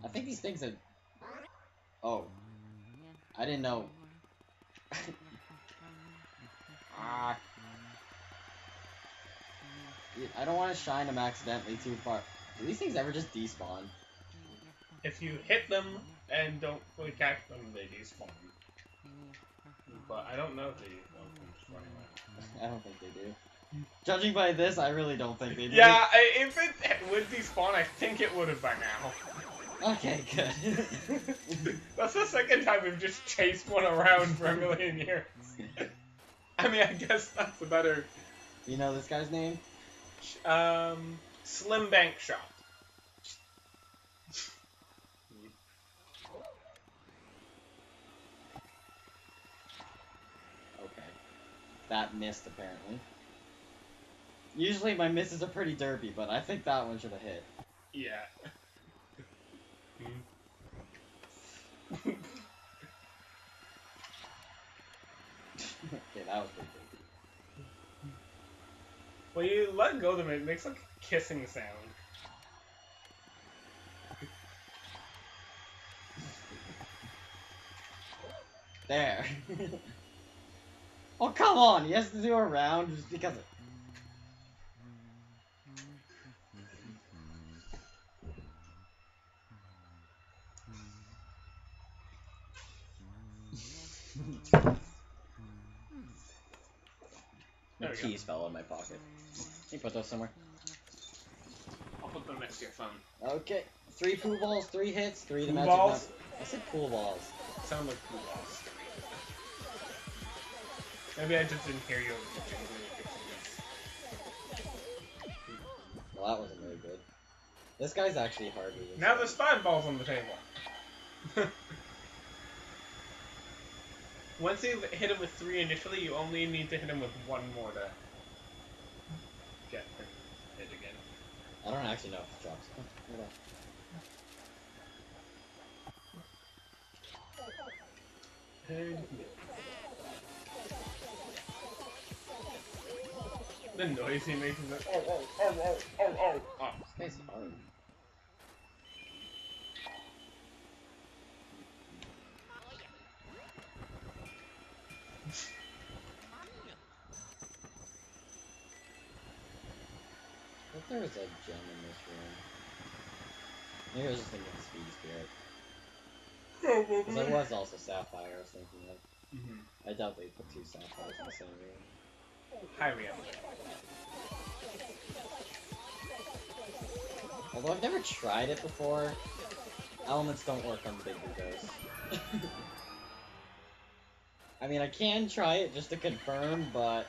[SPEAKER 1] I think these things are... Oh. I didn't know. I don't want to shine them accidentally too far. Do these things ever just despawn?
[SPEAKER 2] If you hit them and don't fully catch them, they despawn. But I don't know if they despawn from just running around.
[SPEAKER 1] I don't think they do. Judging by this, I really don't think they do.
[SPEAKER 2] Yeah, if it would despawn, I think it would have by now.
[SPEAKER 1] Okay, good.
[SPEAKER 2] That's the second time we've just chased one around for a million years. I mean, I guess that's a better...
[SPEAKER 1] You know this guy's name?
[SPEAKER 2] Slim Bank Shot.
[SPEAKER 1] Okay. That missed, apparently. Usually my misses are pretty derpy, but I think that one should have hit.
[SPEAKER 2] Yeah.
[SPEAKER 1] Okay, that was pretty derpy.
[SPEAKER 2] When you let go of them, it makes like a kissing sound.
[SPEAKER 1] There. Oh, come on! He has to do a round just because of... The
[SPEAKER 2] There we go.
[SPEAKER 1] keys fell out of my pocket. Can you put those somewhere?
[SPEAKER 2] I'll put them next to your phone.
[SPEAKER 1] Okay. 3 poo balls, 3 hits, 3 the
[SPEAKER 2] Poo
[SPEAKER 1] magic
[SPEAKER 2] balls?
[SPEAKER 1] number. I said pool balls.
[SPEAKER 2] Sound like cool balls. Maybe I just didn't hear you over the jingle.
[SPEAKER 1] Well, that wasn't very good. This guy's actually harder than
[SPEAKER 2] Now there's 5 balls on the table. Once you hit him with 3 initially, you only need to hit him with 1 more to get hit again.
[SPEAKER 1] I don't actually know if it drops. Oh, hold on.
[SPEAKER 2] The noise he makes is like, oh.
[SPEAKER 1] This guy's hard. I thought there was a gem in this room. Maybe I was just thinking of Speed Spirit. Because there was also Sapphire I was thinking of. I doubt they put 2 Sapphires in the same room.
[SPEAKER 2] Highly unlikely.
[SPEAKER 1] Although I've never tried it before, elements don't work on big ghosts. I mean, I can try it just to confirm, but...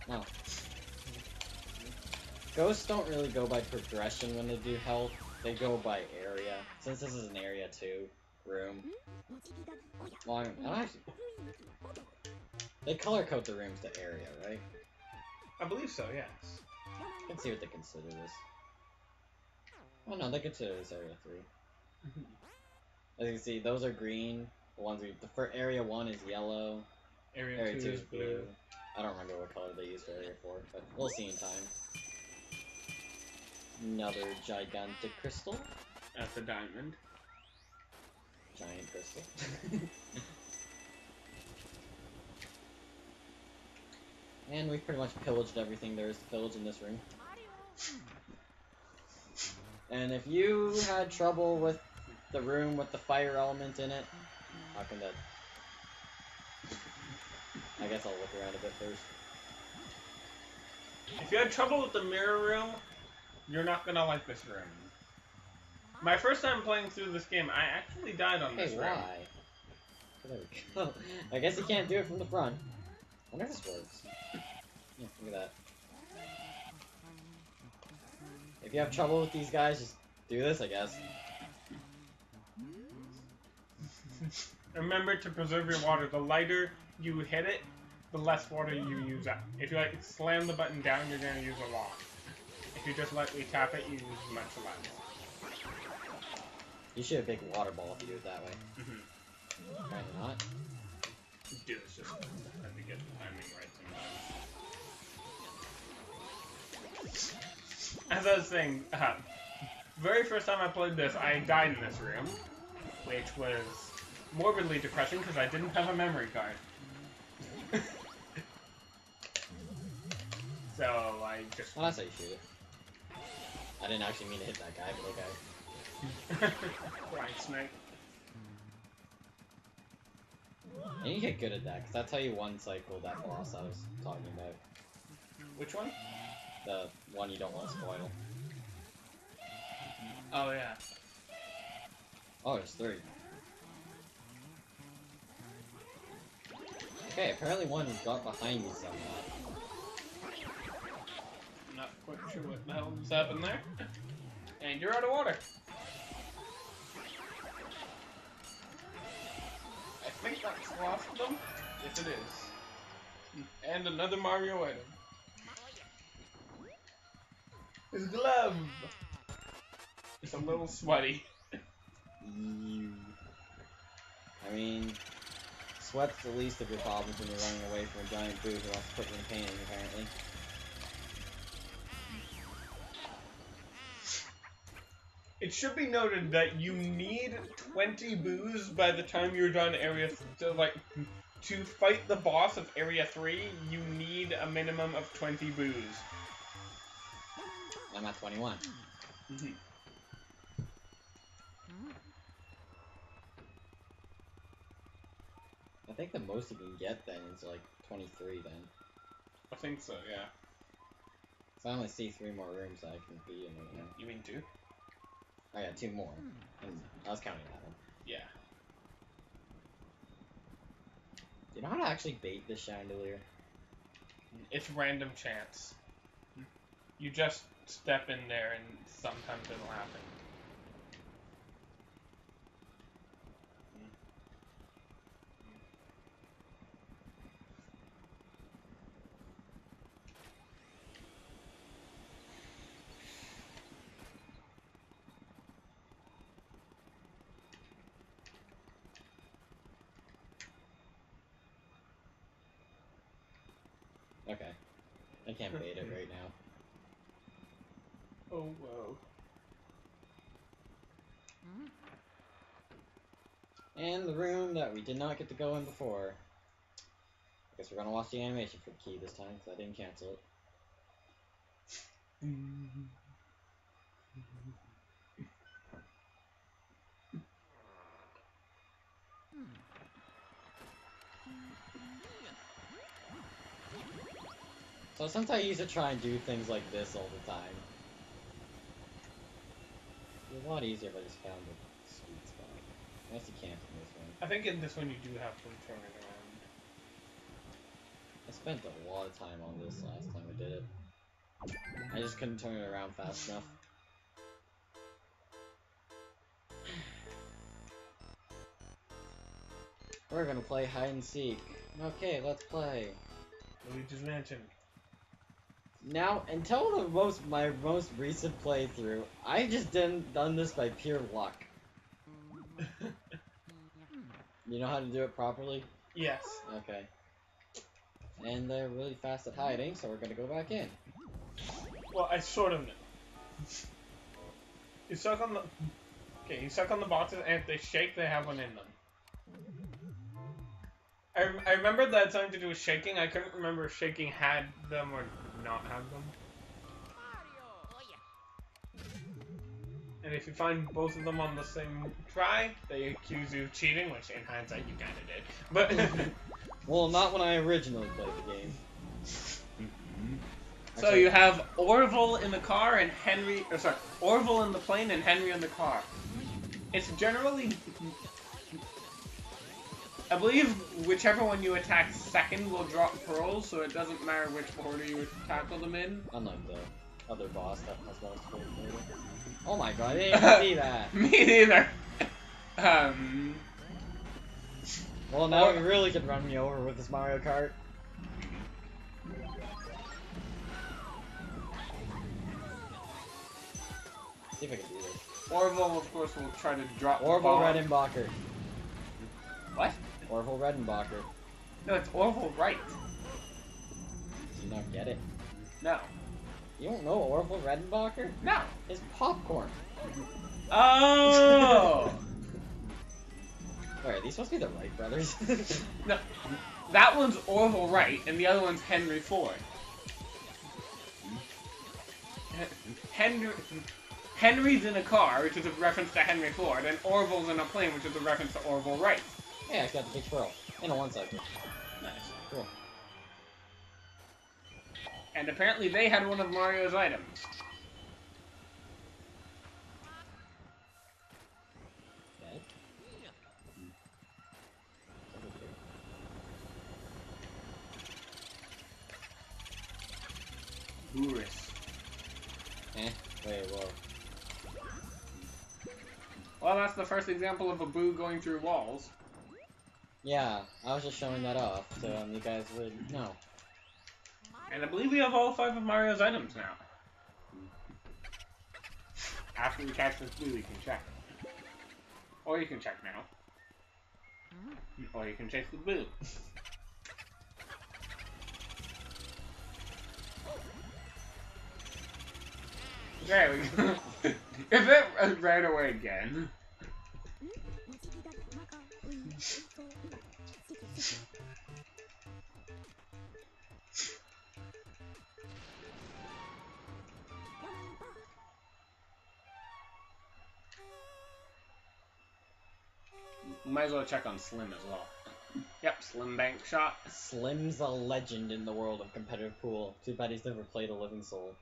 [SPEAKER 1] No. Ghosts don't really go by progression when they do health, they go by area. Since this is an area 2 room. Well, I don't actually... They color code the rooms to area, right?
[SPEAKER 2] I believe so, yes.
[SPEAKER 1] Let's see what they consider this. Oh no, they consider this area 3. As you can see, those are green. The ones area 1 is yellow.
[SPEAKER 2] Area 2 is blue.
[SPEAKER 1] I don't remember what color they used for area 4, but we'll see in time. Another gigantic crystal.
[SPEAKER 2] That's a diamond.
[SPEAKER 1] Giant crystal. And we've pretty much pillaged everything there is to pillage in this room. And if you had trouble with the room with the fire element in it, how can that... I guess I'll look around a bit first.
[SPEAKER 2] If you had trouble with the mirror room, you're not gonna like this room. My first time playing through this game, I actually died on this room.
[SPEAKER 1] Why? There we go. I guess you can't do it from the front. I wonder if this works. Yeah, look at that. If you have trouble with these guys, just do this, I guess.
[SPEAKER 2] Remember to preserve your water. The lighter you hit it, the less water you use up. If you like slam the button down, you're gonna use a lot. If you just lightly tap it, you use much less.
[SPEAKER 1] You should have a big water ball if you do it that way. Apparently not.
[SPEAKER 2] Do this just let me get the timing right sometimes. As I was saying, very first time I played this, I died in this room, which was morbidly depressing because I didn't have a memory card. So I just...
[SPEAKER 1] Well, that's how you shoot it. I didn't actually mean to hit that guy, but okay.
[SPEAKER 2] Blind snake.
[SPEAKER 1] And you get good at that, because that's how you one-cycle that boss I was talking about.
[SPEAKER 2] Which one?
[SPEAKER 1] The one you don't want to spoil.
[SPEAKER 2] Oh, yeah.
[SPEAKER 1] Oh, there's 3. Okay, apparently one got behind me somehow.
[SPEAKER 2] I'm not quite sure what the hell just happened there. And you're out of water. I think that's the last of them. Yes, it is. And another Mario item. His glove! It's a little sweaty.
[SPEAKER 1] Ew. I mean, sweat's the least of your problems when you're running away from a giant boo who wants to put you in pain, apparently.
[SPEAKER 2] It should be noted that you need 20 boos by the time you're done area. So like, to fight the boss of area 3, you need a minimum of 20 boos.
[SPEAKER 1] I'm at 21.
[SPEAKER 2] Mm-hmm.
[SPEAKER 1] I think the most you can get then is like 23 then.
[SPEAKER 2] I think so, yeah.
[SPEAKER 1] So I only see 3 more rooms that I can be in right now.
[SPEAKER 2] You mean 2?
[SPEAKER 1] Oh yeah, 2 more. And I was counting that one.
[SPEAKER 2] Yeah.
[SPEAKER 1] Do you know how to actually bait this chandelier?
[SPEAKER 2] It's random chance. You just step in there and sometimes it'll happen.
[SPEAKER 1] Okay. I can't bait it right now.
[SPEAKER 2] Oh, whoa.
[SPEAKER 1] And the room that we did not get to go in before. I guess we're gonna watch the animation for the key this time, because I didn't cancel it. So since I used to try and do things like this all the time, it's a lot easier if I just found the sweet spot. I guess you can't in this one.
[SPEAKER 2] I think in this one you do have to turn it around.
[SPEAKER 1] I spent a lot of time on this last time I did it. I just couldn't turn it around fast enough. We're gonna play hide and seek. Okay, let's play.
[SPEAKER 2] Luigi's Mansion.
[SPEAKER 1] Now, until my most recent playthrough, I just done this by pure luck. You know how to do it properly?
[SPEAKER 2] Yes.
[SPEAKER 1] Okay. And they're really fast at hiding, so we're gonna go back in.
[SPEAKER 2] Well, I sort of know. You suck on the... Okay, you suck on the boxes, and if they shake, they have one in them. I remember that something to do with shaking. I couldn't remember if shaking had them or not had them. And if you find both of them on the same try, they accuse you of cheating, which in hindsight you kinda did. But
[SPEAKER 1] well, not when I originally played the game.
[SPEAKER 2] So you have Orville in the car and Henry, or sorry, Orville in the plane and Henry in the car. It's generally, I believe whichever one you attack second will drop pearls, so it doesn't matter which order you tackle them in.
[SPEAKER 1] Unlike the other boss that has multiple order. Oh my god, I didn't even see that.
[SPEAKER 2] Me neither.
[SPEAKER 1] Well, now you really can run me over with this Mario Kart. See if I can do this.
[SPEAKER 2] Orville, of course, will try to drop
[SPEAKER 1] Orville
[SPEAKER 2] the bomb.
[SPEAKER 1] Redenbacher.
[SPEAKER 2] What?
[SPEAKER 1] Orville Redenbacher.
[SPEAKER 2] No, it's Orville Wright.
[SPEAKER 1] Do you not get it?
[SPEAKER 2] No.
[SPEAKER 1] You don't know Orville Redenbacher?
[SPEAKER 2] No.
[SPEAKER 1] It's popcorn.
[SPEAKER 2] Oh!
[SPEAKER 1] Wait, are these supposed to be the Wright brothers?
[SPEAKER 2] No. That one's Orville Wright, and the other one's Henry Ford. Henry's in a car, which is a reference to Henry Ford, and Orville's in a plane, which is a reference to Orville Wright.
[SPEAKER 1] Yeah, I got the big pearl. And a one-cycle.
[SPEAKER 2] Nice.
[SPEAKER 1] Cool.
[SPEAKER 2] And apparently they had one of Mario's items.
[SPEAKER 1] Okay.
[SPEAKER 2] Bourus.
[SPEAKER 1] Wait, whoa.
[SPEAKER 2] Well, that's the first example of a boo going through walls.
[SPEAKER 1] Yeah, I was just showing that off, so you guys would know.
[SPEAKER 2] And I believe we have all 5 of Mario's items now. After we catch this boo, we can check. Or you can check now. Or you can chase the boo. There we go. If it ran away again. Might as well check on Slim as well. Yep, Slim bank shot.
[SPEAKER 1] Slim's a legend in the world of competitive pool. Too bad he's never played a living soul.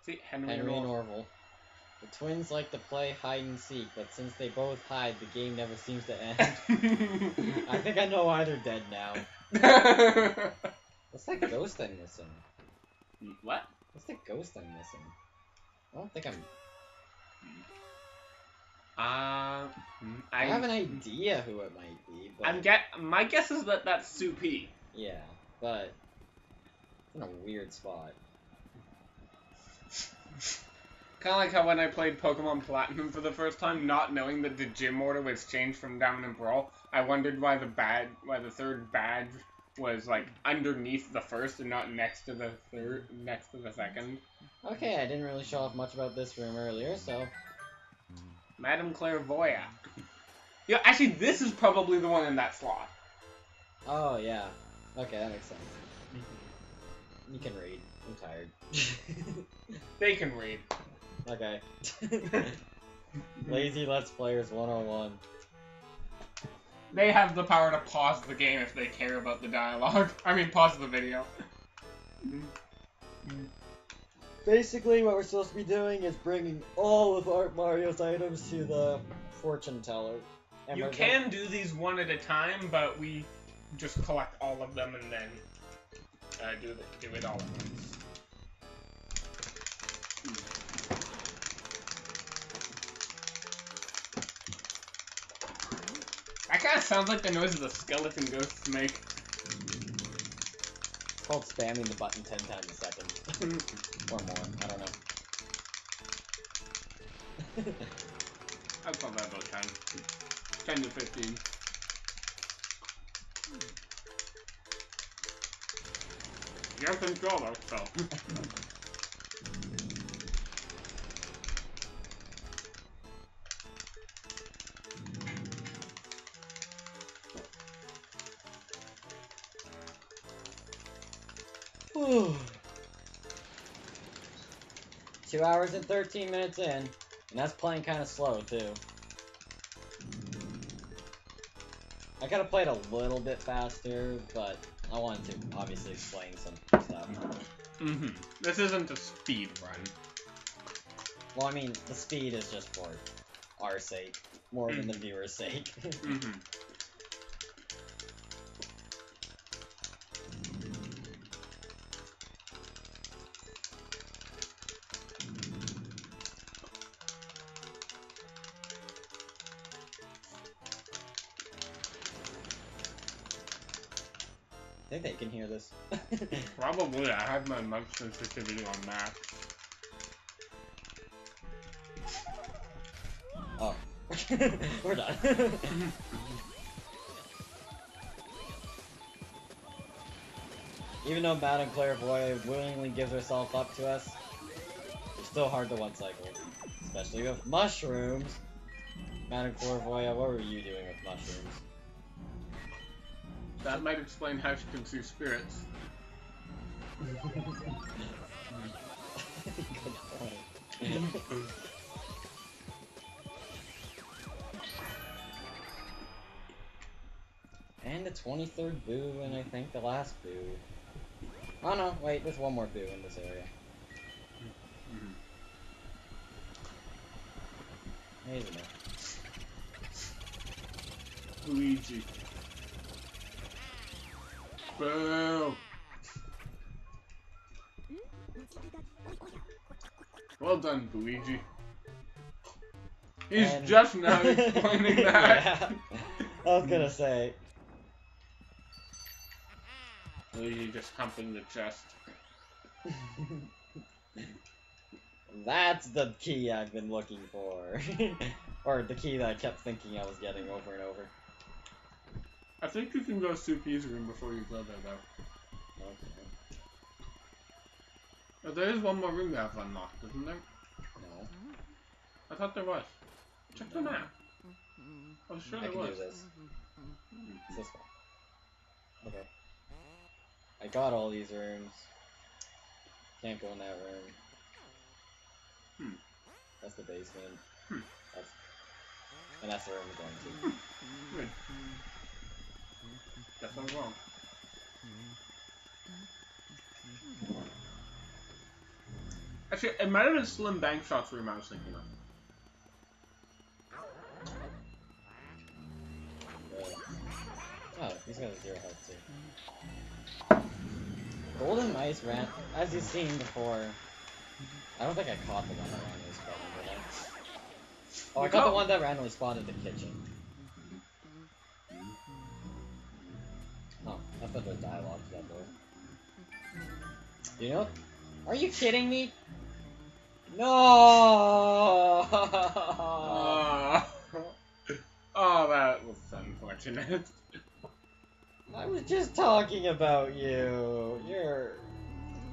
[SPEAKER 2] See, Henry
[SPEAKER 1] and
[SPEAKER 2] and
[SPEAKER 1] Orville. The twins like to play hide and seek, but since they both hide, the game never seems to end. I think I know why they're dead now. What's that ghost I'm missing?
[SPEAKER 2] What?
[SPEAKER 1] What's the ghost I'm missing? I don't think I'm...
[SPEAKER 2] I
[SPEAKER 1] have an idea who it might be, but...
[SPEAKER 2] my guess is that that's Soupy.
[SPEAKER 1] Yeah, but... it's in a weird spot.
[SPEAKER 2] Kind of like how when I played Pokemon Platinum for the first time, not knowing that the gym order was changed from Diamond and Pearl, I wondered why the third badge was like underneath the first and not next to the second.
[SPEAKER 1] Okay, I didn't really show off much about this room earlier, so...
[SPEAKER 2] Madame Clairvoyant. Yeah, actually, this is probably the one in that slot.
[SPEAKER 1] Oh, yeah. Okay, that makes sense. You can read. I'm tired.
[SPEAKER 2] They can read.
[SPEAKER 1] Okay. Lazy Let's Players 101.
[SPEAKER 2] They have the power to pause the game if they care about the dialogue. I mean, pause the video.
[SPEAKER 1] Basically, what we're supposed to be doing is bringing all of Art Mario's items to the fortune teller. And
[SPEAKER 2] you can do these one at a time, but we just collect all of them and then do it all at once. That kind of sounds like the noises the skeleton ghosts make.
[SPEAKER 1] It's called spamming the button 10 times a second. Or more, I don't know.
[SPEAKER 2] I'd call that about 10. 10 to 15. You're controller, so.
[SPEAKER 1] Whew. 2 hours and 13 minutes in, and that's playing kind of slow too. I could have played a little bit faster, but I wanted to obviously explain some stuff.
[SPEAKER 2] This isn't a speed run.
[SPEAKER 1] Well, I mean, the speed is just for our sake, more than the viewer's sake. I think they can hear this.
[SPEAKER 2] Probably. I have my mic sensitivity on max.
[SPEAKER 1] Oh. We're done. Even though Madame Clairvoyant willingly gives herself up to us, it's still hard to one-cycle. Especially with mushrooms. Madame Clairvoyant, what were you doing with mushrooms?
[SPEAKER 2] That might explain how she can see spirits.
[SPEAKER 1] Good point. And the 23rd boo, and I think the last boo. Oh no, wait, there's one more boo in this area. Maybe not.
[SPEAKER 2] Luigi. Boo! Well done, Luigi. He's just now explaining that.
[SPEAKER 1] Yeah, I was gonna say.
[SPEAKER 2] Luigi just humping the chest.
[SPEAKER 1] That's the key I've been looking for. Or the key that I kept thinking I was getting over and over.
[SPEAKER 2] I think you can go to Soupy's room before you go there, though.
[SPEAKER 1] Okay.
[SPEAKER 2] Oh, there is one more room you have unlocked, isn't there?
[SPEAKER 1] No.
[SPEAKER 2] I thought there was. Check the map. I was sure
[SPEAKER 1] I
[SPEAKER 2] there
[SPEAKER 1] can
[SPEAKER 2] was.
[SPEAKER 1] do this. It's this one. Okay. I got all these rooms. Can't go in that room. That's the basement. And that's the room we're going to.
[SPEAKER 2] Good. Guess I'm wrong. Actually, it might have been Slim Bankshot's room I was thinking of.
[SPEAKER 1] Oh, he's got a 0 health too. Golden Mice ran, as you've seen before. I don't think I caught the one that randomly spawned, did I? Oh, I caught the one that randomly spawned in the kitchen. Oh, I thought there was dialogue to that door. You know? Are you kidding me? No!
[SPEAKER 2] Oh, that was unfortunate.
[SPEAKER 1] I was just talking about you.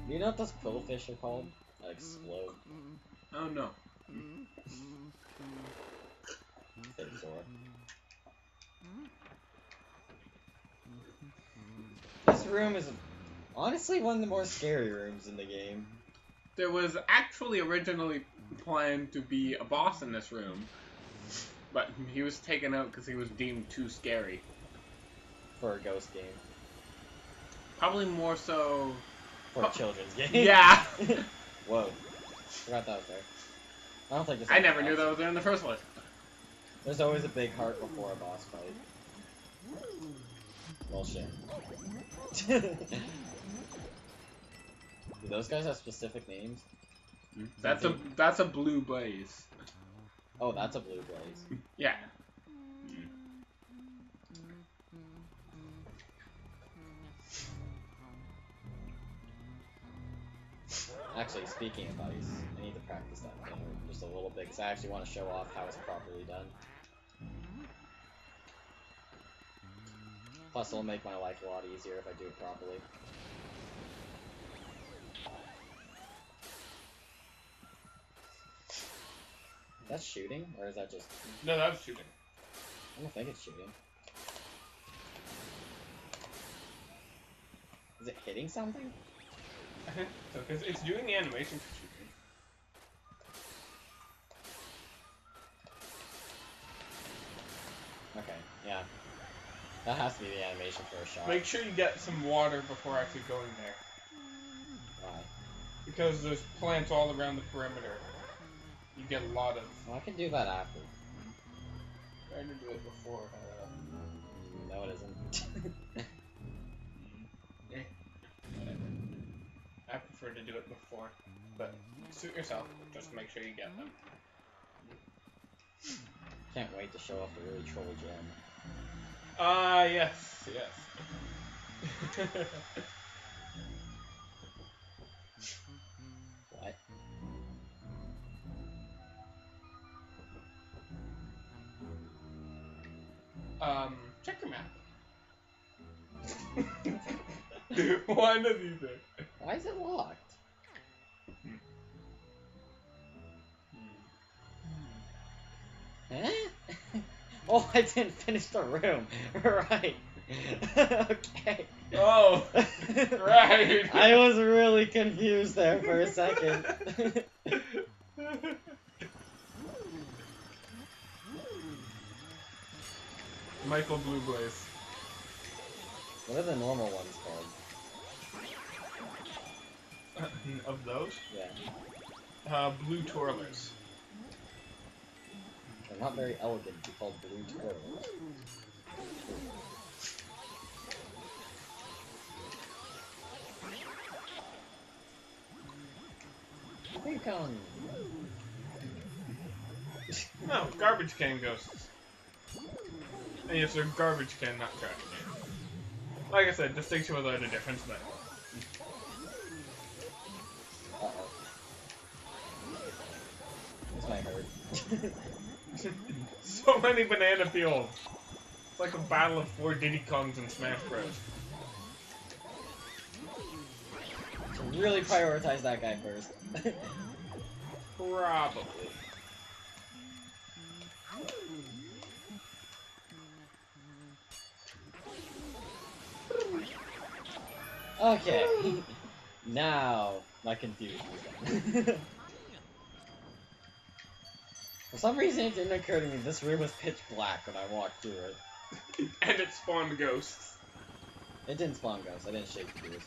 [SPEAKER 1] You know what those quillfish are called? That explode.
[SPEAKER 2] Oh no.
[SPEAKER 1] Figure. This room is honestly one of the more scary rooms in the game.
[SPEAKER 2] There was actually originally planned to be a boss in this room, but he was taken out because he was deemed too scary.
[SPEAKER 1] For a ghost game.
[SPEAKER 2] Probably more so...
[SPEAKER 1] For a children's game.
[SPEAKER 2] Yeah!
[SPEAKER 1] Whoa. Forgot that was there. I don't think this
[SPEAKER 2] I never knew that was there in the first place.
[SPEAKER 1] There's always a big heart before a boss fight. Bullshit. Do those guys have specific names?
[SPEAKER 2] That's a blue blaze.
[SPEAKER 1] Oh, that's a blue blaze.
[SPEAKER 2] Yeah.
[SPEAKER 1] Actually, speaking of ice, I need to practice that thing just a little bit because I actually want to show off how it's properly done. Plus, it'll make my life a lot easier if I do it properly. Is that shooting, or is that just...
[SPEAKER 2] No, that was shooting.
[SPEAKER 1] I don't think it's shooting. Is it hitting something?
[SPEAKER 2] So, because it's doing the animation for shooting.
[SPEAKER 1] Okay, yeah. That has to be the animation for a shot.
[SPEAKER 2] Make sure you get some water before actually going there.
[SPEAKER 1] Why?
[SPEAKER 2] Because there's plants all around the perimeter. You get a lot of...
[SPEAKER 1] Well, I can do that after.
[SPEAKER 2] Trying to do it before.
[SPEAKER 1] No, it isn't.
[SPEAKER 2] I prefer to do it before, but suit yourself. Just make sure you get them.
[SPEAKER 1] Can't wait to show off the really troll gem.
[SPEAKER 2] Yes, yes.
[SPEAKER 1] What?
[SPEAKER 2] Check your map. One of these things.
[SPEAKER 1] Why is it locked? Huh? Oh, I didn't finish the room. Right. Okay.
[SPEAKER 2] Oh, right.
[SPEAKER 1] I was really confused there for a second.
[SPEAKER 2] Michael Blue Blaze.
[SPEAKER 1] What are the normal ones called?
[SPEAKER 2] Of those?
[SPEAKER 1] Yeah.
[SPEAKER 2] Blue Twirlers.
[SPEAKER 1] They're not very elegant to be called blue twirls. I think,
[SPEAKER 2] No, garbage can ghosts. And yes, they're garbage can, not trash can. Like I said, distinction without a difference there.
[SPEAKER 1] uh-oh. This might hurt.
[SPEAKER 2] So many banana peels. It's like a battle of 4 Diddy Kongs in Smash Bros.
[SPEAKER 1] should really prioritize that guy first.
[SPEAKER 2] Probably.
[SPEAKER 1] Okay. Now, my confusion is done. For some reason, it didn't occur to me this room was pitch black when I walked through it.
[SPEAKER 2] And it spawned ghosts.
[SPEAKER 1] It didn't spawn ghosts. I didn't shake the deer's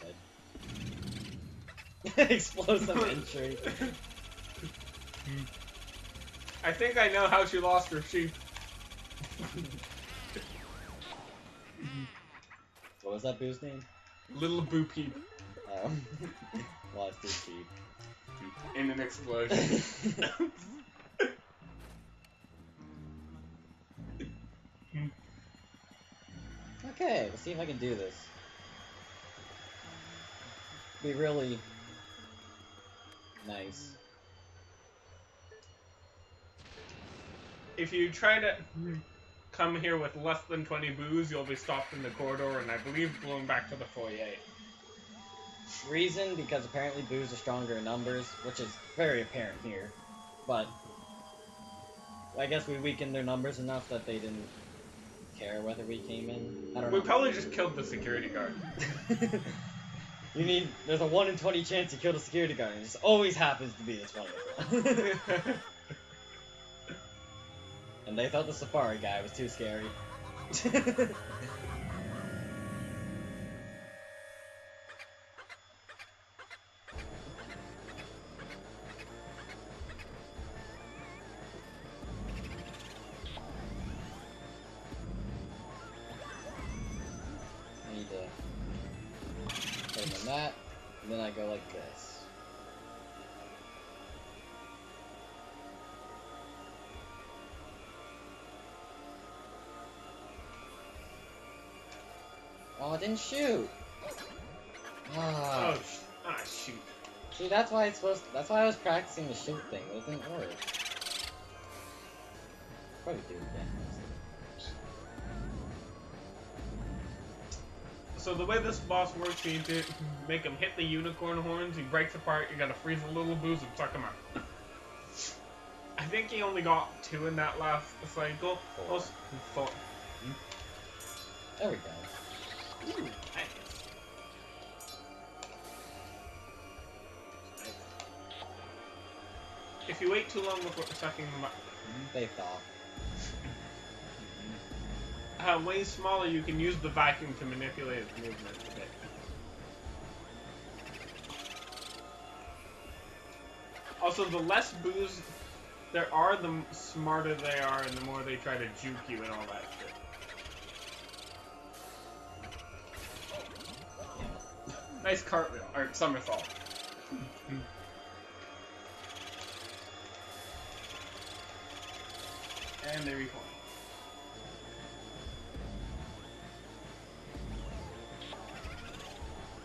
[SPEAKER 1] head. Explosive entry.
[SPEAKER 2] I think I know how she lost her sheep.
[SPEAKER 1] What was that boo's name?
[SPEAKER 2] Little Boo Peep.
[SPEAKER 1] Lost his sheep.
[SPEAKER 2] In an explosion.
[SPEAKER 1] Okay, let's see if I can do this. Be really nice.
[SPEAKER 2] If you try to come here with less than 20 boos, you'll be stopped in the corridor and I believe blown back to the foyer.
[SPEAKER 1] Reason, because apparently boos are stronger in numbers, which is very apparent here. But I guess we weakened their numbers enough that they didn't care whether we came in. I don't know.
[SPEAKER 2] We probably just killed the security guard.
[SPEAKER 1] There's a 1 in 20 chance you kill the security guard, and it just always happens to be this one. And they thought the safari guy was too scary. I need to put him on that, and then I go like this. Oh, it didn't shoot! Ah.
[SPEAKER 2] Shoot.
[SPEAKER 1] See, that's why that's why I was practicing the shoot thing, but it didn't work. Probably do it again.
[SPEAKER 2] So the way this boss works, you need to make him hit the unicorn horns, he breaks apart, you gotta freeze the little boos and suck him out. I think he only got 2 in that last cycle. Four.
[SPEAKER 1] There we go.
[SPEAKER 2] Ooh, nice. If you wait too long before sucking them up,
[SPEAKER 1] They thaw.
[SPEAKER 2] way smaller, you can use the vacuum to manipulate its movement a bit. Also, the less boos there are, the smarter they are, and the more they try to juke you and all that shit. Nice cartwheel, or somersault. And there you go.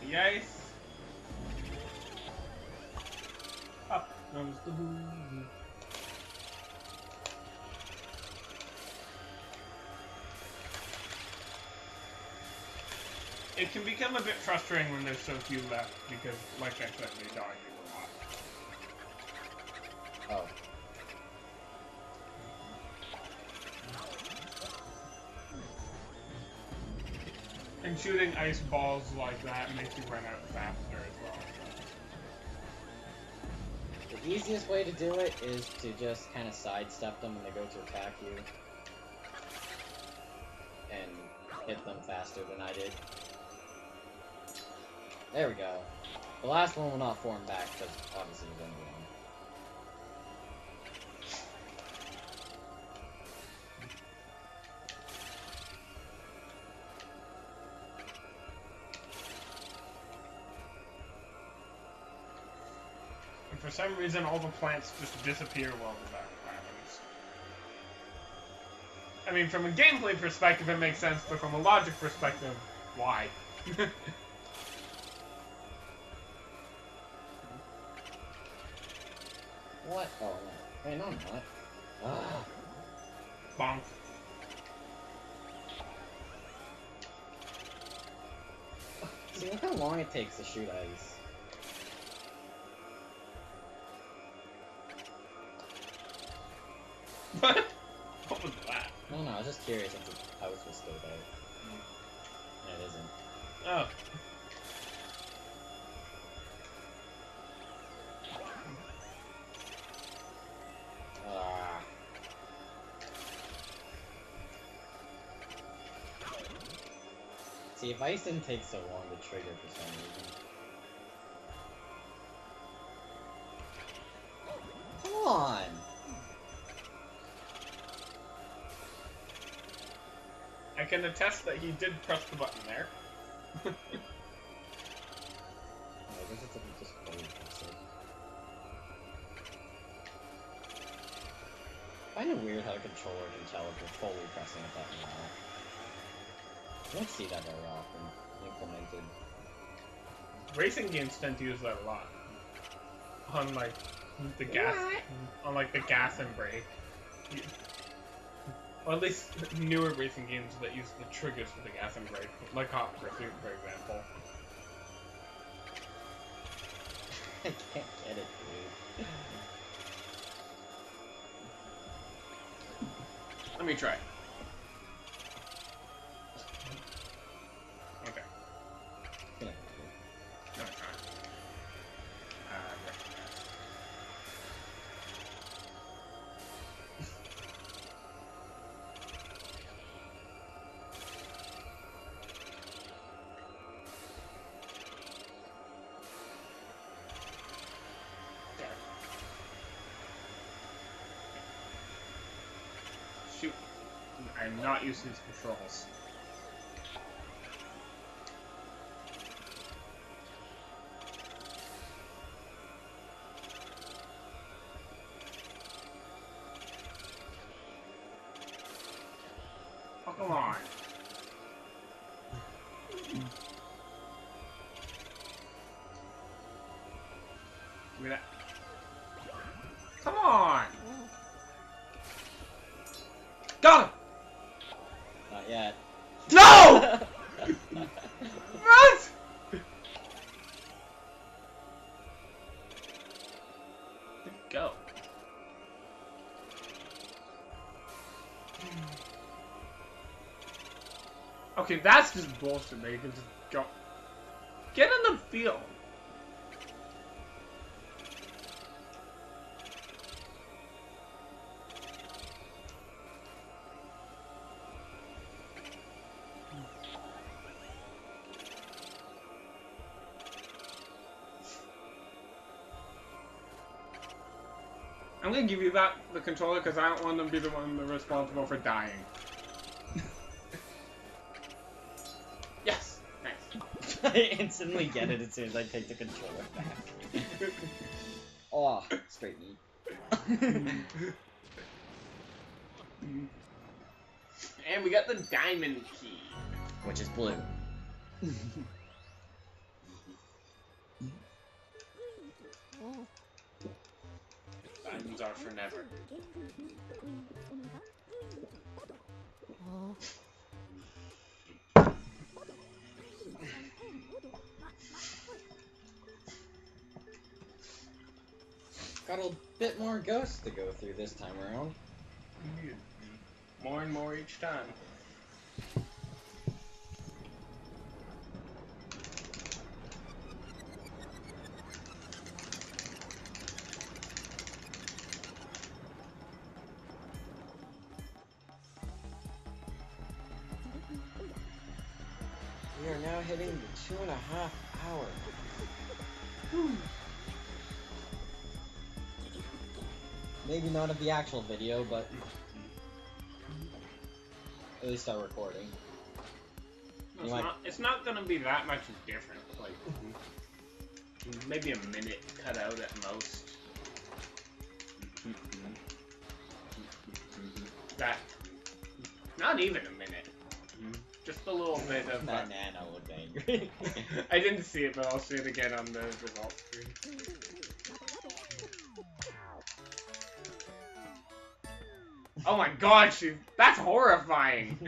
[SPEAKER 2] Yes. Up comes the boo. It can become a bit frustrating when there's so few left because, like I said, they die a lot.
[SPEAKER 1] Oh.
[SPEAKER 2] And shooting ice balls like that makes you run out faster as well.
[SPEAKER 1] The easiest way to do it is to just kind of sidestep them when they go to attack you. And hit them faster than I did. There we go. The last one will not form back, because obviously there's only one.
[SPEAKER 2] And for some reason, all the plants just disappear while that happens. I mean, from a gameplay perspective, it makes sense, but from a logic perspective, why?
[SPEAKER 1] What? Oh, no. Wait, no, I'm not. Ah.
[SPEAKER 2] Bonk.
[SPEAKER 1] See, look how long it takes to shoot ice. don't know, I was just curious if the house was still there. No, it isn't.
[SPEAKER 2] Oh.
[SPEAKER 1] See, if ice didn't take so long to trigger for some reason. Come on!
[SPEAKER 2] I can attest that he did press the button there.
[SPEAKER 1] I guess it's just fully pressing. I find it weird how the controller can tell if you're fully pressing a button or not. I don't see that very often implemented.
[SPEAKER 2] Racing games tend to use that a lot. On like the gas, on like the gas and brake. Or at least newer racing games that use the triggers for the gas and brake, like Hot Pursuit, for example.
[SPEAKER 1] I can't get it, dude.
[SPEAKER 2] Let me try. Okay.
[SPEAKER 1] Yeah.
[SPEAKER 2] No, it's not. Shoot. I'm not used to these controls. Oh, come on. Give me that. Come on! Got him!
[SPEAKER 1] Not yet.
[SPEAKER 2] No! What? Go. Okay, that's just bullshit, man. You can just go. Get in the field. I'm gonna give you the controller because I don't want them to be the one responsible for dying. Yes! Nice.
[SPEAKER 1] I instantly get it as soon as I take the controller back. Oh, straight knee.
[SPEAKER 2] And we got the diamond key.
[SPEAKER 1] Which is blue.
[SPEAKER 2] Diamonds are for never.
[SPEAKER 1] Got a bit more ghosts to go through this time around.
[SPEAKER 2] More and more each time.
[SPEAKER 1] We are now hitting the 2.5 hour. Maybe not of the actual video, but at least our recording.
[SPEAKER 2] It's not gonna be that much different. Like maybe a minute cut out at most. That not even a minute. Just a little bit of
[SPEAKER 1] that Nano looked angry.
[SPEAKER 2] I didn't see it, but I'll see it again on the result screen. Oh my god, that's horrifying!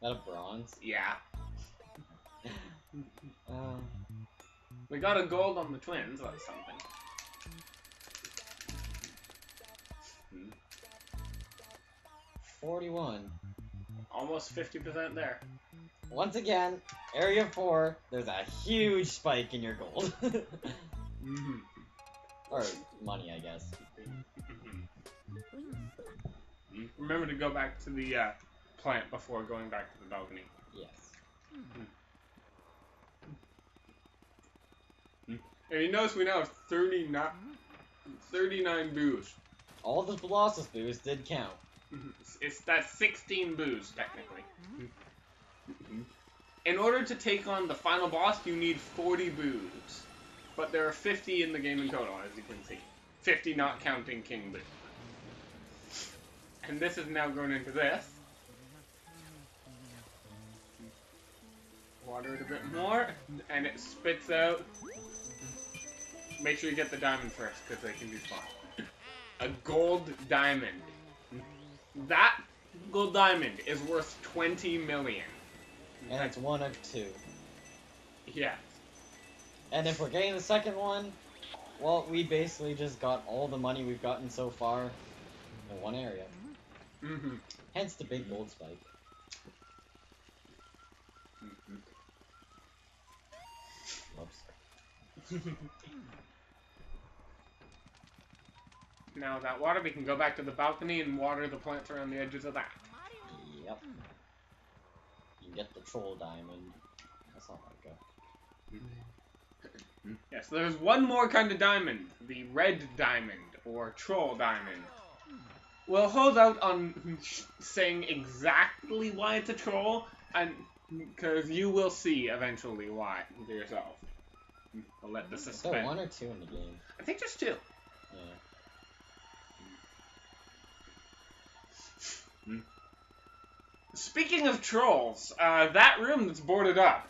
[SPEAKER 1] That a bronze?
[SPEAKER 2] Yeah. We got a gold on the twins, that's something.
[SPEAKER 1] 41.
[SPEAKER 2] Almost 50% there.
[SPEAKER 1] Once again, Area 4, there's a huge spike in your gold.
[SPEAKER 2] Mm-hmm.
[SPEAKER 1] Or money, I guess.
[SPEAKER 2] Remember to go back to the plant before going back to the balcony.
[SPEAKER 1] Yes.
[SPEAKER 2] And you notice we now have 39 boos.
[SPEAKER 1] All the Colossus boos did count.
[SPEAKER 2] That's 16 boos, technically. In order to take on the final boss, you need 40 boos. But there are 50 in the game in total, as you can see. 50 not counting King Boo. And this is now grown into this. Water it a bit more, and it spits out. Make sure you get the diamond first, because they can be fun. A gold diamond. That gold diamond is worth 20 million.
[SPEAKER 1] And it's one of two.
[SPEAKER 2] Yeah.
[SPEAKER 1] And if we're getting the second one, well, we basically just got all the money we've gotten so far in one area.
[SPEAKER 2] Mm-hmm.
[SPEAKER 1] Hence the big gold spike. Whoops.
[SPEAKER 2] Now that water, we can go back to the balcony and water the plants around the edges of that.
[SPEAKER 1] Yep. You get the troll diamond. That's not like a...
[SPEAKER 2] Yes, there's one more kind of diamond, the red diamond, or troll diamond. We'll hold out on saying exactly why it's a troll, and because you will see eventually why for yourself. I'll let the
[SPEAKER 1] Is there
[SPEAKER 2] suspense.
[SPEAKER 1] one or two in the game?
[SPEAKER 2] I think there's two.
[SPEAKER 1] Yeah.
[SPEAKER 2] Speaking of trolls, that room that's boarded up,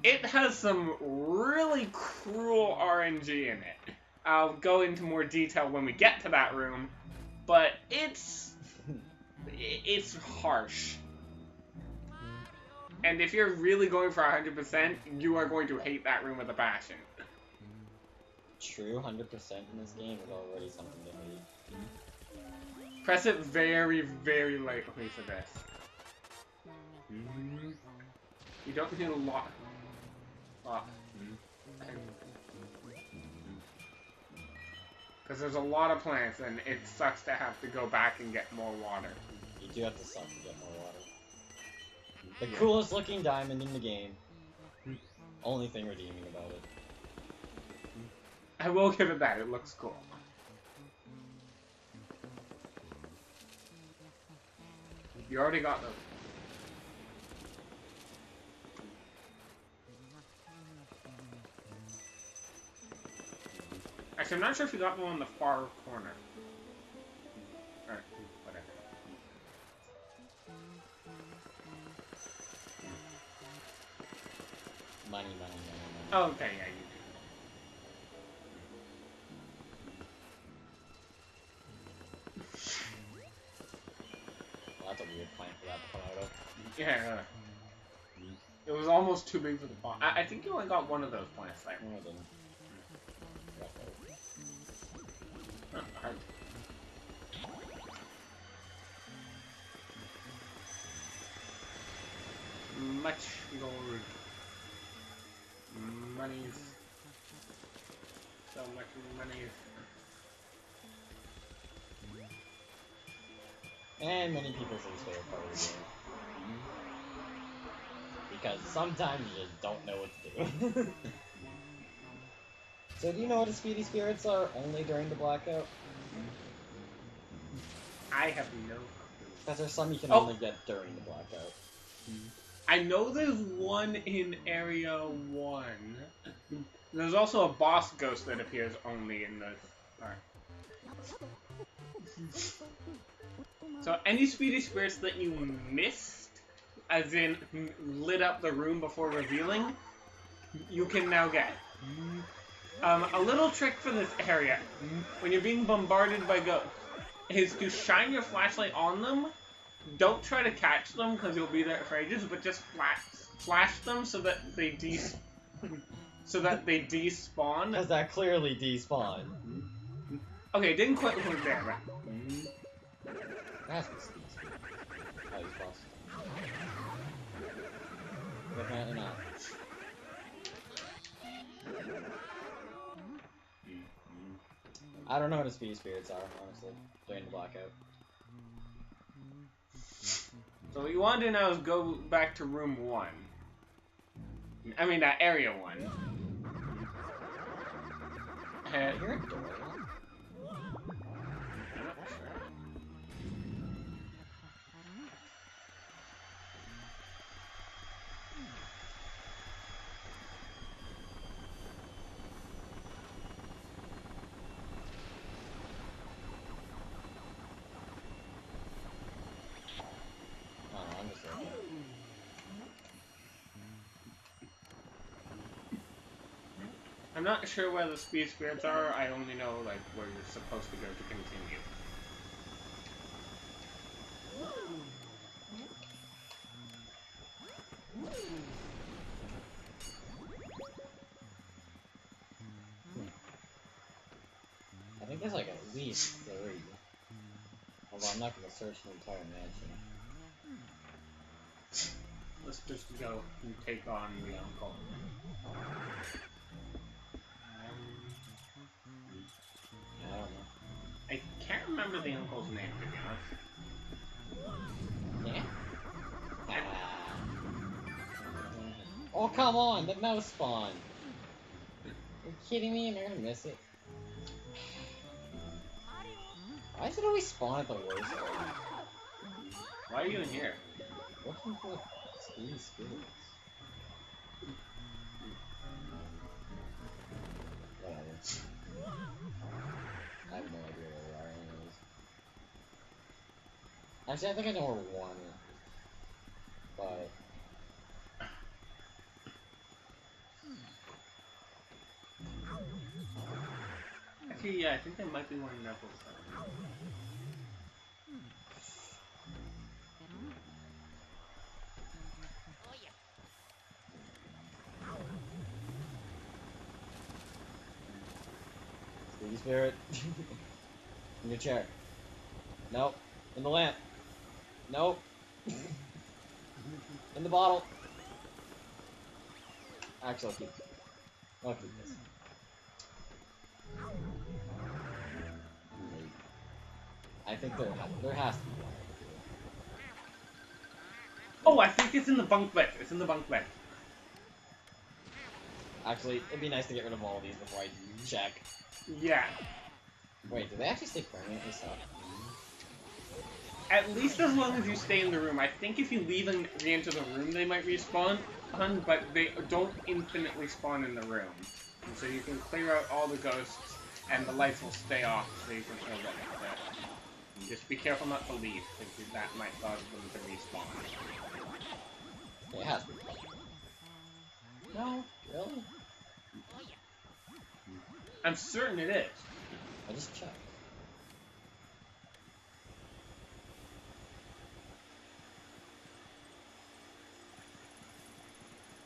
[SPEAKER 2] it has some really cruel RNG in it. I'll go into more detail when we get to that room, but it's harsh. And if you're really going for 100%, you are going to hate that room with a passion.
[SPEAKER 1] True, 100% in this game is already something to hate.
[SPEAKER 2] Press it very, very lightly for this. You don't need a lot. Because there's a lot of plants, and it sucks to have to go back and get more water.
[SPEAKER 1] You do have to suck to get more water. The coolest looking diamond in the game. Only thing redeeming about it.
[SPEAKER 2] I will give it that, it looks cool. You already got those. Actually, I'm not sure if you got one on the far corner. Alright, whatever.
[SPEAKER 1] Money, money, money, money.
[SPEAKER 2] Oh, okay, yeah, you
[SPEAKER 1] Well, that's a weird plant for that to come out of.
[SPEAKER 2] do. Yeah. It was almost too big for the pond. I think you only got one of those plants there.
[SPEAKER 1] No, I didn't.
[SPEAKER 2] Hard. Much gold. Monies. So much money.
[SPEAKER 1] And many people's least favorite part of the game. Because sometimes you just don't know what to do. So do you know what the speedy spirits are only during the blackout?
[SPEAKER 2] I have no clue.
[SPEAKER 1] Because there's some you can
[SPEAKER 2] Oh.
[SPEAKER 1] only get during the blackout.
[SPEAKER 2] I know there's one in Area 1. There's also a boss ghost that appears only in this part. So any speedy spirits that you missed, as in lit up the room before revealing, you can now get. A little trick for this area, when you're being bombarded by ghosts, is to shine your flashlight on them. Don't try to catch them because you'll be there for ages, but just flash them so that they despawn.
[SPEAKER 1] Because that clearly despawned.
[SPEAKER 2] Okay, it didn't quite look there, right?
[SPEAKER 1] That has to be speed spirit. Oh, he's lost. But apparently not. I don't know what the speed spirits are, honestly. Playing the blackout.
[SPEAKER 2] So what you want to do now is go back to room 1. I mean, area 1. And
[SPEAKER 1] You're a door.
[SPEAKER 2] I'm not sure.
[SPEAKER 1] Oh, I'm just looking.
[SPEAKER 2] I'm not sure where the speed spirits are. I only know like where you're supposed to go to continue.
[SPEAKER 1] I think there's like at least 3. Although I'm not going to search the entire mansion.
[SPEAKER 2] Let's just go and take on the uncle.
[SPEAKER 1] I don't know.
[SPEAKER 2] I can't remember the uncle's name, to be honest.
[SPEAKER 1] Yeah? Oh, come on! The mouse spawn! Are you kidding me? Am I gonna miss it? Why does it always spawn at the worst time?
[SPEAKER 2] Why are you in here?
[SPEAKER 1] Looking for speedy spirits. Whatever. I have no idea where we are anyways. Actually, I think I know where we want it. But...
[SPEAKER 2] Actually, yeah, I think there might be one in Neville's side.
[SPEAKER 1] Speedy spirit. In your chair. Nope. In the lamp. Nope. In the bottle. Actually, I'll keep this. Maybe. I think there has to be one.
[SPEAKER 2] Oh, I think it's in the bunk bed. It's in the bunk bed.
[SPEAKER 1] Actually, it'd be nice to get rid of all of these before I check.
[SPEAKER 2] Yeah.
[SPEAKER 1] Wait, do they actually stay permanently stuck?
[SPEAKER 2] At least as long as you stay in the room. I think if you leave and re-enter the room, they might respawn, but they don't infinitely spawn in the room. And so you can clear out all the ghosts, and the lights will stay off, so you can kill them. But just be careful not to leave, because that might cause them to respawn.
[SPEAKER 1] It has to be. No, really?
[SPEAKER 2] I'm certain it is.
[SPEAKER 1] I just checked.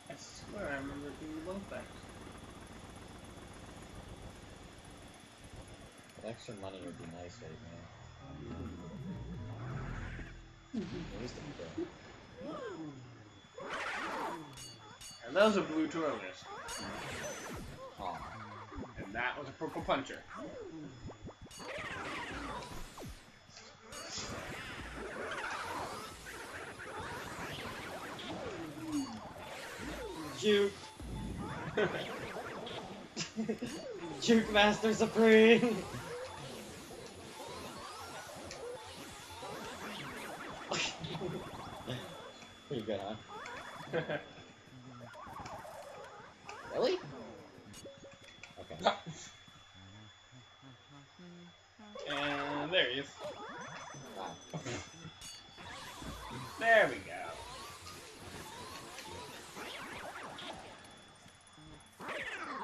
[SPEAKER 2] I swear I remember it being the bunk bed.
[SPEAKER 1] But extra money would be nice right now. Where's the bill?
[SPEAKER 2] And that was a blue tourist.
[SPEAKER 1] Aw.
[SPEAKER 2] And that was a purple puncher.
[SPEAKER 1] Juke! Juke Master Supreme! Pretty good, huh? Really? Okay.
[SPEAKER 2] And there he is.
[SPEAKER 1] Wow.
[SPEAKER 2] There we go.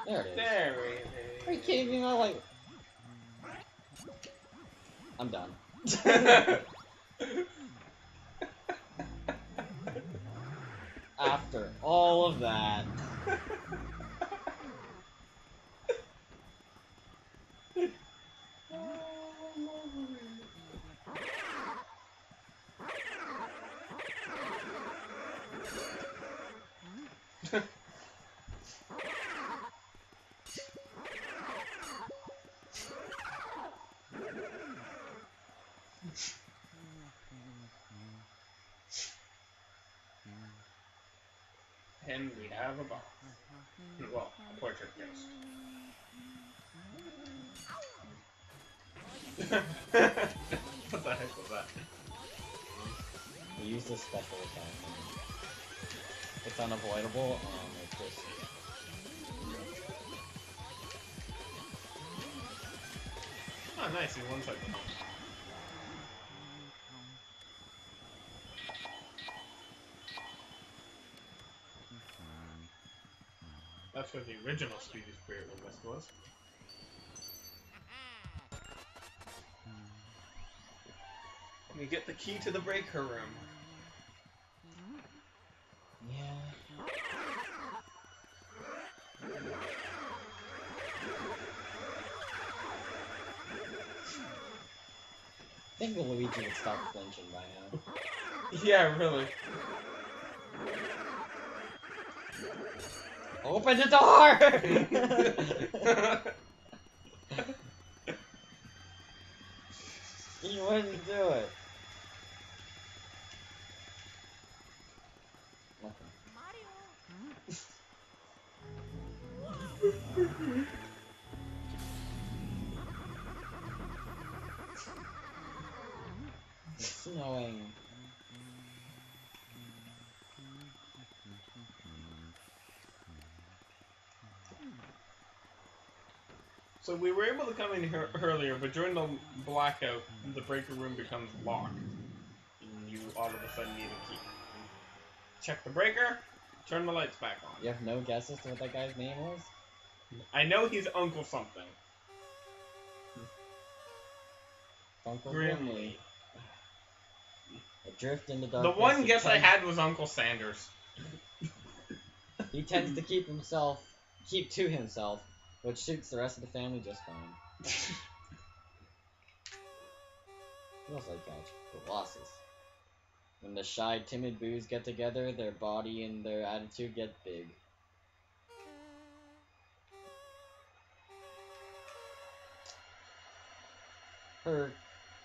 [SPEAKER 1] There it is.
[SPEAKER 2] There we
[SPEAKER 1] Are you kidding me? I'm like... I'm done. After all of that...
[SPEAKER 2] And we have a boss. Well, a portrait ghost. What the heck was that?
[SPEAKER 1] We use this special attack. It's unavoidable. It's just.
[SPEAKER 2] Oh, nice. He one-sided them. That's what the original Speedy Spirit list was. We get the key to the breaker room.
[SPEAKER 1] Yeah. I think Luigi would stop flinching by now.
[SPEAKER 2] Yeah, really.
[SPEAKER 1] Open the door! He wouldn't do it. It's snowing.
[SPEAKER 2] So we were able to come in here earlier, but during the blackout, the breaker room becomes locked. And you all of a sudden need a key. Check the breaker, turn the lights back on.
[SPEAKER 1] You have no guess as to what that guy's name was?
[SPEAKER 2] I know he's Uncle something.
[SPEAKER 1] Uncle
[SPEAKER 2] Grimly.
[SPEAKER 1] Adrift in the dark.
[SPEAKER 2] The one guess I had was Uncle Sanders.
[SPEAKER 1] He tends to keep to himself, which suits the rest of the family just fine. What else I catch? The losses. When the shy, timid boos get together, their body and their attitude get big. Her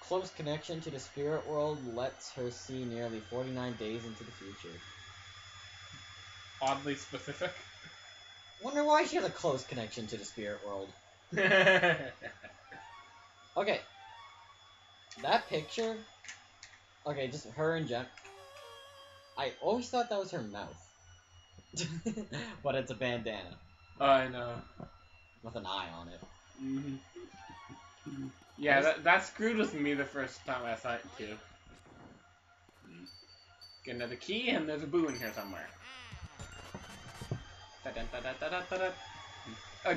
[SPEAKER 1] close connection to the spirit world lets her see nearly 49 days into the future.
[SPEAKER 2] Oddly specific.
[SPEAKER 1] Wonder why she has a close connection to the spirit world. Okay. That picture... Okay, just her and Jen. I always thought that was her mouth. But it's a bandana.
[SPEAKER 2] I know.
[SPEAKER 1] With an eye on it.
[SPEAKER 2] Mm-hmm. Yeah, that screwed with me the first time I saw it too. Get another key, and there's a boo in here somewhere.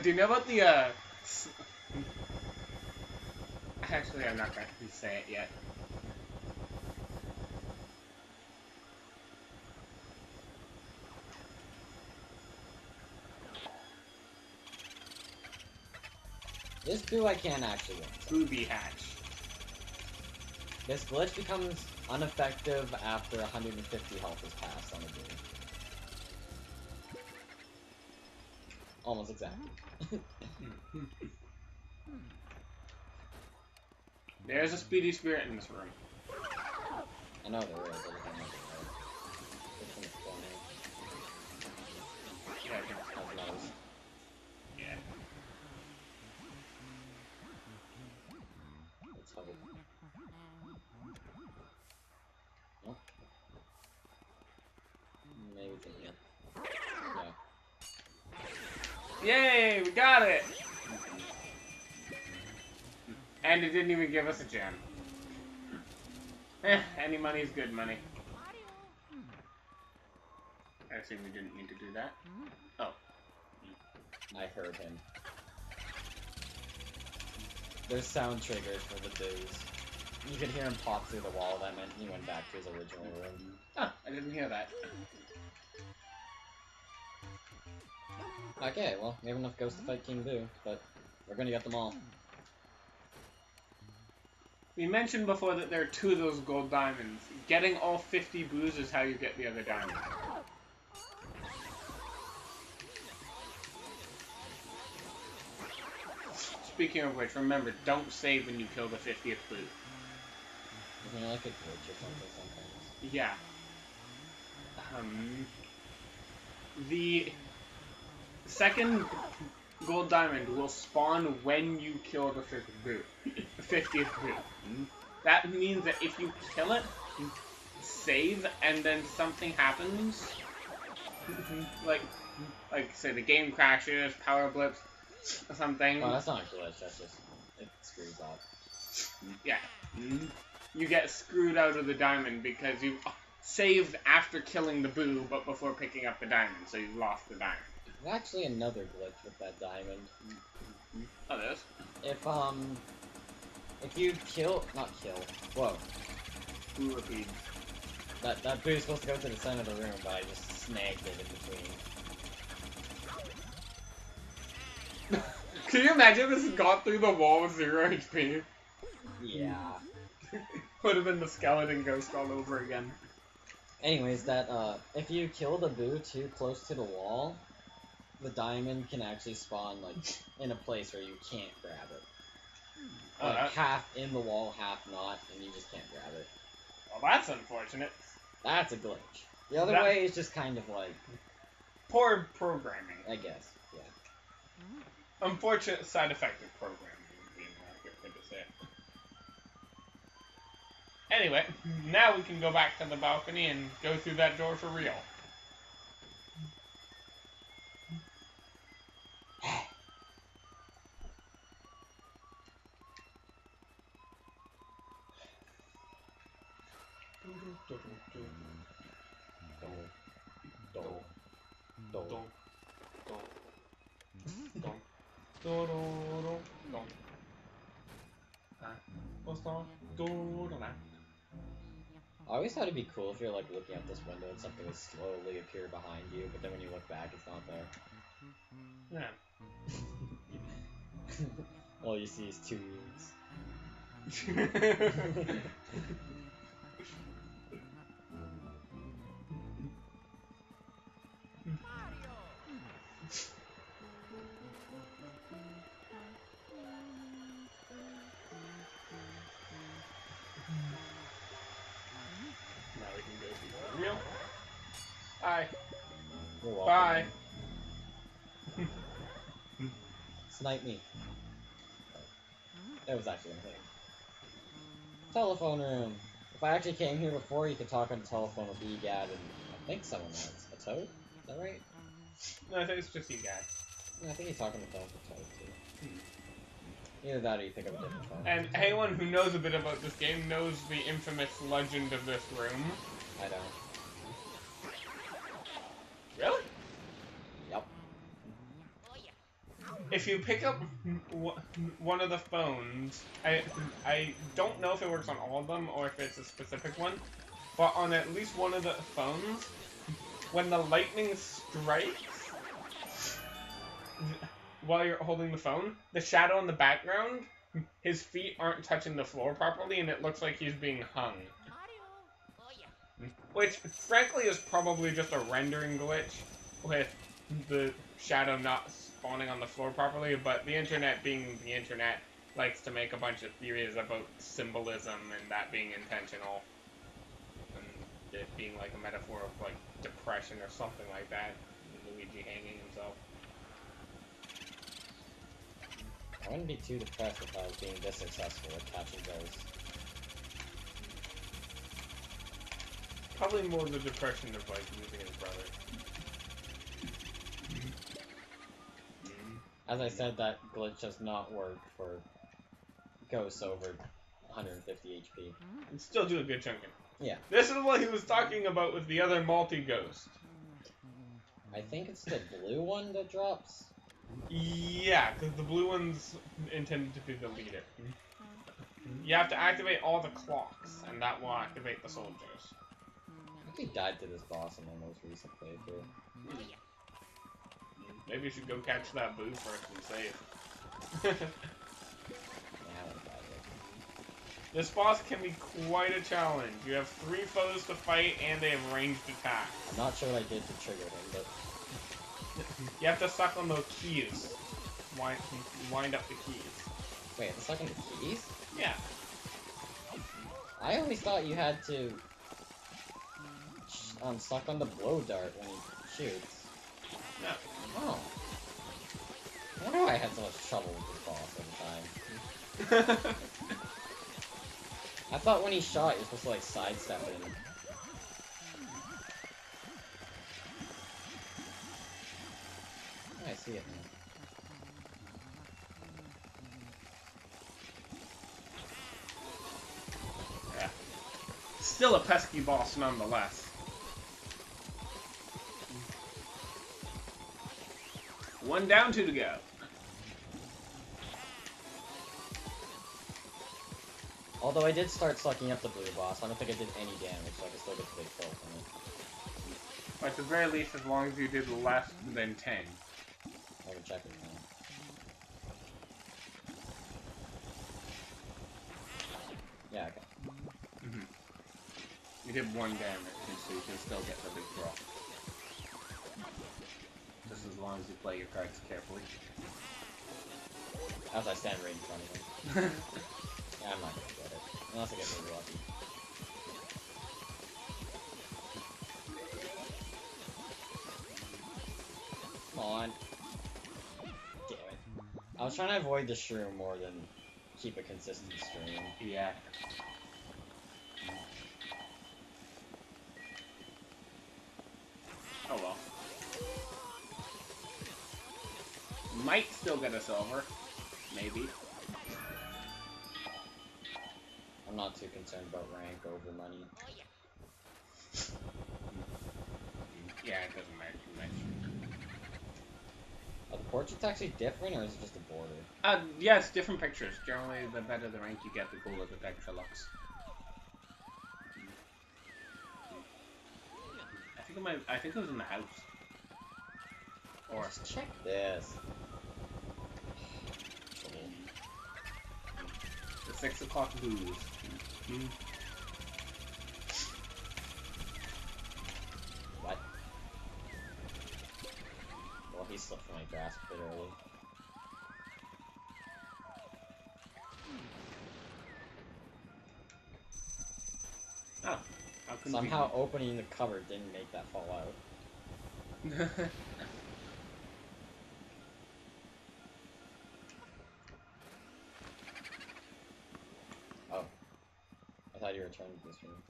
[SPEAKER 2] Do you know about the, Actually, I'm not going to say it yet.
[SPEAKER 1] This boo I can't actually win.
[SPEAKER 2] Booby hatch.
[SPEAKER 1] This glitch becomes ineffective after 150 health is passed on a boo. Almost exactly.
[SPEAKER 2] There's a Speedy Spirit in this room.
[SPEAKER 1] I know there is. I just don't know which one's flying.
[SPEAKER 2] Yeah, I can
[SPEAKER 1] Has nose.
[SPEAKER 2] Yeah.
[SPEAKER 1] Let's hope. Nope. Maybe it's in here. No.
[SPEAKER 2] Yay, we got it! And it didn't even give us a gem. Any money is good money. I assume we didn't need to do that. Oh.
[SPEAKER 1] I heard him. There's sound triggers for the boos. You could hear him pop through the wall, that meant he went back to his original room.
[SPEAKER 2] Oh, I didn't hear that.
[SPEAKER 1] Okay, well, we have enough ghosts to fight King Boo, but we're gonna get them all.
[SPEAKER 2] We mentioned before that there are 2 of those gold diamonds. Getting all 50 boos is how you get the other diamond. speaking of which, remember, don't save when you kill the 50th boo.
[SPEAKER 1] Isn't it like a glitch or something sometimes?
[SPEAKER 2] Yeah. The second gold diamond will spawn when you kill the 50th boo. That means that if you kill it, save, and then something happens, like say the game crashes, power blips, something.
[SPEAKER 1] Oh, that's not a glitch. That's just it screws up.
[SPEAKER 2] Yeah. You get screwed out of the diamond because you saved after killing the boo, but before picking up the diamond, so you lost the diamond.
[SPEAKER 1] There's actually another glitch with that diamond.
[SPEAKER 2] Oh, there is?
[SPEAKER 1] If you whoa.
[SPEAKER 2] Boo repeat.
[SPEAKER 1] That boo is supposed to go to the center of the room, but I just snagged it in between.
[SPEAKER 2] Can you imagine this got through the wall with 0 HP?
[SPEAKER 1] Yeah.
[SPEAKER 2] Would have been the skeleton ghost all over again.
[SPEAKER 1] Anyways, if you kill the boo too close to the wall, the diamond can actually spawn, like, in a place where you can't grab it. Like, half in the wall, half not, and you just can't grab it.
[SPEAKER 2] Well, that's unfortunate.
[SPEAKER 1] That's a glitch. The other way is just kind of like...
[SPEAKER 2] poor programming.
[SPEAKER 1] I guess, yeah.
[SPEAKER 2] Unfortunate side effect of programming would be a good thing to say. Anyway, now we can go back to the balcony and go through that door for real.
[SPEAKER 1] I always thought it'd be cool if you're like looking out this window and something would slowly appear behind you, but then when you look back, it's not there.
[SPEAKER 2] Yeah.
[SPEAKER 1] All you see is 2 rooms.
[SPEAKER 2] Now we can go through the real. Bye.
[SPEAKER 1] You're welcome.
[SPEAKER 2] Bye.
[SPEAKER 1] Snipe me. That was actually a thing. Telephone room. If I actually came here before, you could talk on the telephone with Egad and I think someone else. A Toad? Is that right?
[SPEAKER 2] No, I think it's just Egad.
[SPEAKER 1] No, I think he's talking on the phone with Toad too. Either that or you pick up a different phone.
[SPEAKER 2] And anyone who knows a bit about this game knows the infamous legend of this room.
[SPEAKER 1] I don't.
[SPEAKER 2] Really?
[SPEAKER 1] Yep.
[SPEAKER 2] If you pick up one of the phones, I don't know if it works on all of them or if it's a specific one, but on at least one of the phones, when the lightning strikes while you're holding the phone, the shadow in the background, his feet aren't touching the floor properly and it looks like he's being hung. Which, frankly, is probably just a rendering glitch with the shadow not spawning on the floor properly, but the internet being the internet likes to make a bunch of theories about symbolism and that being intentional. And it being like a metaphor of like depression or something like that. Luigi hanging himself.
[SPEAKER 1] I wouldn't be too depressed if I was being this successful at catching ghosts.
[SPEAKER 2] Probably more the depression of like losing his brother.
[SPEAKER 1] As I said, that glitch does not work for ghosts over 150 HP.
[SPEAKER 2] And still do a good chunking.
[SPEAKER 1] Yeah.
[SPEAKER 2] This is what he was talking about with the other multi-ghost.
[SPEAKER 1] I think it's the blue one that drops.
[SPEAKER 2] Yeah, because the blue one's intended to be the leader. You have to activate all the clocks, and that will activate the soldiers.
[SPEAKER 1] I think he died to this boss in my most recent playthrough.
[SPEAKER 2] Maybe you should go catch that boo first and save.
[SPEAKER 1] I haven't died yet.
[SPEAKER 2] This boss can be quite a challenge. You have 3 foes to fight, and they have ranged attacks.
[SPEAKER 1] I'm not sure what I did to trigger him, but...
[SPEAKER 2] You have to suck on those keys. Wind up the keys.
[SPEAKER 1] Wait, the second the keys?
[SPEAKER 2] Yeah.
[SPEAKER 1] I always thought you had to suck on the blow dart when he shoots.
[SPEAKER 2] No.
[SPEAKER 1] Oh. I wonder why I had so much trouble with this boss every time. I thought when he shot, you're supposed to like sidestep it. Oh, I see it now.
[SPEAKER 2] Yeah. Still a pesky boss nonetheless. One down, 2 to go.
[SPEAKER 1] Although I did start sucking up the blue boss, I don't think I did any damage, so I can still get the big kill from it.
[SPEAKER 2] Or at the very least, as long as you did less than 10.
[SPEAKER 1] I can check it now. Yeah, okay.
[SPEAKER 2] Mm-hmm. You did 1 damage, so you can still get the big draw. Just as long as you play your cards carefully.
[SPEAKER 1] As I stand right in front of him. Yeah, I'm not gonna get it. Unless I get really lucky. Come on. Damn it. I was trying to avoid the shroom more than keep a consistent stream.
[SPEAKER 2] Yeah. Oh well. Might still get us over. Maybe.
[SPEAKER 1] I'm not too concerned about rank over money.
[SPEAKER 2] Yeah, it doesn't matter too much.
[SPEAKER 1] Are the portraits actually different, or is it just a border?
[SPEAKER 2] Yeah, it's different pictures. Generally, the better the rank you get, the cooler the picture looks. I think it was in the house. Or
[SPEAKER 1] Just check this.
[SPEAKER 2] the 6 o'clock booze.
[SPEAKER 1] What? Well, he slipped from my grasp a bit early.
[SPEAKER 2] Oh. How
[SPEAKER 1] Somehow opening the cupboard didn't make that fall out. Oh. I thought you returned to this room.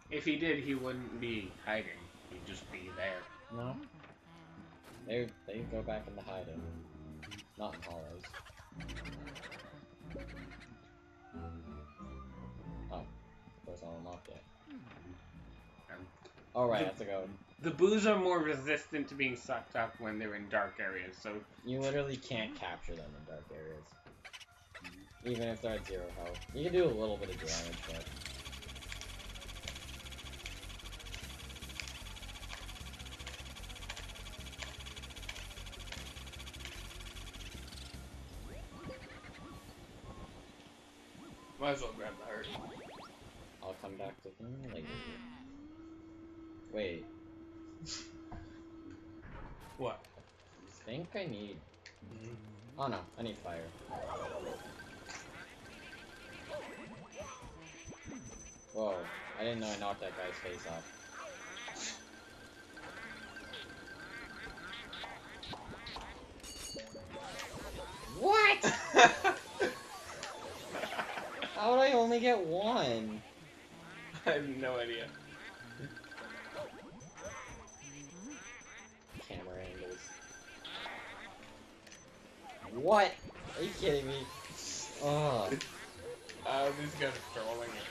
[SPEAKER 2] If he did, he wouldn't be hiding. He'd just be there.
[SPEAKER 1] No. They go back into hiding. Not in hollows. Oh. Door's not unlocked yet. Alright, I have to go.
[SPEAKER 2] The boos are more resistant to being sucked up when they're in dark areas, so...
[SPEAKER 1] You literally can't capture them in dark areas. Even if they're at 0 health. You can do a little bit of damage, but...
[SPEAKER 2] Might as well grab the heart.
[SPEAKER 1] I'll come back to them later. Wait.
[SPEAKER 2] What?
[SPEAKER 1] I think I need... Oh no, I need fire. Whoa, I didn't know I knocked that guy's face off. What?! How would I only get 1?
[SPEAKER 2] I have no idea.
[SPEAKER 1] Camera angles. What? Are you kidding me? Oh.
[SPEAKER 2] These guys are trolling it.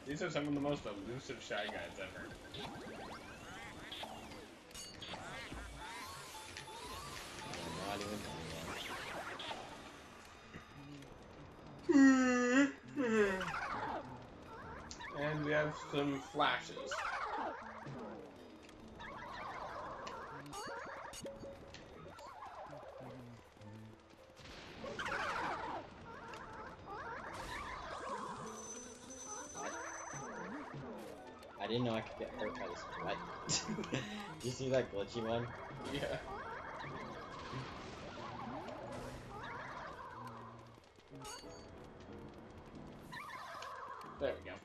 [SPEAKER 2] These are some of the most elusive Shy Guys ever. some flashes.
[SPEAKER 1] I didn't know I could get hurt by this. What? Did you see that glitchy one?
[SPEAKER 2] Yeah. There we go.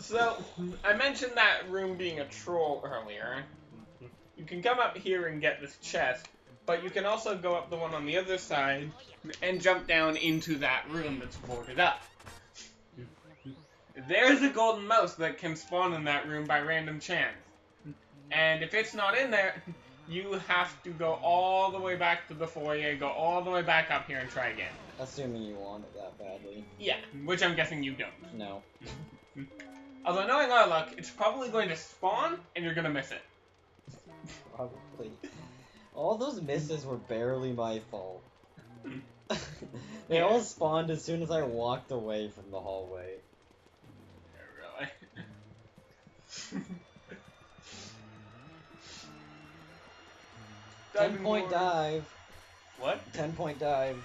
[SPEAKER 2] So, I mentioned that room being a troll earlier. You can come up here and get this chest, but you can also go up the one on the other side and jump down into that room that's boarded up. There's a golden mouse that can spawn in that room by random chance. And if it's not in there, you have to go all the way back to the foyer, go all the way back up here and try again.
[SPEAKER 1] Assuming you want it that badly.
[SPEAKER 2] Yeah, which I'm guessing you don't.
[SPEAKER 1] No.
[SPEAKER 2] Although knowing our luck, it's probably going to spawn and you're gonna miss it.
[SPEAKER 1] Probably. All those misses were barely my fault. They
[SPEAKER 2] Yeah.
[SPEAKER 1] all spawned as soon as I walked away from the hallway.
[SPEAKER 2] Really?
[SPEAKER 1] 10-point dive.
[SPEAKER 2] What?
[SPEAKER 1] 10-point dive.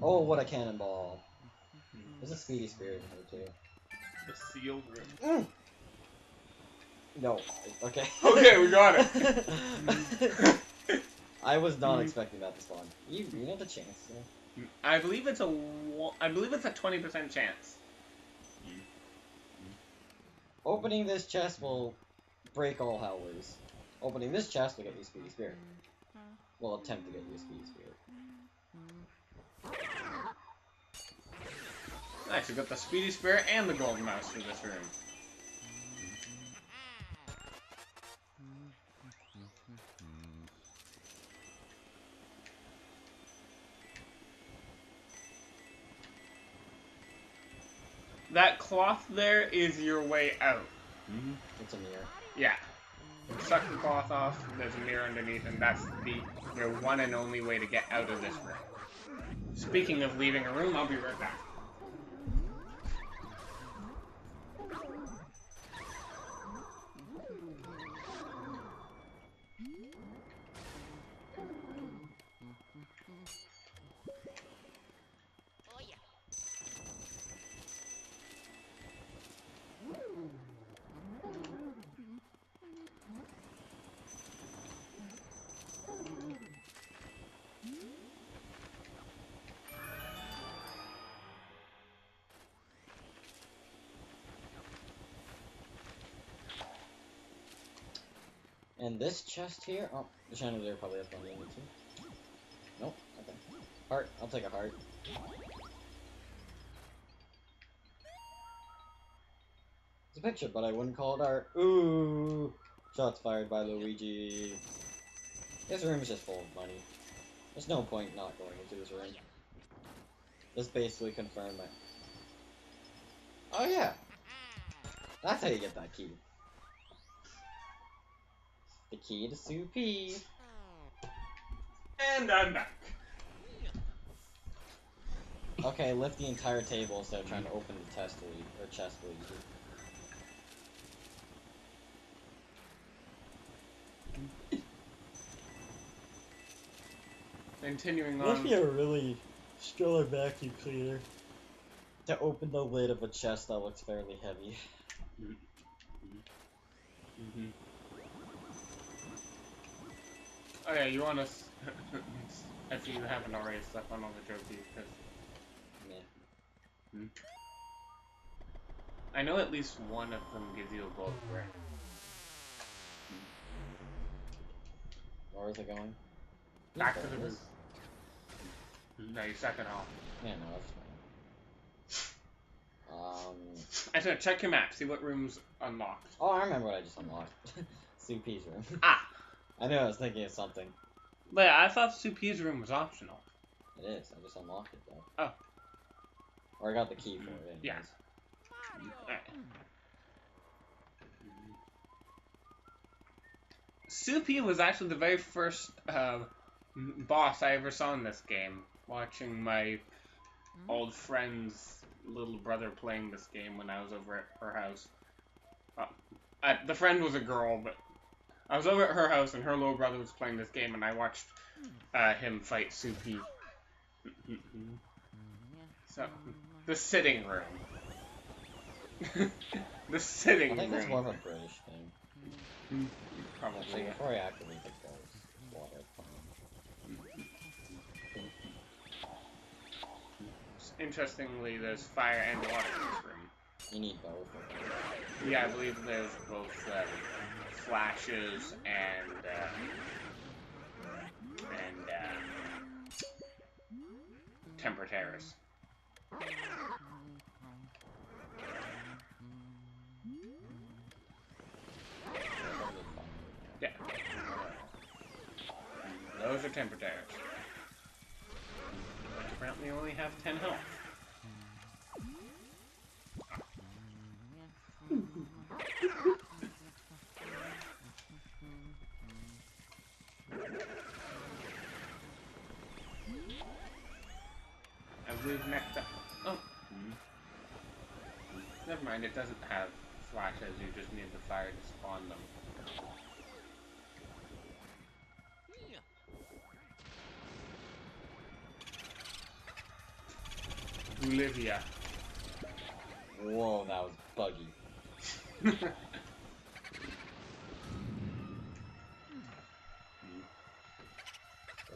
[SPEAKER 1] Oh, what a cannonball. There's a speedy spirit in here too.
[SPEAKER 2] The sealed room.
[SPEAKER 1] No. Okay.
[SPEAKER 2] Okay, we got it.
[SPEAKER 1] I was not expecting that to spawn. You know the chance. Yeah.
[SPEAKER 2] I believe it's a 20% chance.
[SPEAKER 1] Opening this chest will break all hell loose. Opening this chest will get you speedy spirit. Will attempt to get you a speedy spirit.
[SPEAKER 2] Nice, we got the speedy spirit and the golden mouse for this room. That cloth there is your way out.
[SPEAKER 1] It's a mirror.
[SPEAKER 2] Yeah. Suck the cloth off, there's a mirror underneath, and that's your one and only way to get out of this room. Speaking of leaving a room, I'll be right back.
[SPEAKER 1] And this chest here, oh, the chandelier probably has one in it too. Nope, okay. Heart, I'll take a heart. It's a picture, but I wouldn't call it art. Ooh! Shots fired by Luigi. This room is just full of money. There's no point not going into this room. This basically confirmed my... Oh yeah! That's how you get that key. The key to Soupy.
[SPEAKER 2] And I'm back.
[SPEAKER 1] Okay, lift the entire table instead of trying to open the chest Luigi.
[SPEAKER 2] Continuing
[SPEAKER 1] Must
[SPEAKER 2] on.
[SPEAKER 1] be a really strong vacuum cleaner to open the lid of a chest that looks fairly heavy.
[SPEAKER 2] Oh yeah, you want to... If you haven't already slept on all the trophies, because...
[SPEAKER 1] Yeah.
[SPEAKER 2] I know at least one of them gives you a gold brick.
[SPEAKER 1] Where is it going?
[SPEAKER 2] Back to the roof. No, you second off.
[SPEAKER 1] Yeah, no, that's fine.
[SPEAKER 2] I said check your map, see what room's unlocked.
[SPEAKER 1] Oh, I remember what I just unlocked. Soupy's room.
[SPEAKER 2] Ah!
[SPEAKER 1] I knew I was thinking of something.
[SPEAKER 2] But yeah, I thought Soupy's room was optional.
[SPEAKER 1] It is. I just unlocked it though.
[SPEAKER 2] Oh.
[SPEAKER 1] Or I got the key for it.
[SPEAKER 2] Yeah.
[SPEAKER 1] anyways.
[SPEAKER 2] Alright. Soupy was actually the very first boss I ever saw in this game. Watching my old friend's little brother playing this game when I was over at her house. The friend was a girl, but I was over at her house and her little brother was playing this game, and I watched him fight Soupy. So, the sitting room. The sitting room.
[SPEAKER 1] I think that's more of a British thing.
[SPEAKER 2] Probably.
[SPEAKER 1] Actually, before I activate the ghost water pump.
[SPEAKER 2] Interestingly, there's fire and water in this room.
[SPEAKER 1] You need both.
[SPEAKER 2] Yeah, I believe there's both flashes and temper terrors. Yeah. Those are temper terrors. But apparently only have 10 health. I believe next up. Oh. Never mind, it doesn't have flashes, you just need the fire to spawn them. Olivia.
[SPEAKER 1] Whoa, that was buggy. Go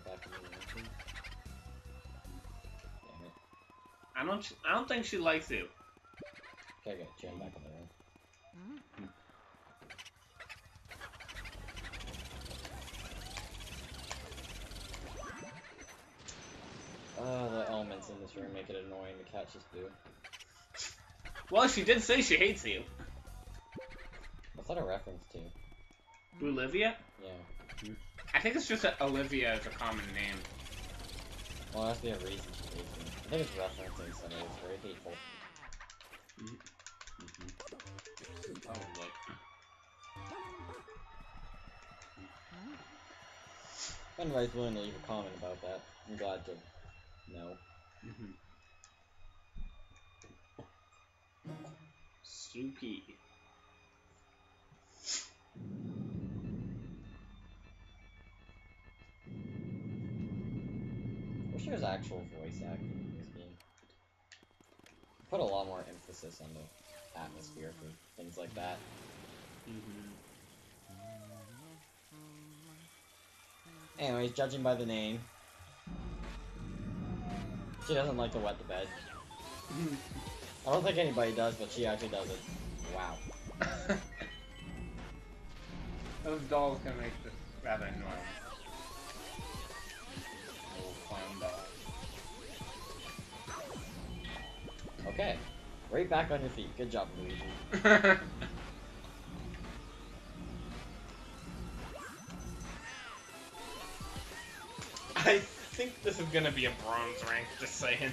[SPEAKER 1] back to the room. Damn it.
[SPEAKER 2] I don't think she likes you.
[SPEAKER 1] Okay, get Jen back in the room. The elements in this room make it annoying to catch this blue.
[SPEAKER 2] Well, she did say she hates you.
[SPEAKER 1] What's that a reference to?
[SPEAKER 2] Olivia?
[SPEAKER 1] Yeah.
[SPEAKER 2] I think it's just that Olivia is a common name.
[SPEAKER 1] Well, there has to be a reason she hates me. I think it's referencing somebody that's very hateful.
[SPEAKER 2] Probably.
[SPEAKER 1] If anybody's willing to leave a comment about that, I'm glad to know.
[SPEAKER 2] Soupy.
[SPEAKER 1] I wish there was actual voice acting in this game. Put a lot more emphasis on the atmosphere for things like that. Anyways, judging by the name, she doesn't like to wet the bed. I don't think anybody does, but she actually does it. Wow.
[SPEAKER 2] Those dolls can make this rather annoying. Little clown doll.
[SPEAKER 1] Okay. Right back on your feet. Good job, Luigi.
[SPEAKER 2] I think this is gonna be a bronze rank, just saying.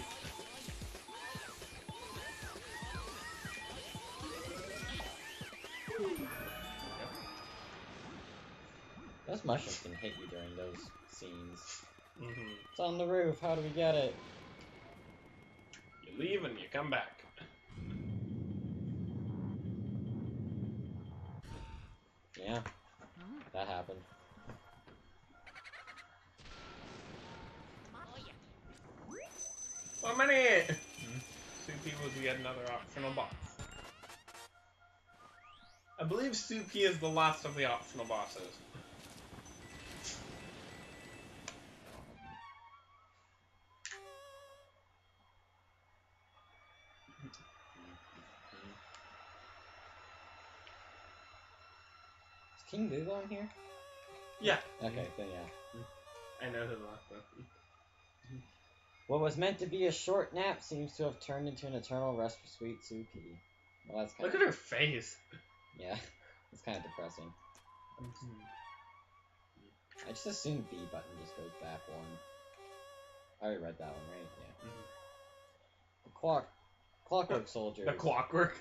[SPEAKER 1] Those mushrooms can hit you during those scenes. It's on the roof. How do we get it?
[SPEAKER 2] You leave and you come back.
[SPEAKER 1] Yeah. That happened.
[SPEAKER 2] One minute! Soupy was yet another optional boss. I believe Soupy is the last of the optional bosses.
[SPEAKER 1] Is King Boo on here?
[SPEAKER 2] Yeah.
[SPEAKER 1] Okay, then yeah.
[SPEAKER 2] I know who the last one.
[SPEAKER 1] What was meant to be a short nap seems to have turned into an eternal rest for sweet Suki. Well, that's kind
[SPEAKER 2] Look
[SPEAKER 1] of...
[SPEAKER 2] at her face.
[SPEAKER 1] Yeah, it's kind of depressing. I just assume B button just goes back one. I already read that one, right? Yeah. The Clockwork Soldiers.
[SPEAKER 2] The clockwork.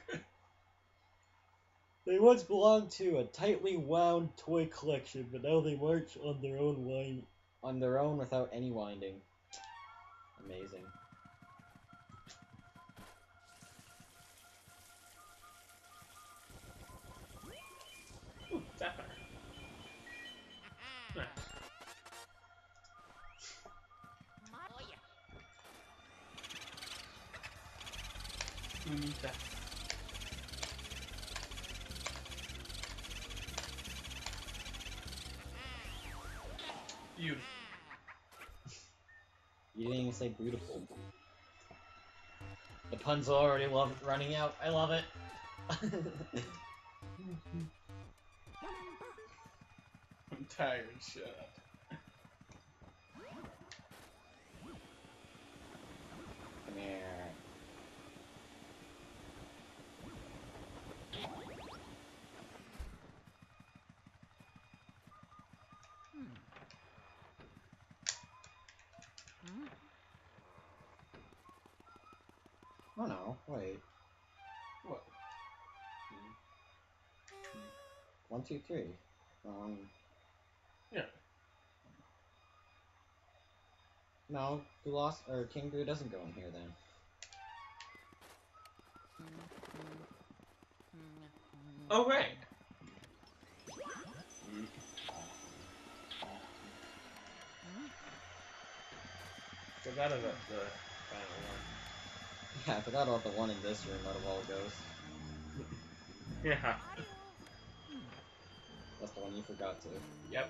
[SPEAKER 1] They once belonged to a tightly wound toy collection, but now they march on their own line on their own without any winding. Amazing.
[SPEAKER 2] Ooh, Sapphire. Nice. Who needs that? Beautiful.
[SPEAKER 1] You didn't even say beautiful. The puns are already running out. I love it.
[SPEAKER 2] I'm tired, shut up.
[SPEAKER 1] Come here. Oh no, wait.
[SPEAKER 2] What?
[SPEAKER 1] 1, 2, 3.
[SPEAKER 2] Yeah.
[SPEAKER 1] No, King Boo doesn't go in here then.
[SPEAKER 2] Oh, right. Forgot about the final one.
[SPEAKER 1] Yeah, I forgot about the one in this room out of all ghosts.
[SPEAKER 2] Yeah.
[SPEAKER 1] That's the one you forgot to.
[SPEAKER 2] Yep.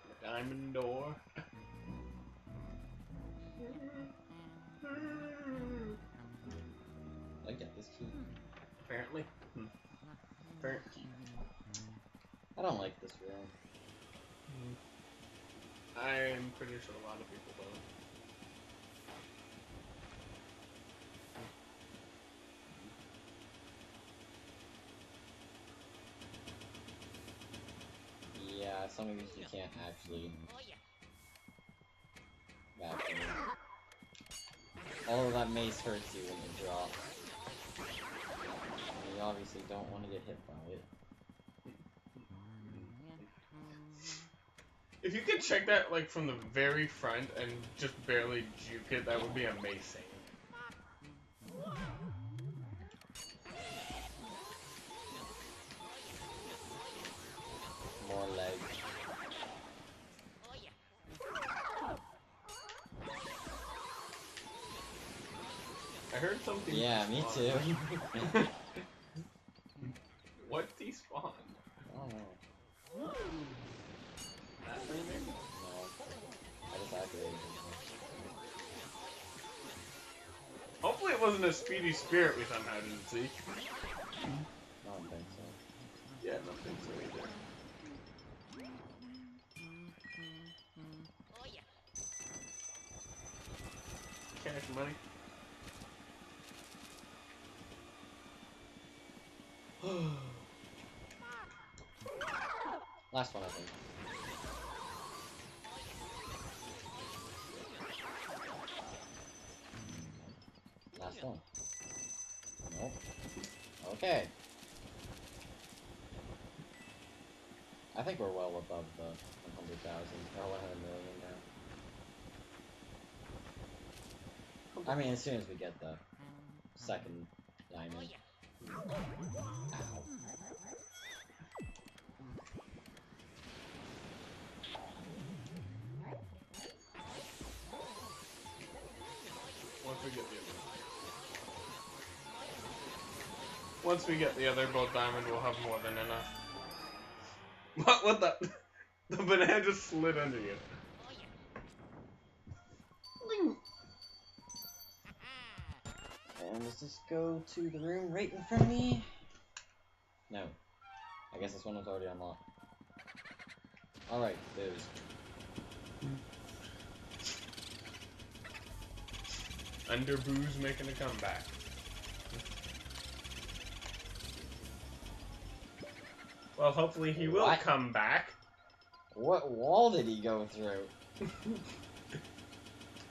[SPEAKER 2] The diamond door.
[SPEAKER 1] I get this key.
[SPEAKER 2] Apparently. Apparent key.
[SPEAKER 1] I don't like this room.
[SPEAKER 2] I'm pretty sure a lot of people don't.
[SPEAKER 1] Yeah, some of these you can't actually. All of that mace hurts you when you drop. And you obviously don't want to get hit by it.
[SPEAKER 2] If you could check that like from the very front and just barely juke it, that would be amazing.
[SPEAKER 1] More legs.
[SPEAKER 2] I heard something.
[SPEAKER 1] Yeah, me
[SPEAKER 2] despawn.
[SPEAKER 1] too.
[SPEAKER 2] What despawned?
[SPEAKER 1] I don't know.
[SPEAKER 2] That thing maybe?
[SPEAKER 1] No. I just activated it.
[SPEAKER 2] Hopefully it wasn't a speedy spirit we somehow didn't see.
[SPEAKER 1] I don't think so.
[SPEAKER 2] Yeah, I don't think so either. Cash money.
[SPEAKER 1] Last one, I think. Last one. Nope. Okay. I think we're well above the 100,000 or 100 million now. I mean, as soon as we get the second diamond. Ow.
[SPEAKER 2] Once we get the other gold diamond, we'll have more than enough. What the? The banana just slid under you.
[SPEAKER 1] And does this go to the room right in front of me? No. I guess this one was already unlocked. Alright, booze.
[SPEAKER 2] Under booze making a comeback. Well, hopefully he will
[SPEAKER 1] What?
[SPEAKER 2] come back.
[SPEAKER 1] What wall did he go through?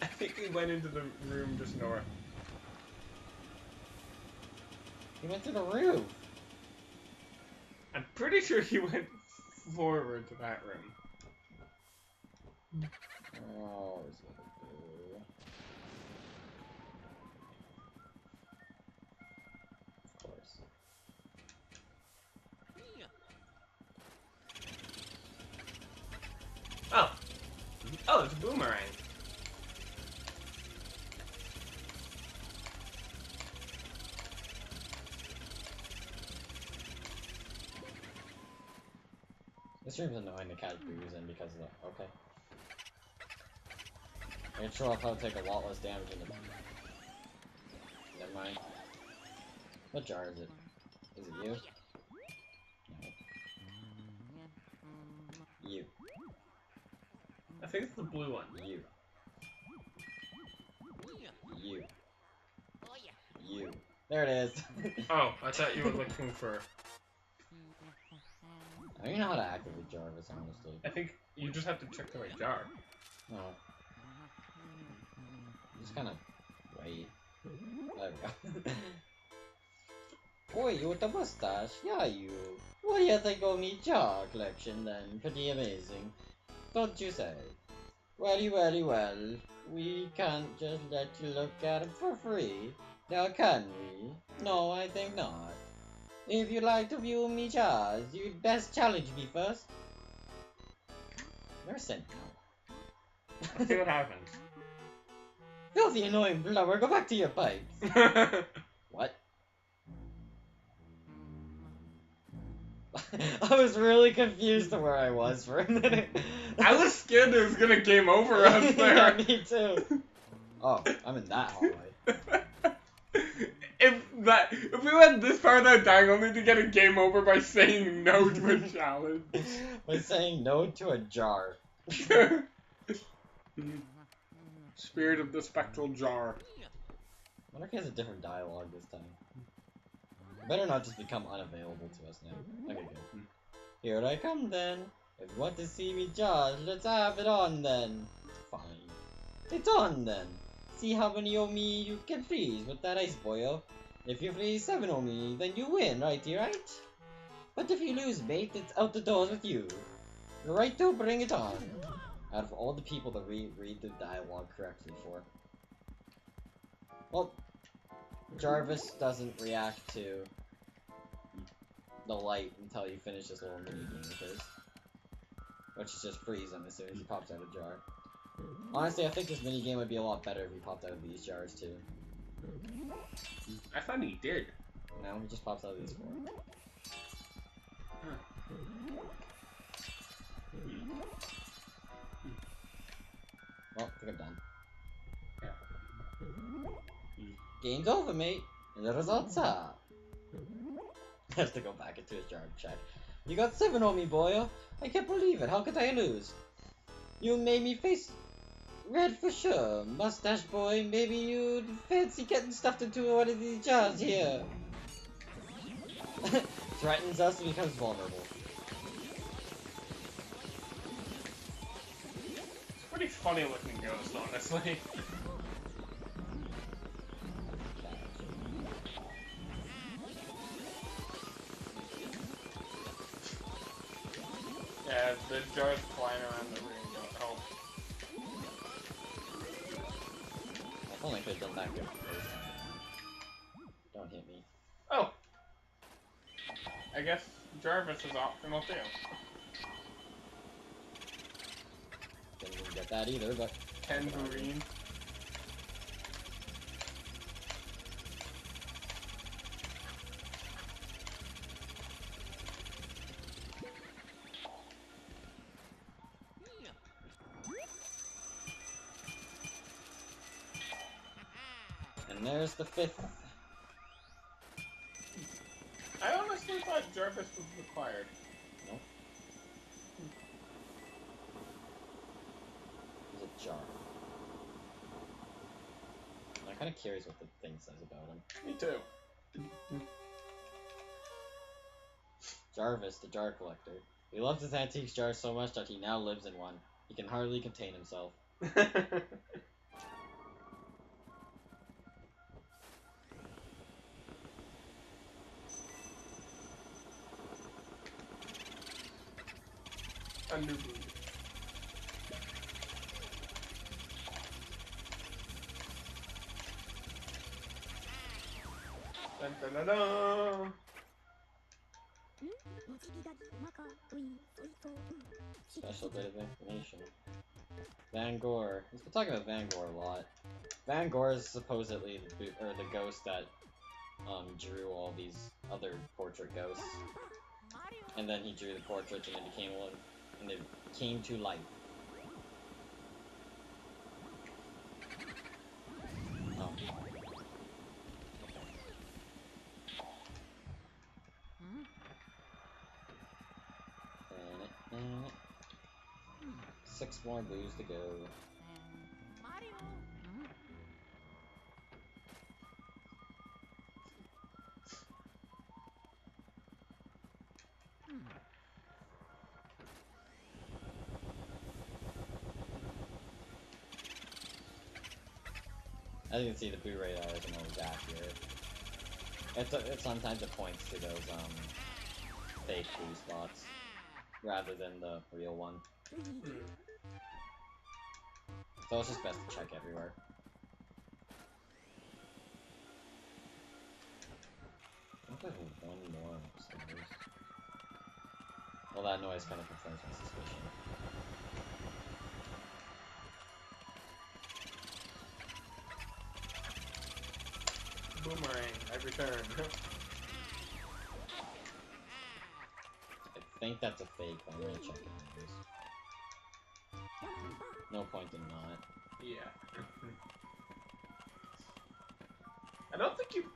[SPEAKER 2] I think he went into the room just north.
[SPEAKER 1] He went to the roof.
[SPEAKER 2] I'm pretty sure he went forward to that room.
[SPEAKER 1] Oh, where's the other boo? Of course.
[SPEAKER 2] Oh. Oh, it's a boomerang.
[SPEAKER 1] This room's annoying to catch boos in because of the... Okay. I can show off how to take a lot less damage in the... Never mind. What jar is it? Is it you? No. You.
[SPEAKER 2] I think it's the blue one.
[SPEAKER 1] You. You. You. There it is.
[SPEAKER 2] Oh, I thought you were looking for...
[SPEAKER 1] I don't know how to activate Jarvis, honestly.
[SPEAKER 2] I think you just have to check the right jar.
[SPEAKER 1] No. Just kind of wait. There we go. Boy, you with the mustache. Yeah, you. What do you think of me jar collection then? Pretty amazing. Don't you say? Welly, welly, well. We can't just let you look at them for free. Now can we? No, I think not. If you'd like to view me jars, you'd best challenge me first. You're sent now.
[SPEAKER 2] Let's see what happens.
[SPEAKER 1] Filthy annoying blubber, go back to your pipes. What? I was really confused to where I was for a minute.
[SPEAKER 2] I was scared it was gonna game over us there.
[SPEAKER 1] Yeah, me too. Oh, I'm in that hallway.
[SPEAKER 2] If we went this far without dying only to get a game over by saying no to a challenge.
[SPEAKER 1] By saying no to a jar.
[SPEAKER 2] Spirit of the spectral jar.
[SPEAKER 1] I wonder if he has a different dialogue this time. It better not just become unavailable to us now. Okay, good. Here I come then. If you want to see me jars, let's have it on then. Fine. It's on then. See how many Omi you can freeze with that ice boil. If you freeze 7 Omi, then you win, righty right? But if you lose, mate, it's out the doors with you. You're right to bring it on. Out of all the people to read the dialogue correctly for. Well, Jarvis doesn't react to the light until you finish this little mini-game of his. Which is just freeze him as soon as he pops out of a jar. Honestly, I think this mini-game would be a lot better if he popped out of these jars too.
[SPEAKER 2] I thought he did.
[SPEAKER 1] No, he just pops out of these 4. Well, I think I'm done. Game's over, mate. And the results are... Has to go back into his jar and check. You got 7 on me, boy. I can't believe it. How could I lose? You made me face red for sure. Mustache boy, maybe you'd fancy getting stuffed into one of these jars here. Threatens us and becomes vulnerable.
[SPEAKER 2] It's a pretty funny looking ghost, honestly. Yeah, the jars flying around the room don't help.
[SPEAKER 1] I only could have done that good first. Don't hit me.
[SPEAKER 2] Oh! I guess Jarvis is optional too.
[SPEAKER 1] Didn't even get that either, but...
[SPEAKER 2] Tangerine.
[SPEAKER 1] And there's the 5th.
[SPEAKER 2] I honestly thought Jarvis was required.
[SPEAKER 1] Nope. He's a jar. I'm kind of curious what the thing says about him.
[SPEAKER 2] Me too.
[SPEAKER 1] Jarvis, the jar collector. He loves his antique jars so much that he now lives in one. He can hardly contain himself.
[SPEAKER 2] A new Boo. Dun, dun, dun, dun.
[SPEAKER 1] Special bit of information. Van Gore. We've been talking about Van Gore a lot. Van Gore is supposedly the ghost that drew all these other portrait ghosts, and then he drew the portraits and it became one, and it came to life. Oh. 6 more blues to go. As you can see, the boot radar isn't always accurate. It sometimes it points to those fake blue spots rather than the real one. So it's just best to check everywhere. I think there's one more upstairs. Well, that noise kind of confirms my suspicion.
[SPEAKER 2] Boomerang, I return.
[SPEAKER 1] I think that's a fake, but I'm gonna check it anyways. No point in not.
[SPEAKER 2] Yeah. I don't think you've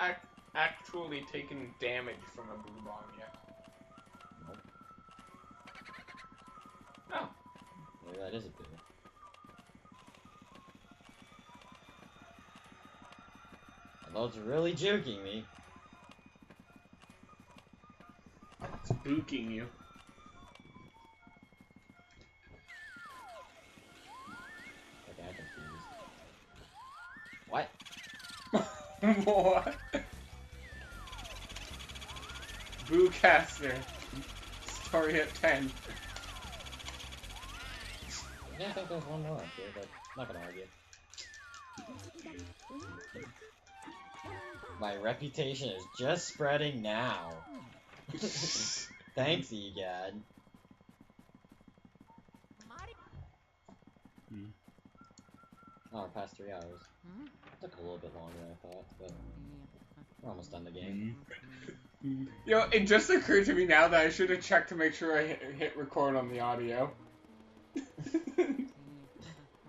[SPEAKER 2] actually taken damage from a Boo Bomb yet.
[SPEAKER 1] Nope.
[SPEAKER 2] Oh.
[SPEAKER 1] Maybe that is a boo. Although it's really juking me.
[SPEAKER 2] It's booking you.
[SPEAKER 1] Okay, I'm confused. What?
[SPEAKER 2] What? Boocaster. Story at 10.
[SPEAKER 1] Yeah, I think there's one more up here, but I'm not gonna argue. My reputation is just spreading now. Thanks, Egad. Oh, we're past 3 hours. Took a little bit longer than I thought, but we're almost done the game.
[SPEAKER 2] Yo, it just occurred to me now that I should have checked to make sure I hit record on the audio.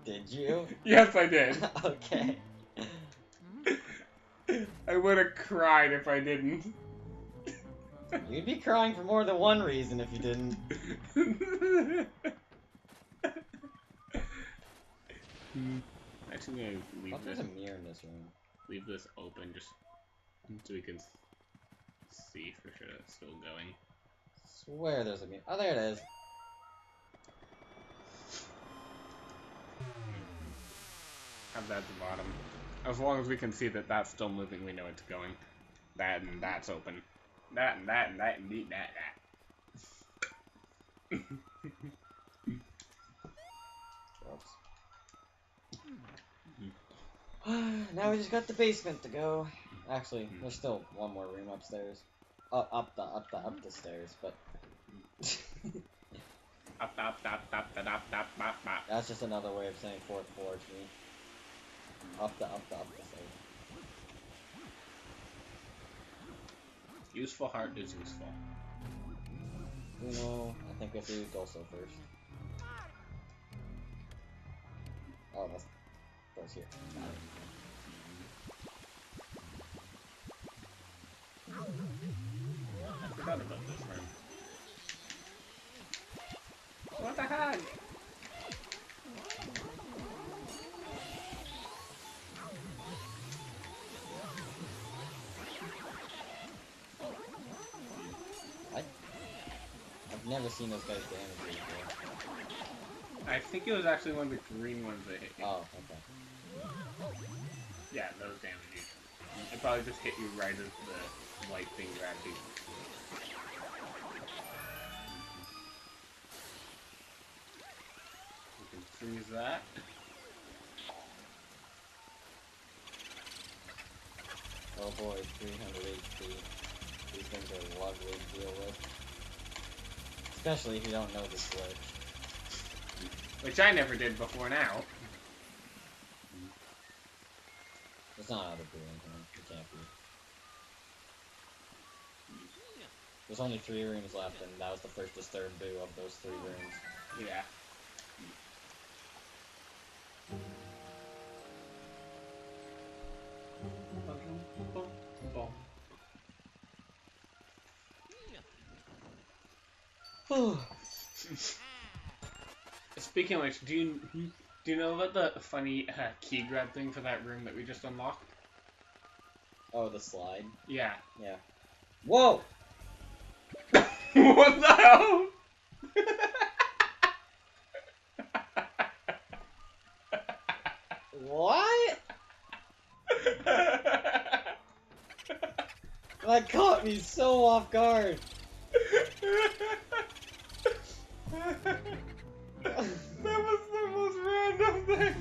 [SPEAKER 1] Did you?
[SPEAKER 2] Yes, I did.
[SPEAKER 1] Okay.
[SPEAKER 2] I would have cried if I didn't.
[SPEAKER 1] You'd be crying for more than one reason if you didn't.
[SPEAKER 2] Actually, I'm gonna
[SPEAKER 1] Oh, there's a mirror in this room.
[SPEAKER 2] leave this open just so we can see for sure it's still going.
[SPEAKER 1] Swear there's a mirror. Oh, there it is.
[SPEAKER 2] Have that at the bottom. As long as we can see that that's still moving, we know it's going. That and that's open. That and that and that and that.
[SPEAKER 1] Now we just got the basement to go. Actually, there's still one more room upstairs. Up the stairs, but that's just another way of saying 4th floor to me. Up the stairs.
[SPEAKER 2] Useful heart is useful.
[SPEAKER 1] Uno, I think we have to do Dulso first. Oh, that's here.
[SPEAKER 2] I forgot about this room. What the heck?
[SPEAKER 1] What? I've never seen those guys damage before.
[SPEAKER 2] I think it was actually one of the green ones that hit you.
[SPEAKER 1] Oh, okay.
[SPEAKER 2] Yeah, those damage you. It probably just hit you right as the white thing grabbed you. Freeze that.
[SPEAKER 1] Oh boy, 300 HP. These things are lovely to deal with. Especially if you don't know the switch.
[SPEAKER 2] Which I never did before now.
[SPEAKER 1] It's not out of doing here. It can't be. There's only 3 rooms left, and that was the first disturbed boo of those 3 rooms.
[SPEAKER 2] Yeah. Speaking of which, do you know about the funny key grab thing for that room that we just unlocked?
[SPEAKER 1] Oh, the slide?
[SPEAKER 2] Yeah.
[SPEAKER 1] Yeah. Whoa!
[SPEAKER 2] What the hell?
[SPEAKER 1] What? That caught me so off guard.
[SPEAKER 2] That was the most random thing.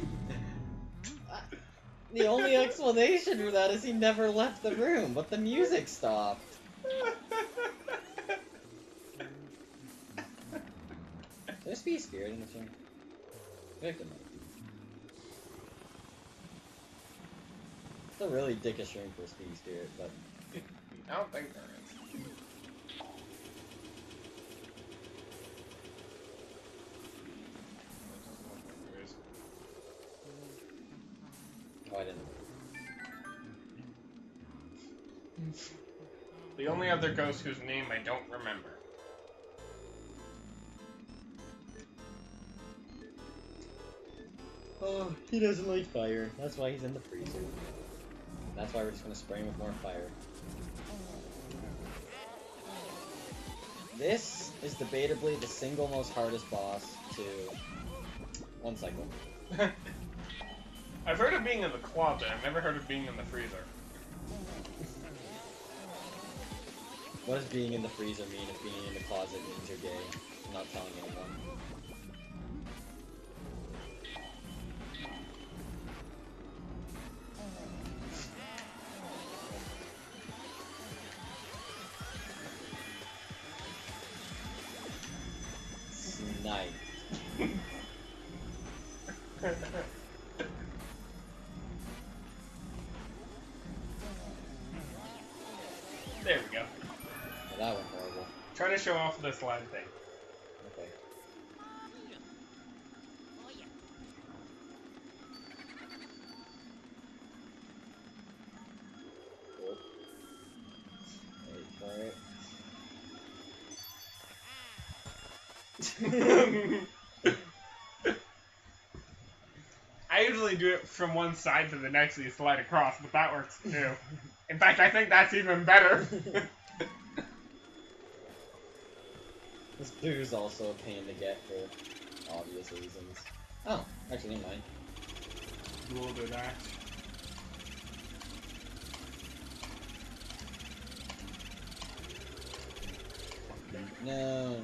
[SPEAKER 1] The only explanation for that is he never left the room, but the music stopped. There's Speed Spirit in this room. Victim. It's a really dickish room for Speed Spirit, but
[SPEAKER 2] I don't think there is.
[SPEAKER 1] oh, I didn't.
[SPEAKER 2] The only other ghost whose name I don't remember.
[SPEAKER 1] Oh, he doesn't like fire. That's why he's in the freezer. That's why we're just gonna spray him with more fire. This is debatably the single most hardest boss to one cycle.
[SPEAKER 2] I've heard of being in the closet. I've never heard of being in the freezer.
[SPEAKER 1] What does being in the freezer mean if being in the closet means you're gay? I'm not telling anyone. Snipe.
[SPEAKER 2] There we go.
[SPEAKER 1] Well, that went horrible.
[SPEAKER 2] Try to show off the slide thing.
[SPEAKER 1] Okay. Cool. Wait for it.
[SPEAKER 2] I usually do it from one side to the next so you slide across, but that works too. In fact, I think that's even better.
[SPEAKER 1] This boo's also a pain to get for obvious reasons. Oh, actually, never mind.
[SPEAKER 2] We'll do that.
[SPEAKER 1] No.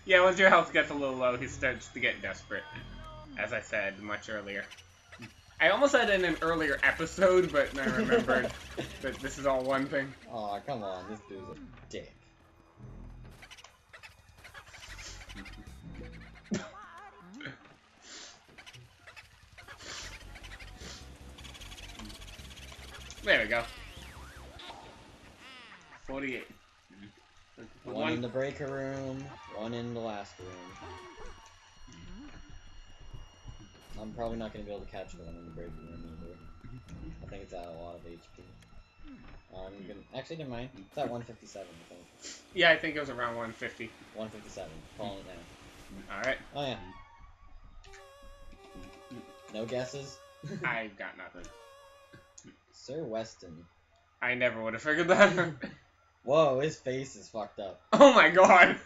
[SPEAKER 2] Yeah, once your health gets a little low, he starts to get desperate. As I said much earlier. I almost said in an earlier episode, but then I remembered that this is all one thing.
[SPEAKER 1] Aw, come on, this dude's a dick.
[SPEAKER 2] There we go. 48.
[SPEAKER 1] One in the breaker room, one in the last room. I'm probably not going to be able to catch the one in the breaker room either. I think it's at a lot of HP. I'm gonna... Actually, never mind. It's at 157, I think.
[SPEAKER 2] Yeah, I think it was around 150.
[SPEAKER 1] 157. Calling it now.
[SPEAKER 2] Alright.
[SPEAKER 1] Oh, yeah. No guesses?
[SPEAKER 2] I got nothing.
[SPEAKER 1] Sir Weston.
[SPEAKER 2] I never would have figured that.
[SPEAKER 1] Whoa, his face is fucked up.
[SPEAKER 2] Oh my god.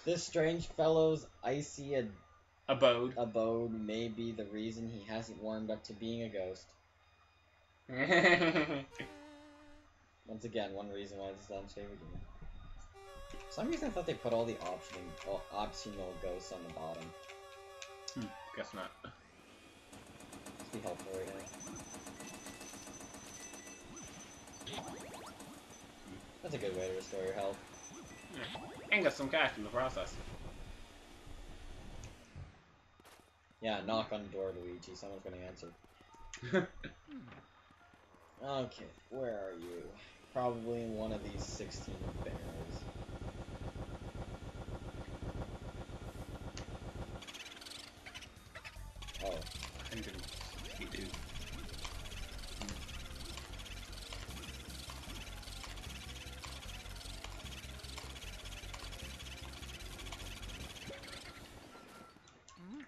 [SPEAKER 1] This strange fellow's icy
[SPEAKER 2] Abode.
[SPEAKER 1] may be the reason he hasn't warmed up to being a ghost. Once again, one reason why this is Adam's favorite game. some reason I thought they put all the optional ghosts on the bottom.
[SPEAKER 2] Guess not.
[SPEAKER 1] Must be helpful right now. That's a good way to restore your health.
[SPEAKER 2] And get some cash in the process.
[SPEAKER 1] Yeah, knock on the door, Luigi. Someone's gonna answer. Okay, where are you? Probably in one of these 16 barrels. Oh.
[SPEAKER 2] I didn't. He did.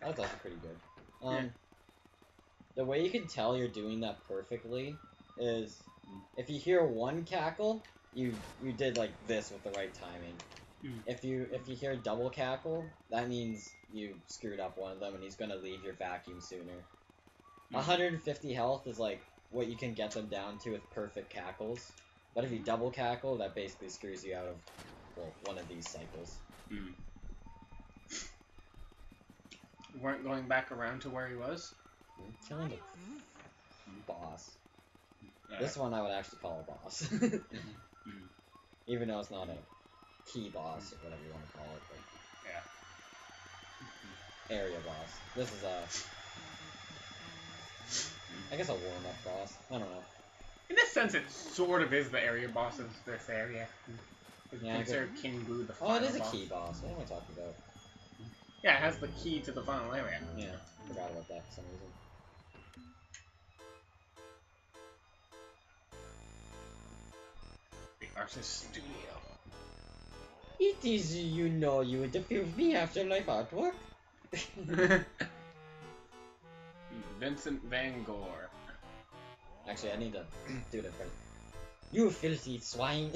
[SPEAKER 1] That's also pretty good. The way you can tell you're doing that perfectly is if you hear one cackle, you did like this with the right timing. If you hear double cackle, that means you screwed up one of them and he's gonna leave your vacuum sooner. 150 health is like what you can get them down to with perfect cackles. But if you double cackle, that basically screws you out of, well, one of these cycles.
[SPEAKER 2] You weren't going back around to where he was?
[SPEAKER 1] Killing the boss. This one I would actually call a boss. Even though it's not a key boss, or whatever you want to call it. But
[SPEAKER 2] Yeah.
[SPEAKER 1] area boss. This is a... I guess a warm-up boss. I don't know.
[SPEAKER 2] In this sense, it sort of is the area boss of this area.
[SPEAKER 1] Yeah,
[SPEAKER 2] Consider King Boo the final
[SPEAKER 1] Oh, it is a
[SPEAKER 2] boss.
[SPEAKER 1] key boss. What am I talking about?
[SPEAKER 2] Yeah, it has the key to the final area.
[SPEAKER 1] Yeah, forgot about that for some reason.
[SPEAKER 2] The artist studio.
[SPEAKER 1] It is you know you interfere with me afterlife artwork.
[SPEAKER 2] Vincent Van Gogh.
[SPEAKER 1] Actually, I need to do it different. You filthy swine!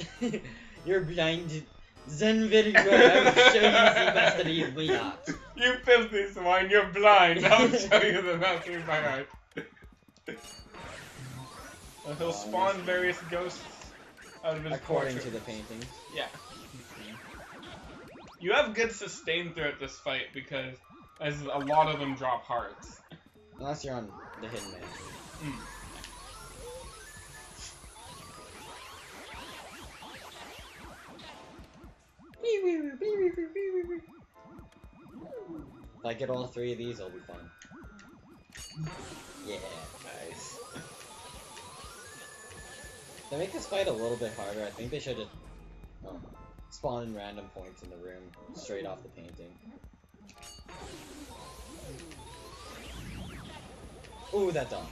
[SPEAKER 1] You're blind. Then very well, I will show you the mastery of my art.
[SPEAKER 2] You filthy swine, you're blind. I'll show you the mastery of my art. He'll spawn various ghosts out of his
[SPEAKER 1] According
[SPEAKER 2] portrait.
[SPEAKER 1] to the paintings.
[SPEAKER 2] Yeah. You have good sustain throughout this fight because as a lot of them drop hearts.
[SPEAKER 1] Unless you're on the hidden man. If I get all three of these, it'll be fun. Yeah, nice. To make this fight a little bit harder, I think they should just spawn in random points in the room, straight off the painting. Ooh, that dodge.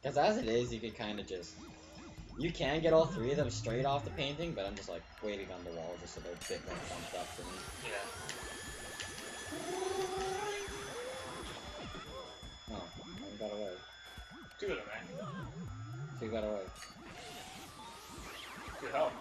[SPEAKER 1] Because as it is, you could kind of just... You can get all three of them straight off the painting, but I'm just like waiting on the wall just so they're a bit more pumped up for me.
[SPEAKER 2] Yeah.
[SPEAKER 1] Oh, one got away.
[SPEAKER 2] Two of them, man.
[SPEAKER 1] Two got away.
[SPEAKER 2] Good help.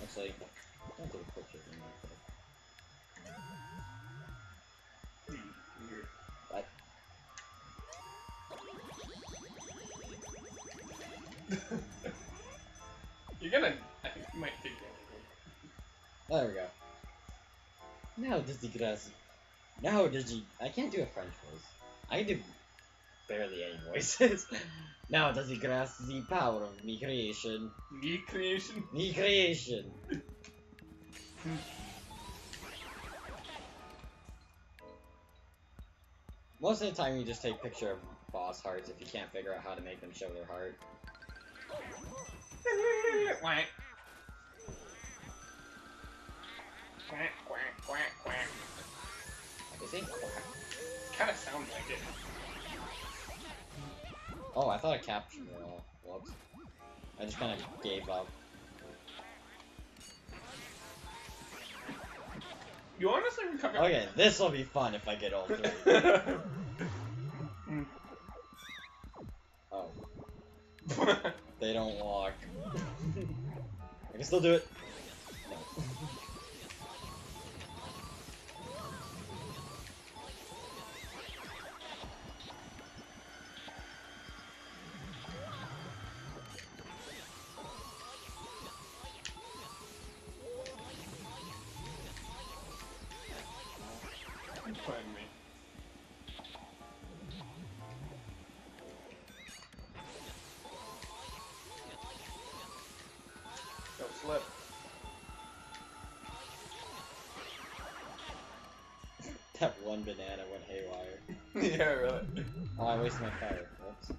[SPEAKER 1] Actually, don't take a picture of me. What?
[SPEAKER 2] You're gonna... I think you might take that.
[SPEAKER 1] There we go. Now does the grass... Now does he... I can't do a French voice. I can do barely any voices. Now does he grasp the power of me creation?
[SPEAKER 2] Me creation?
[SPEAKER 1] Me creation! Most of the time you just take picture of boss hearts if you can't figure out how to make them show their heart.
[SPEAKER 2] Quack. Quack, quack, quack, quack.
[SPEAKER 1] Is it quack?
[SPEAKER 2] Kinda sounds like it.
[SPEAKER 1] Oh, I thought I captured it all. Whoops. I just kind of gave up.
[SPEAKER 2] You honestly recovered.
[SPEAKER 1] Okay, this will be fun if I get all three. Oh. They don't walk. I can still do it. No.
[SPEAKER 2] Find me. Don't slip.
[SPEAKER 1] That one banana went haywire.
[SPEAKER 2] Yeah, really.
[SPEAKER 1] Oh, I wasted my fire. Whoops.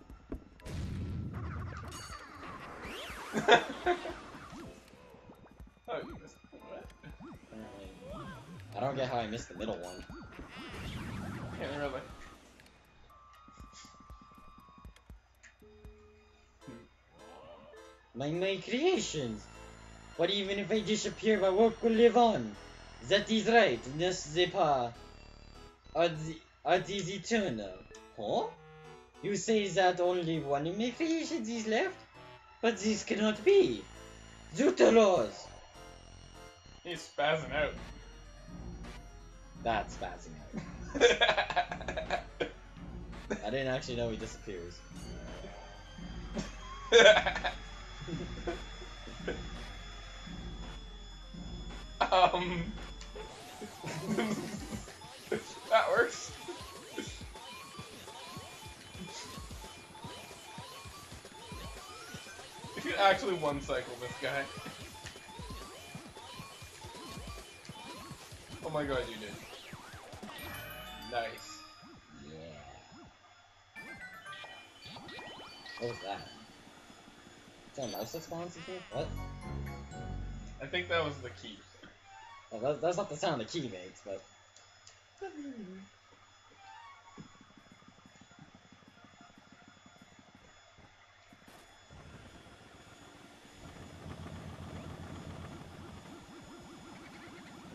[SPEAKER 2] Oh, you missed what?
[SPEAKER 1] Apparently. I don't get how I missed the middle one.
[SPEAKER 2] Yeah, really.
[SPEAKER 1] My creations! But even if I disappear, my work will live on. That is right, n'est-ce pas? Art is eternal. Huh? You say that only one of my creations is left? But this cannot be. Zutalos!
[SPEAKER 2] He's spazzing out.
[SPEAKER 1] That's spazzing out. I didn't actually know he disappears.
[SPEAKER 2] That works. If you actually one cycle this guy. Oh my god, you did. Nice.
[SPEAKER 1] Yeah. What was that? Is that a mouse that spawns in here? What?
[SPEAKER 2] I think that was the key.
[SPEAKER 1] Oh, that's not the sound the key makes, but...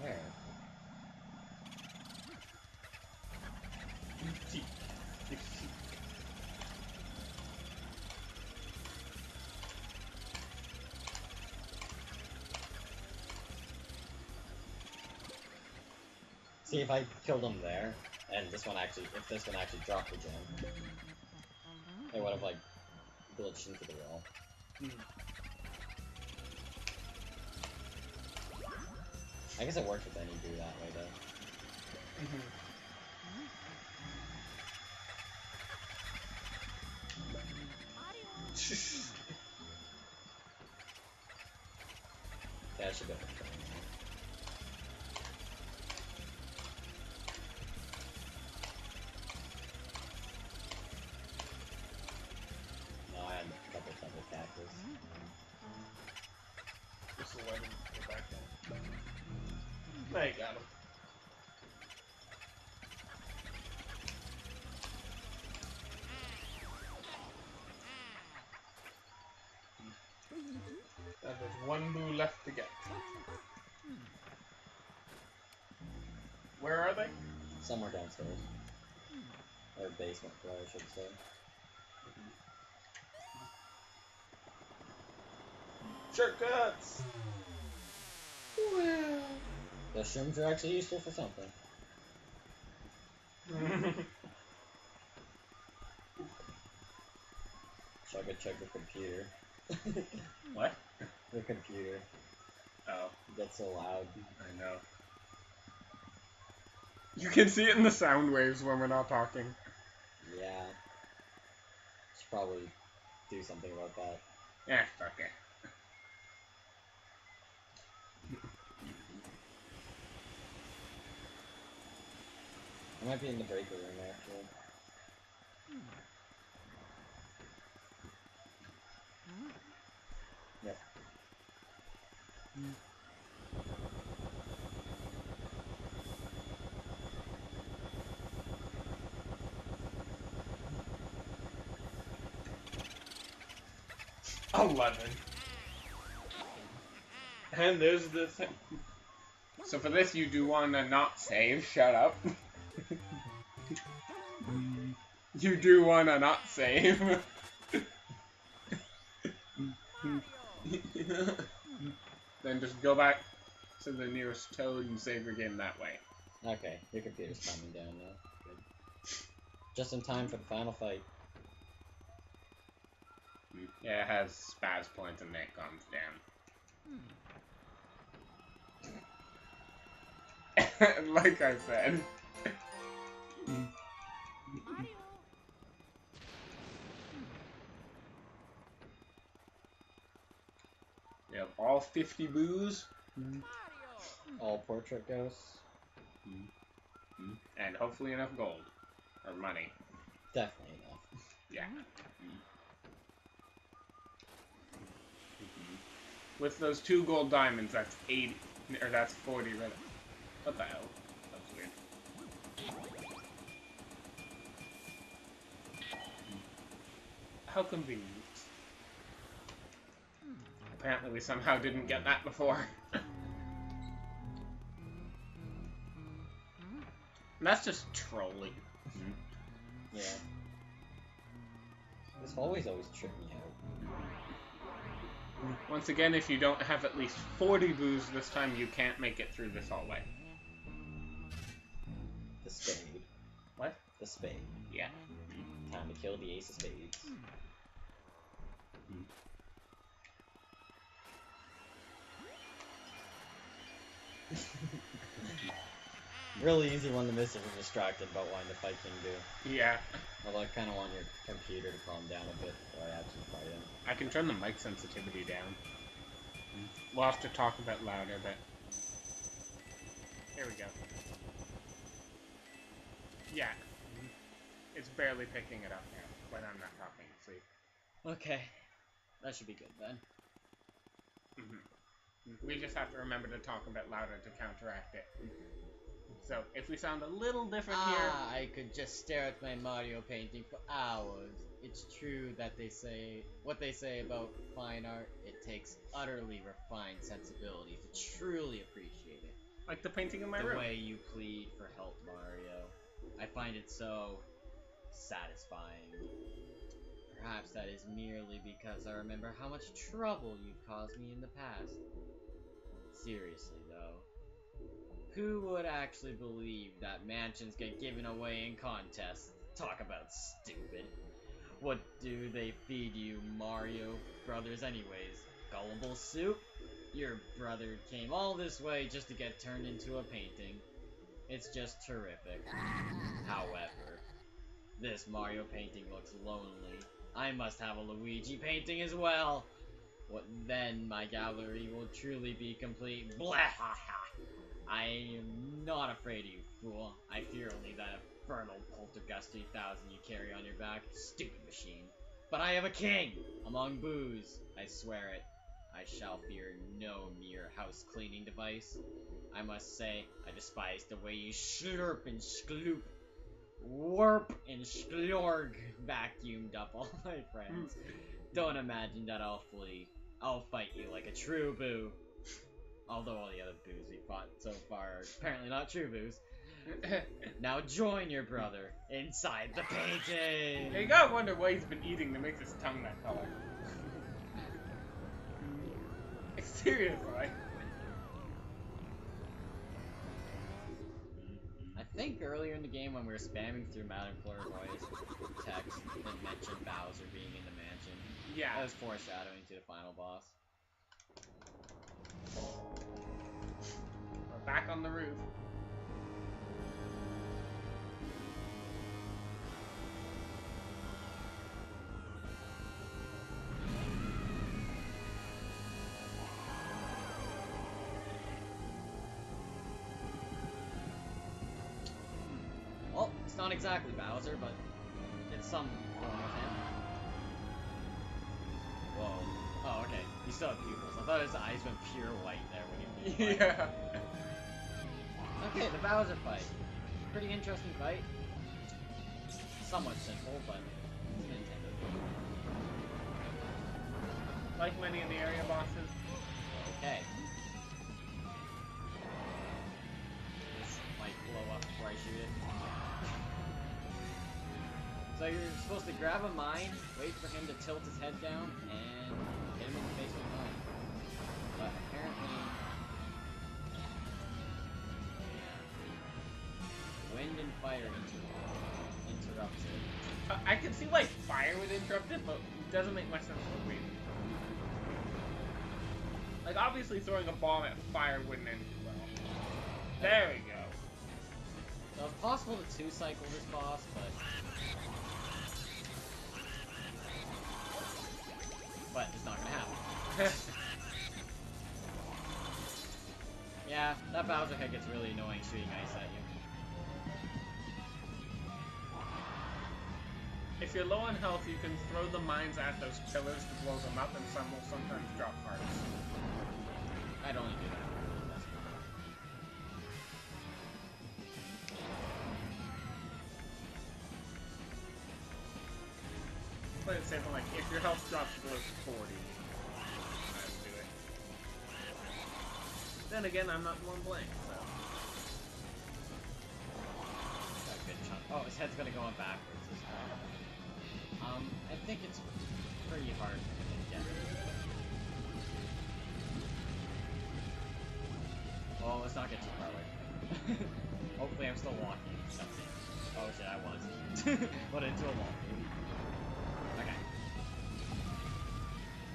[SPEAKER 1] Where? See if I killed him there, and this one actually, if this one actually dropped the gem, it would have like glitched into the wall. I guess it works with any do that way though. Okay, I should go. No, I had a couple cactus.
[SPEAKER 2] Just let him get back down. There you got him. And there's one boo left to get. Where are they?
[SPEAKER 1] Somewhere downstairs. Or basement floor, I should say.
[SPEAKER 2] Shortcuts!
[SPEAKER 1] Well, the shrooms are actually useful for something. Check the computer.
[SPEAKER 2] What?
[SPEAKER 1] The computer.
[SPEAKER 2] Oh.
[SPEAKER 1] It gets so loud.
[SPEAKER 2] I know. You can see it in the sound waves when we're not talking.
[SPEAKER 1] Yeah. Should probably do something about that.
[SPEAKER 2] Yeah, fuck it.
[SPEAKER 1] I might be in the breaker room actually. Yep.
[SPEAKER 2] 11. And there's the thing. So for this, you do want to not save. Shut up. You do want to not save. then just go back to the nearest Toad and save your game that way.
[SPEAKER 1] Okay, your computer's calming down now. Good. Just in time for the final fight.
[SPEAKER 2] Yeah, it has spaz points and then it calms down. Like I said. We have all 50 boos.
[SPEAKER 1] All portrait ghosts.
[SPEAKER 2] And hopefully enough gold. Or money.
[SPEAKER 1] Definitely enough.
[SPEAKER 2] Yeah. With those 2 gold diamonds, that's 80, or that's 40 red. What the hell? That's weird. How convenient. Apparently we somehow didn't get that before. And that's just trolling.
[SPEAKER 1] Yeah. This always tripped me out.
[SPEAKER 2] Once again, if you don't have at least 40 boos this time, you can't make it through this hallway.
[SPEAKER 1] The spade.
[SPEAKER 2] What?
[SPEAKER 1] The spade.
[SPEAKER 2] Yeah.
[SPEAKER 1] Time to kill the ace of spades. Really easy one to miss if you're distracted about wanting to fight King Boo.
[SPEAKER 2] Yeah.
[SPEAKER 1] Although I kind of want your computer to calm down a bit before I actually fight him.
[SPEAKER 2] I can turn the mic sensitivity down. We'll have to talk a bit louder, but... Here we go. Yeah. It's barely picking it up now when I'm not talking, see?
[SPEAKER 1] Okay. That should be good then.
[SPEAKER 2] We just have to remember to talk a bit louder to counteract it. So, if we sound a little different here...
[SPEAKER 1] I could just stare at my Mario painting for hours. It's true that what they say about fine art, it takes utterly refined sensibility to truly appreciate it.
[SPEAKER 2] Like the painting in my room.
[SPEAKER 1] The way you plead for help, Mario. I find it so satisfying. Perhaps that is merely because I remember how much trouble you've caused me in the past. Seriously, though. Who would actually believe that mansions get given away in contests? Talk about stupid. What do they feed you, Mario Brothers, anyways? Gullible soup? Your brother came all this way just to get turned into a painting. It's just terrific. However, this Mario painting looks lonely. I must have a Luigi painting as well. What then my gallery will truly be complete. Blah! I am not afraid of you, fool. I fear only that infernal poltergust 3000 you carry on your back. Stupid machine. But I am a king among boos. I swear it. I shall fear no mere house cleaning device. I must say, I despise the way you slurp and skloop, warp and sklorg vacuumed up all my friends. Don't imagine that I'll flee. I'll fight you like a true boo. Although all the other boos we fought so far are apparently not true boos. Now join your brother inside the painting!
[SPEAKER 2] You gotta wonder what he's been eating to make his tongue that color. Seriously.
[SPEAKER 1] I think earlier in the game when we were spamming through Madame Clairvoyant's text, it mentioned Bowser being in the mansion.
[SPEAKER 2] Yeah.
[SPEAKER 1] That was foreshadowing to the final boss.
[SPEAKER 2] We're back on the roof.
[SPEAKER 1] Well, it's not exactly Bowser, but it's some form of him. Whoa. Oh, okay. He still had pupils. I thought his eyes went pure white there when he was
[SPEAKER 2] Yeah.
[SPEAKER 1] Okay, the Bowser fight. Pretty interesting fight. Somewhat simple, but it's Nintendo.
[SPEAKER 2] Like many of the area bosses.
[SPEAKER 1] Okay. This might blow up before I shoot it. So you're supposed to grab a mine, wait for him to tilt his head down, and hit him in the face with a mine. But apparently fire interrupts it.
[SPEAKER 2] I can see like fire would interrupt it, but it doesn't make much sense for me. Like obviously throwing a bomb at fire wouldn't end well. There we go.
[SPEAKER 1] So it's possible to 2-cycle this boss, but it's not gonna happen. Yeah, that Bowser head gets really annoying shooting ice at you.
[SPEAKER 2] If you're low on health, you can throw the mines at those pillars to blow them up, and some will sometimes drop hearts.
[SPEAKER 1] I'd only do that.
[SPEAKER 2] Play it safe, like if your health drops below 40, I'd do it. Then again, I'm not the one playing, so.
[SPEAKER 1] Got a good chunk. Oh, his head's gonna go on backwards this time. I think it's pretty hard for him to get. Oh, let's not get too far away. Hopefully I'm still walking. Oh shit, I was. But into a wall. Okay.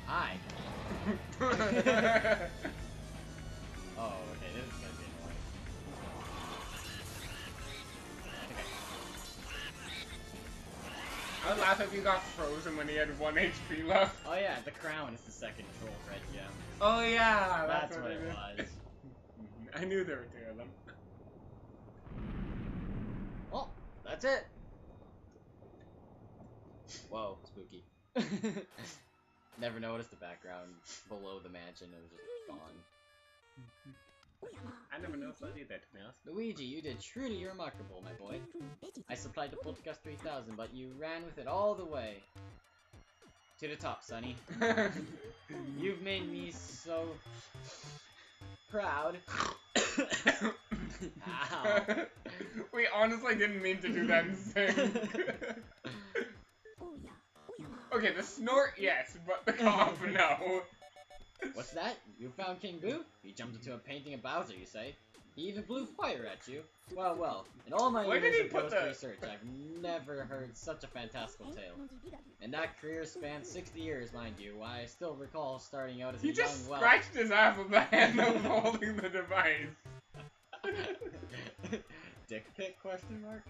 [SPEAKER 1] Hi. Oh, okay, this is gonna be annoying.
[SPEAKER 2] I would laugh if you got frozen when he had 1 HP left.
[SPEAKER 1] Oh yeah, the crown is the second troll red gem.
[SPEAKER 2] Oh yeah,
[SPEAKER 1] That's what it was.
[SPEAKER 2] I knew there were 2 of them.
[SPEAKER 1] Oh, that's it. Whoa, spooky. Never noticed the background below the mansion. It was just gone.
[SPEAKER 2] I never noticed that either, to be honest.
[SPEAKER 1] Luigi, you did truly remarkable, my boy. I supplied the podcast 3000, but you ran with it all the way. To the top, Sonny. You've made me so proud. Ow.
[SPEAKER 2] We honestly didn't mean to do that in sync. Okay, the snort, yes, but the cough, no.
[SPEAKER 1] What's that? You found King Boo? He jumped into a painting of Bowser, you say? He even blew fire at you? Well, well, in all my
[SPEAKER 2] Where did
[SPEAKER 1] years
[SPEAKER 2] he
[SPEAKER 1] of
[SPEAKER 2] put
[SPEAKER 1] ghost
[SPEAKER 2] the-
[SPEAKER 1] research, I've never heard such a fantastical tale. And that career spanned 60 years, mind you. I still recall starting out as a
[SPEAKER 2] He just
[SPEAKER 1] young, well...
[SPEAKER 2] scratched his ass with the hand of holding the device.
[SPEAKER 1] Dick pic, question mark?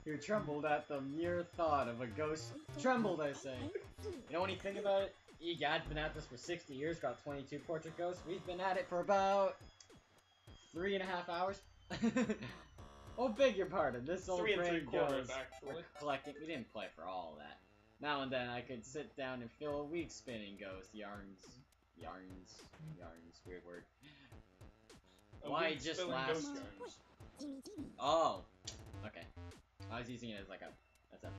[SPEAKER 1] Who trembled at the mere thought of a ghost. Trembled, I say. You know anything about it? Egad's been at this for 60 years, got 22 portrait ghosts. We've been at it for about 3.5 hours. Oh, beg your pardon. This old
[SPEAKER 2] 3
[SPEAKER 1] brain
[SPEAKER 2] 3/4,
[SPEAKER 1] goes
[SPEAKER 2] actually.
[SPEAKER 1] collecting. We didn't play for all that. Now and then I could sit down and fill a week spinning ghost yarns. Weird word. Why just last? Oh, okay. I was using it as like a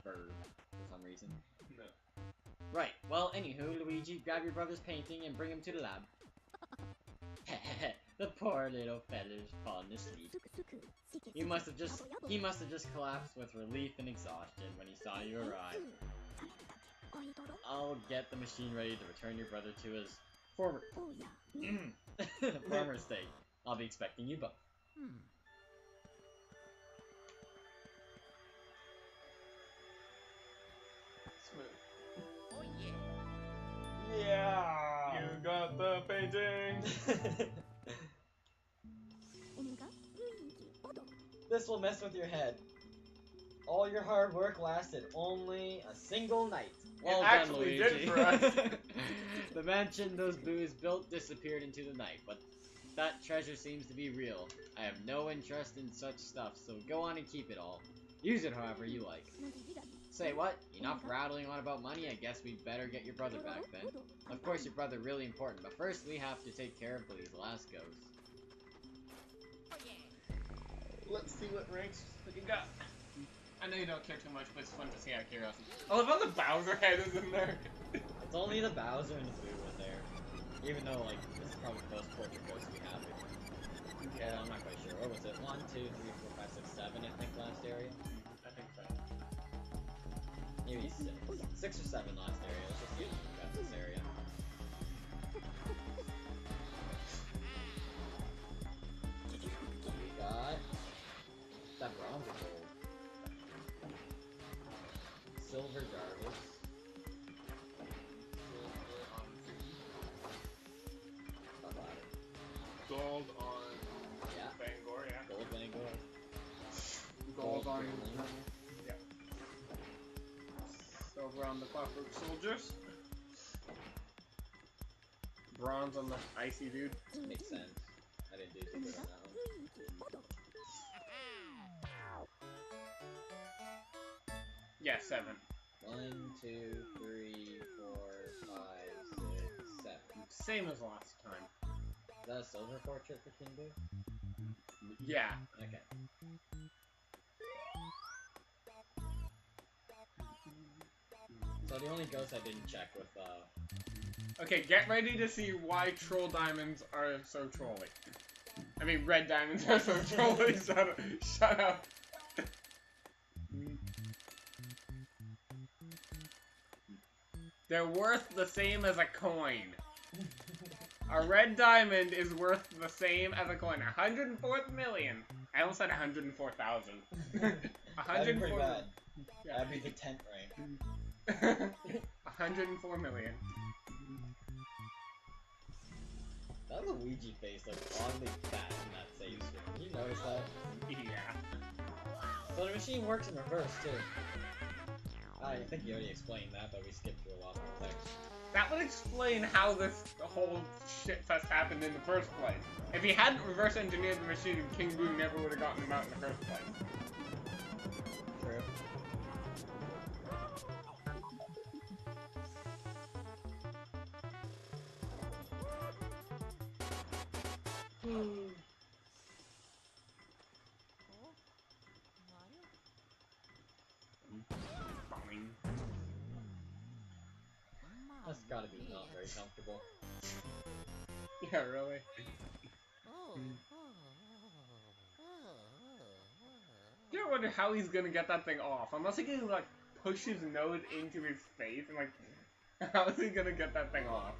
[SPEAKER 1] verb for some reason.
[SPEAKER 2] No.
[SPEAKER 1] Right. Well, anywho, Luigi, grab your brother's painting and bring him to the lab. The poor little fella's fallen asleep. He must have just collapsed with relief and exhaustion when he saw you arrive. I'll get the machine ready to return your brother to his former state. I'll be expecting you both.
[SPEAKER 2] Smooth.
[SPEAKER 3] Oh yeah.
[SPEAKER 1] Yeah.
[SPEAKER 2] You got the painting.
[SPEAKER 1] This will mess with your head. All your hard work lasted only a single night. Well done,
[SPEAKER 2] actually
[SPEAKER 1] Luigi.
[SPEAKER 2] did for us.
[SPEAKER 1] The mansion those boos built disappeared into the night, but that treasure seems to be real. I have no interest in such stuff, so go on and keep it all. Use it however you like. Say what? Enough rattling on about money? I guess we'd better get your brother back then. Of course your brother really important, but first we have to take care of these last ghosts.
[SPEAKER 3] Oh yeah.
[SPEAKER 2] Let's see what ranks you got. I know you don't care too much, but it's fun to see out of curiosity. I love how the Bowser head is in there.
[SPEAKER 1] It's only the Bowser and the Boo in there. Even though, like, this is probably the most portrait ghost we have. Yeah, I'm not quite sure. What was it? 1, 2, 3, 4, 5, 6, 7, I think, last area?
[SPEAKER 2] I think so.
[SPEAKER 1] Maybe 6. 6 or 7 last area. Let's just see if we got this area. We got Silver Jarvis.
[SPEAKER 2] Silver on
[SPEAKER 1] How about it?
[SPEAKER 2] gold on
[SPEAKER 1] Yeah.
[SPEAKER 2] Bangor, yeah.
[SPEAKER 1] Gold Vanguard.
[SPEAKER 2] Gold on
[SPEAKER 1] Greenling.
[SPEAKER 2] yeah. Silver on the Clockwork Soldiers. Bronze on the Icy Dude.
[SPEAKER 1] Makes sense. I didn't do too good on that one.
[SPEAKER 2] Yeah, 7.
[SPEAKER 1] 1, 2, 3, 4, 5, 6, 7.
[SPEAKER 2] Same as last time.
[SPEAKER 1] Is that a silver portrait for King Boo?
[SPEAKER 2] Yeah.
[SPEAKER 1] Okay. So the only ghost I didn't check with,
[SPEAKER 2] Okay, get ready to see why troll diamonds are so trolly. I mean, red diamonds are so trolly. Shut up. They're worth the same as a coin. A red diamond is worth the same as a coin. 104 million. I almost said 104,000.
[SPEAKER 1] that'd be pretty
[SPEAKER 2] 104.
[SPEAKER 1] bad.
[SPEAKER 2] Yeah.
[SPEAKER 1] That'd be the 10th rank.
[SPEAKER 2] 104 million.
[SPEAKER 1] That Luigi face looks oddly fat in that save screen. Did you notice that?
[SPEAKER 2] Yeah.
[SPEAKER 1] So the machine works in reverse too. I think you already explained that, but we skipped through a lot of text.
[SPEAKER 2] That would explain how this whole shit fest happened in the first place. If he hadn't reverse engineered the machine, King Boo never would have gotten him out in the first place.
[SPEAKER 1] True.
[SPEAKER 2] Fine.
[SPEAKER 1] That's gotta be not very comfortable.
[SPEAKER 2] Yeah, really. You ever wonder how he's gonna get that thing off? Unless he can like push his nose into his face and like, how is he gonna get that thing off?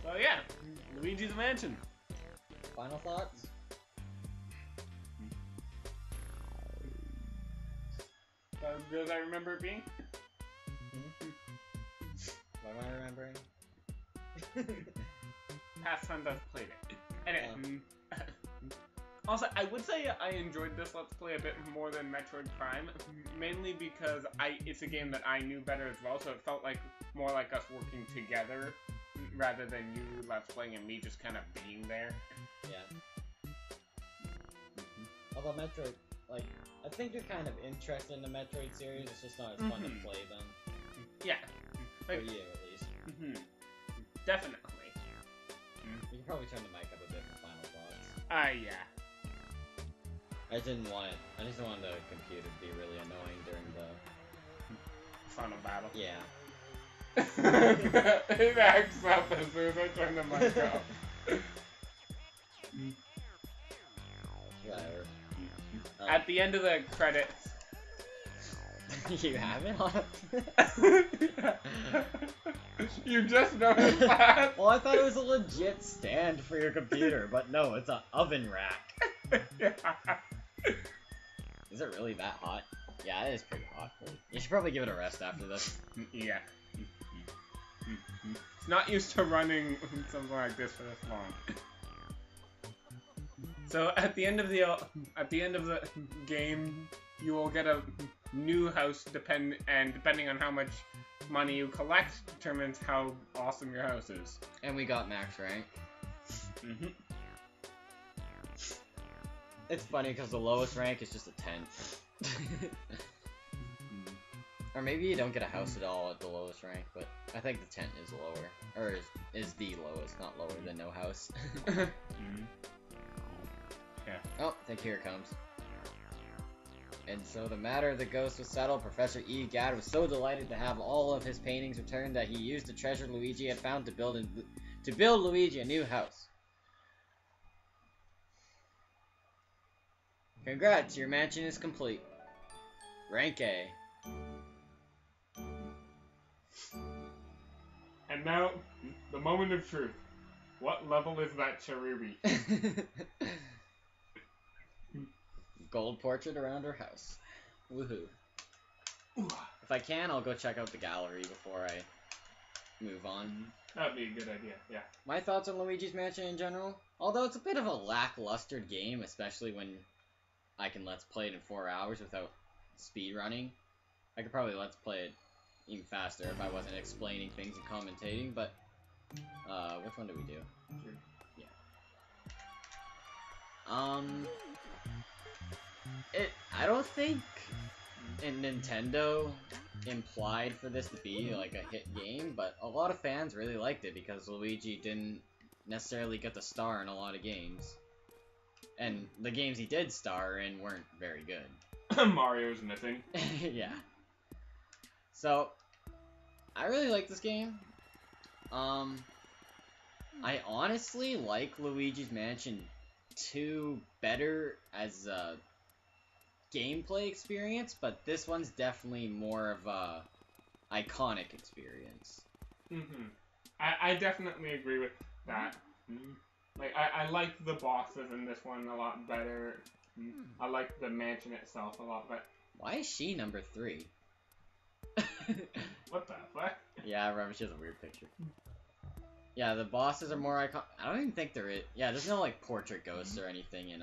[SPEAKER 2] So yeah, Luigi's Mansion.
[SPEAKER 1] Final thoughts?
[SPEAKER 2] As good as I remember it being.
[SPEAKER 1] What am I remembering?
[SPEAKER 2] Past times I've played it. Anyway. Also, I would say I enjoyed this Let's Play a bit more than Metroid Prime, mainly because it's a game that I knew better as well, so it felt like more like us working together rather than you Let's Playing and me just kind of being there.
[SPEAKER 1] Yeah. Although Metroid, like, I think you're kind of interested in the Metroid series, it's just not as fun to play them.
[SPEAKER 2] Yeah.
[SPEAKER 1] For you, at least.
[SPEAKER 2] Definitely.
[SPEAKER 1] You can probably turn the mic up a bit for final thoughts.
[SPEAKER 2] Yeah.
[SPEAKER 1] I just didn't want the computer to be really annoying during the
[SPEAKER 2] Final battle.
[SPEAKER 1] Yeah.
[SPEAKER 2] It acts up as soon as I turn the mic off.
[SPEAKER 1] Whatever.
[SPEAKER 2] At the end of the credits.
[SPEAKER 1] You have it on?
[SPEAKER 2] You just noticed that?
[SPEAKER 1] Well, I thought it was a legit stand for your computer, but no, it's an oven rack. Is it really that hot? Yeah, it is pretty hot. You should probably give it a rest after this.
[SPEAKER 2] Yeah. It's not used to running something like this for this long. So at the end of the game, you will get a new house depending on how much money you collect determines how awesome your house is.
[SPEAKER 1] And we got max rank. It's funny because the lowest rank is just a 10. Or maybe you don't get a house at all at the lowest rank, but I think the 10 is lower. Or is the lowest, not lower than no house.
[SPEAKER 2] Yeah.
[SPEAKER 1] Oh, I think here it comes. And so the matter of the ghost was settled. Professor E. Gadd was so delighted to have all of his paintings returned that he used the treasure Luigi had found to build Luigi a new house. Congrats, your mansion is complete. Rank A.
[SPEAKER 2] And now, the moment of truth. What level is that cherubi?
[SPEAKER 1] Gold portrait around her house. Woohoo. If I can, I'll go check out the gallery before I move on.
[SPEAKER 2] That'd be a good idea, yeah.
[SPEAKER 1] My thoughts on Luigi's Mansion in general? Although it's a bit of a lackluster game, especially when I can let's play it in 4 hours without speed running. I could probably let's play it even faster if I wasn't explaining things and commentating, but which one do we do?
[SPEAKER 2] Sure.
[SPEAKER 1] Yeah. I don't think Nintendo implied for this to be like a hit game, but a lot of fans really liked it because Luigi didn't necessarily get the star in a lot of games. And the games he did star in weren't very good.
[SPEAKER 2] Mario's missing.
[SPEAKER 1] Yeah. So, I really like this game. I honestly like Luigi's Mansion 2 better as a gameplay experience, but this one's definitely more of a iconic experience.
[SPEAKER 2] I definitely agree with that. Like, I like the bosses in this one a lot better. I like the mansion itself a lot better.
[SPEAKER 1] Why is she number 3?
[SPEAKER 2] What the fuck?
[SPEAKER 1] Yeah, I remember she has a weird picture. Yeah, the bosses are more iconic. I don't even think there is. Yeah, there's no like portrait ghosts or anything in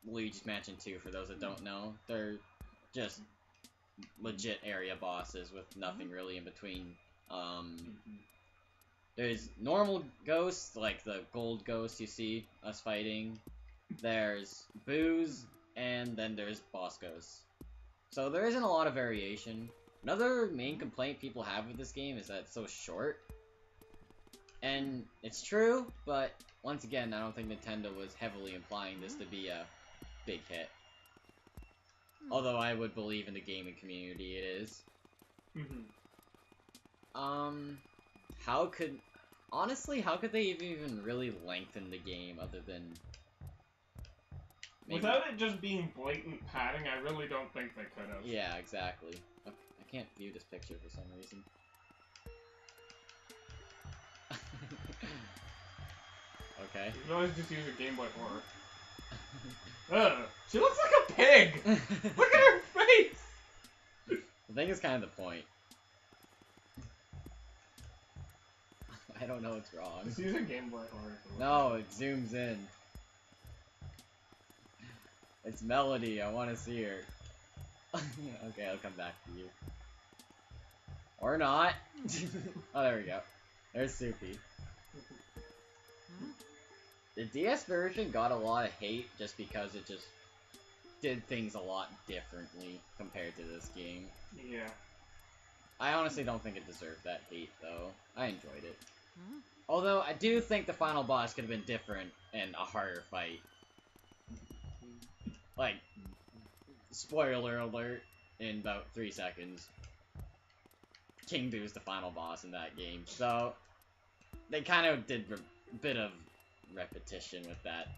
[SPEAKER 1] Luigi's Mansion 2. For those that don't know, they're just legit area bosses with nothing really in between. There's normal ghosts like the gold ghost you see us fighting. There's Boo's, and then there's boss ghosts. So there isn't a lot of variation. Another main complaint people have with this game is that it's so short. And it's true, but once again, I don't think Nintendo was heavily implying this to be a big hit. Although I would believe in the gaming community it is. How could they even really lengthen the game other than... maybe...
[SPEAKER 2] Without it just being blatant padding, I really don't think they could have.
[SPEAKER 1] Yeah, exactly. I can't view this picture for some reason. Okay.
[SPEAKER 2] You can always just use a Game Boy Horror. Ugh, she looks like a pig! Look at her face!
[SPEAKER 1] The thing is kind of the point. I don't know what's wrong.
[SPEAKER 2] Just use a Game Boy Horror.
[SPEAKER 1] No, it zooms in. It's Melody, I want to see her. Okay, I'll come back to you. Or not. Oh, there we go. There's Soupy. The DS version got a lot of hate just because it just did things a lot differently compared to this game.
[SPEAKER 2] Yeah.
[SPEAKER 1] I honestly don't think it deserved that hate, though. I enjoyed it. Although, I do think the final boss could have been different and a harder fight. Like, spoiler alert, in about 3 seconds, King Boo's the final boss in that game. So, they kind of did a bit of repetition with that.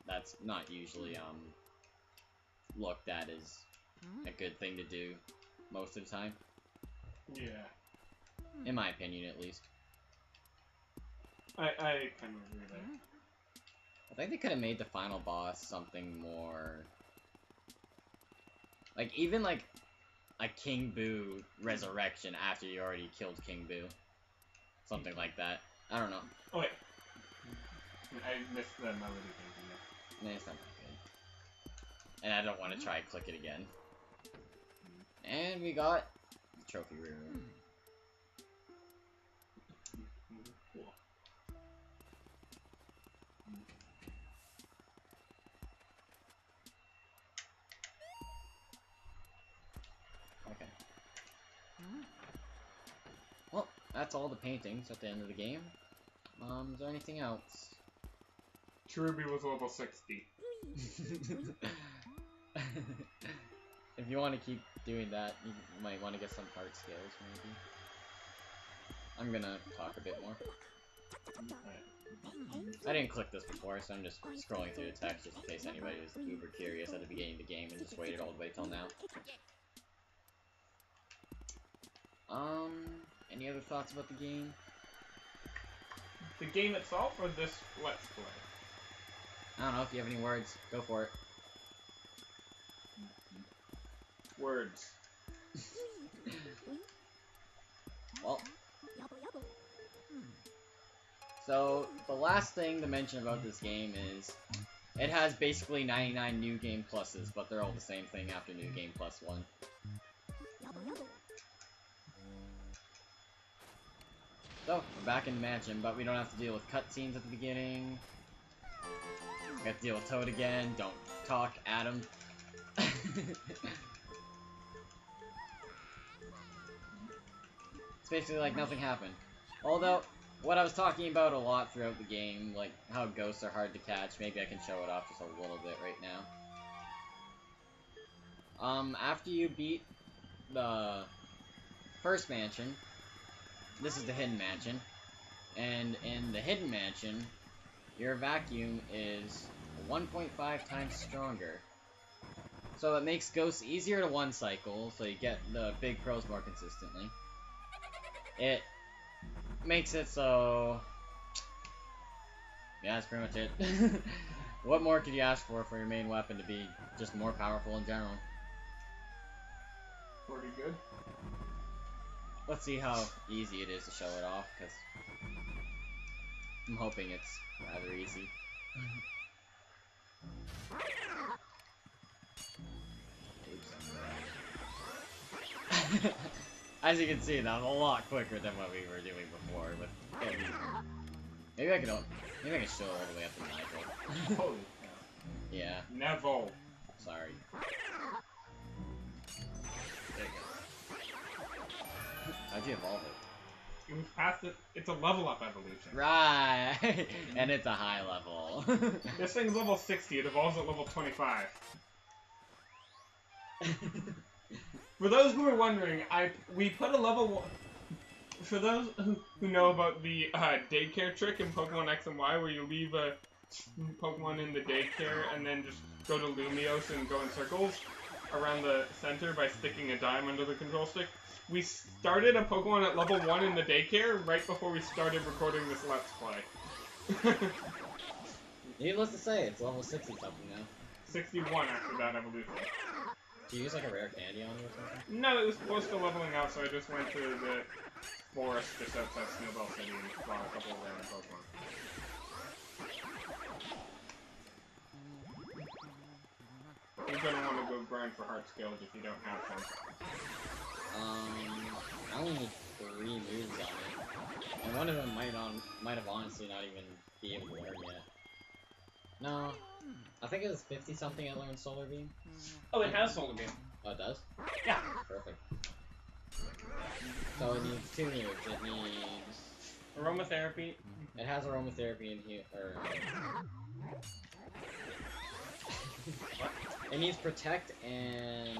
[SPEAKER 1] That's not usually, looked at as a good thing to do most of the time.
[SPEAKER 2] Yeah.
[SPEAKER 1] In my opinion, at least.
[SPEAKER 2] I kind of agree there.
[SPEAKER 1] I think they could have made the final boss something more... like, even, like, a King Boo resurrection after you already killed King Boo. Something like that. I don't know.
[SPEAKER 2] Oh, wait. I missed the melody thing.
[SPEAKER 1] Nah, it's not that good. And I don't want to try and click it again. And we got the trophy room.
[SPEAKER 2] Cool.
[SPEAKER 1] Okay. Well, that's all the paintings at the end of the game. Is there anything else?
[SPEAKER 2] Cherubi was level 60.
[SPEAKER 1] If you want to keep doing that, you might want to get some part scales, maybe. I'm gonna talk a bit more. I didn't click this before, so I'm just scrolling through the text just in case anybody was uber curious at the beginning of the game and just waited all the way till now. Any other thoughts about the game?
[SPEAKER 2] The game itself or this Let's Play?
[SPEAKER 1] I don't know, if you have any words, go for it.
[SPEAKER 2] Words.
[SPEAKER 1] Well, so the last thing to mention about this game is it has basically 99 New Game Pluses, but they're all the same thing after New Game Plus 1. So, we're back in the mansion, but we don't have to deal with cutscenes at the beginning. We have to deal with Toad again. Don't talk, Adam. It's basically like nothing happened. Although, what I was talking about a lot throughout the game, like how ghosts are hard to catch, maybe I can show it off just a little bit right now. After you beat the first mansion, this is the hidden mansion, and in the hidden mansion, your vacuum is 1.5 times stronger. So it makes ghosts easier to one cycle, so you get the big pros more consistently. It makes it so... yeah, that's pretty much it. What more could you ask for your main weapon to be just more powerful in general?
[SPEAKER 2] Pretty good.
[SPEAKER 1] Let's see how easy it is to show it off, because I'm hoping it's rather easy. Oops. As you can see, that was a lot quicker than what we were doing before. But maybe I can show it all the way up to Nigel.
[SPEAKER 2] Holy cow.
[SPEAKER 1] Yeah.
[SPEAKER 2] Neville.
[SPEAKER 1] Sorry. There you go. How'd you evolve it?
[SPEAKER 2] It was past it. It's a level up evolution.
[SPEAKER 1] Right. And it's a high level.
[SPEAKER 2] This thing's level 60. It evolves at level 25. For those who are wondering, we put a level 1... For those who know about the daycare trick in Pokemon X and Y, where you leave a Pokemon in the daycare and then just go to Lumiose and go in circles around the center by sticking a dime under the control stick, we started a Pokemon at level 1 in the daycare right before we started recording this Let's Play.
[SPEAKER 1] Needless to say, it's level 60 something now.
[SPEAKER 2] 61 after that evolution.
[SPEAKER 1] Do you use like a rare candy on it or something?
[SPEAKER 2] No, it was close to leveling out, so I just went to the forest just outside Snowball City and bought a couple of random Pokemon. You're gonna want to go grind for heart skills if you don't have them.
[SPEAKER 1] I only need 3 moves on it. And one of them might have honestly not even be able to learn yet. No. I think it was 50 something I learned Solar Beam.
[SPEAKER 2] Oh, it has Solar Beam.
[SPEAKER 1] Oh, it does?
[SPEAKER 2] Yeah.
[SPEAKER 1] Perfect. So it needs 2 moves. It needs...
[SPEAKER 2] Aromatherapy.
[SPEAKER 1] It has aromatherapy in here, or... It needs Protect and...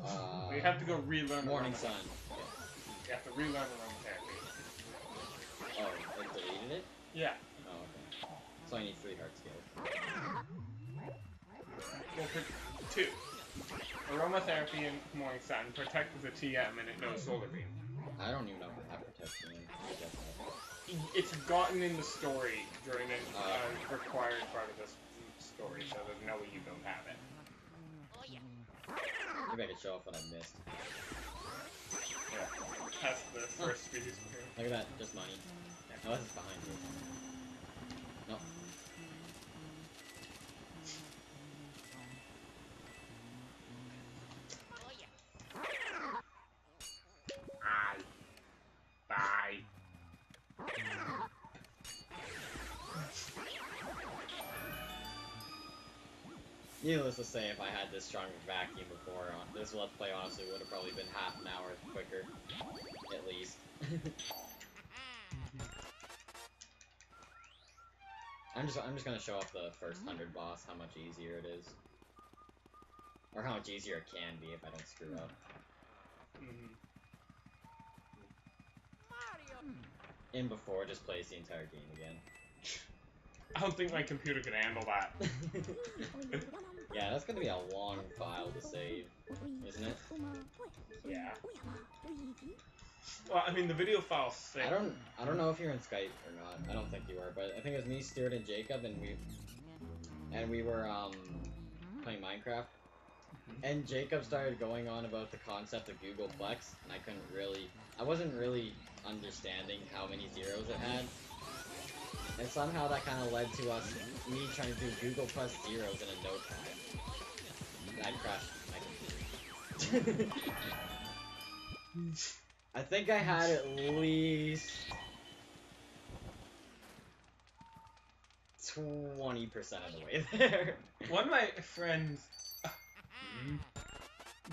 [SPEAKER 2] Well, you have to go relearn
[SPEAKER 1] Morning Sun.
[SPEAKER 2] You have to relearn aromatherapy.
[SPEAKER 1] Oh, it deleted it?
[SPEAKER 2] Yeah.
[SPEAKER 1] Oh, okay. So I need 3 heart skills.
[SPEAKER 2] Well, 2. Aromatherapy and Morning Sun. Protect is a TM and it knows Solar Beam.
[SPEAKER 1] I don't even know if I have protection in.
[SPEAKER 2] It's gotten in the story during a required part of this story, so there's no way you don't have it.
[SPEAKER 1] Maybe I could show off what I missed.
[SPEAKER 2] Yeah. That's the first species.
[SPEAKER 1] Look at that, just money. Oh, this is behind you. Nope.
[SPEAKER 2] Bye.
[SPEAKER 1] Needless to say, if I had this strong vacuum before, this Let's Play honestly would have probably been half an hour quicker. At least. I'm just gonna show off the first 100 boss, how much easier it is. Or how much easier it can be if I don't screw up. In before, just plays the entire game again.
[SPEAKER 2] I don't think my computer could handle that.
[SPEAKER 1] Yeah, that's gonna be a long file to save, isn't it?
[SPEAKER 2] Yeah. Well, I mean, the video file's sick.
[SPEAKER 1] I don't know if you're in Skype or not. I don't think you are, but I think it was me, Stuart, and Jacob, and we were playing Minecraft. And Jacob started going on about the concept of Googleplex, and I wasn't really understanding how many zeros it had. And somehow that kind of led to me trying to do Googleplex zeros in a no time. And I crashed my computer. I think I had at least 20% of the way there.
[SPEAKER 2] One of my friends,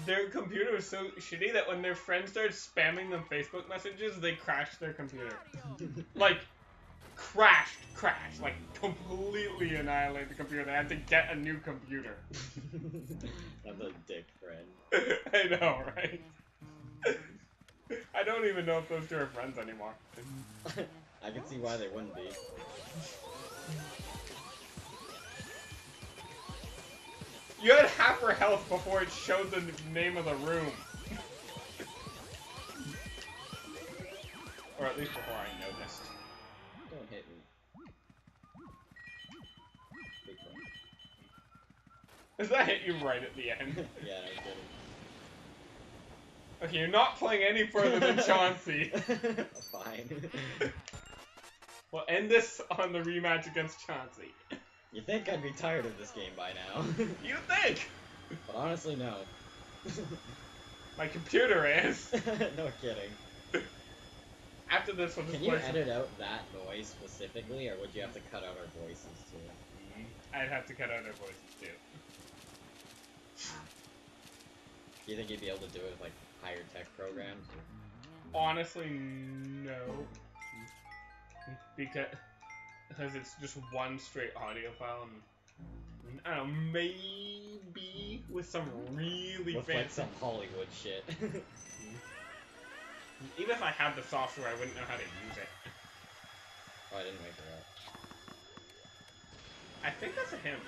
[SPEAKER 2] their computer was so shitty that when their friend started spamming them Facebook messages, they crashed their computer. Like, crashed, like completely annihilated the computer. They had to get a new computer.
[SPEAKER 1] That's a dick friend.
[SPEAKER 2] I know, right? I don't even know if those two are friends anymore.
[SPEAKER 1] I can see why they wouldn't be.
[SPEAKER 2] You had half her health before it showed the name of the room. Or at least before I noticed.
[SPEAKER 1] Don't hit me. Big one.
[SPEAKER 2] Does that hit you right at the end?
[SPEAKER 1] Yeah, I did.
[SPEAKER 2] Okay, you're not playing any further than Chauncey.
[SPEAKER 1] Fine.
[SPEAKER 2] We'll end this on the rematch against Chauncey.
[SPEAKER 1] You think I'd be tired of this game by now?
[SPEAKER 2] You think?
[SPEAKER 1] But honestly, no.
[SPEAKER 2] My computer is.
[SPEAKER 1] No kidding.
[SPEAKER 2] After this, we'll just
[SPEAKER 1] Can you
[SPEAKER 2] play
[SPEAKER 1] edit out that noise specifically, or would you have to cut out our voices too?
[SPEAKER 2] I'd have to cut out our voices too.
[SPEAKER 1] Do you think you'd be able to do it with like higher tech programs?
[SPEAKER 2] Honestly, no. Because it's just one straight audio file, and I don't know, maybe with some really
[SPEAKER 1] With
[SPEAKER 2] fancy...
[SPEAKER 1] like some Hollywood shit.
[SPEAKER 2] Even if I had the software, I wouldn't know how to use it.
[SPEAKER 1] Oh, I didn't wake her up.
[SPEAKER 2] I think that's a him.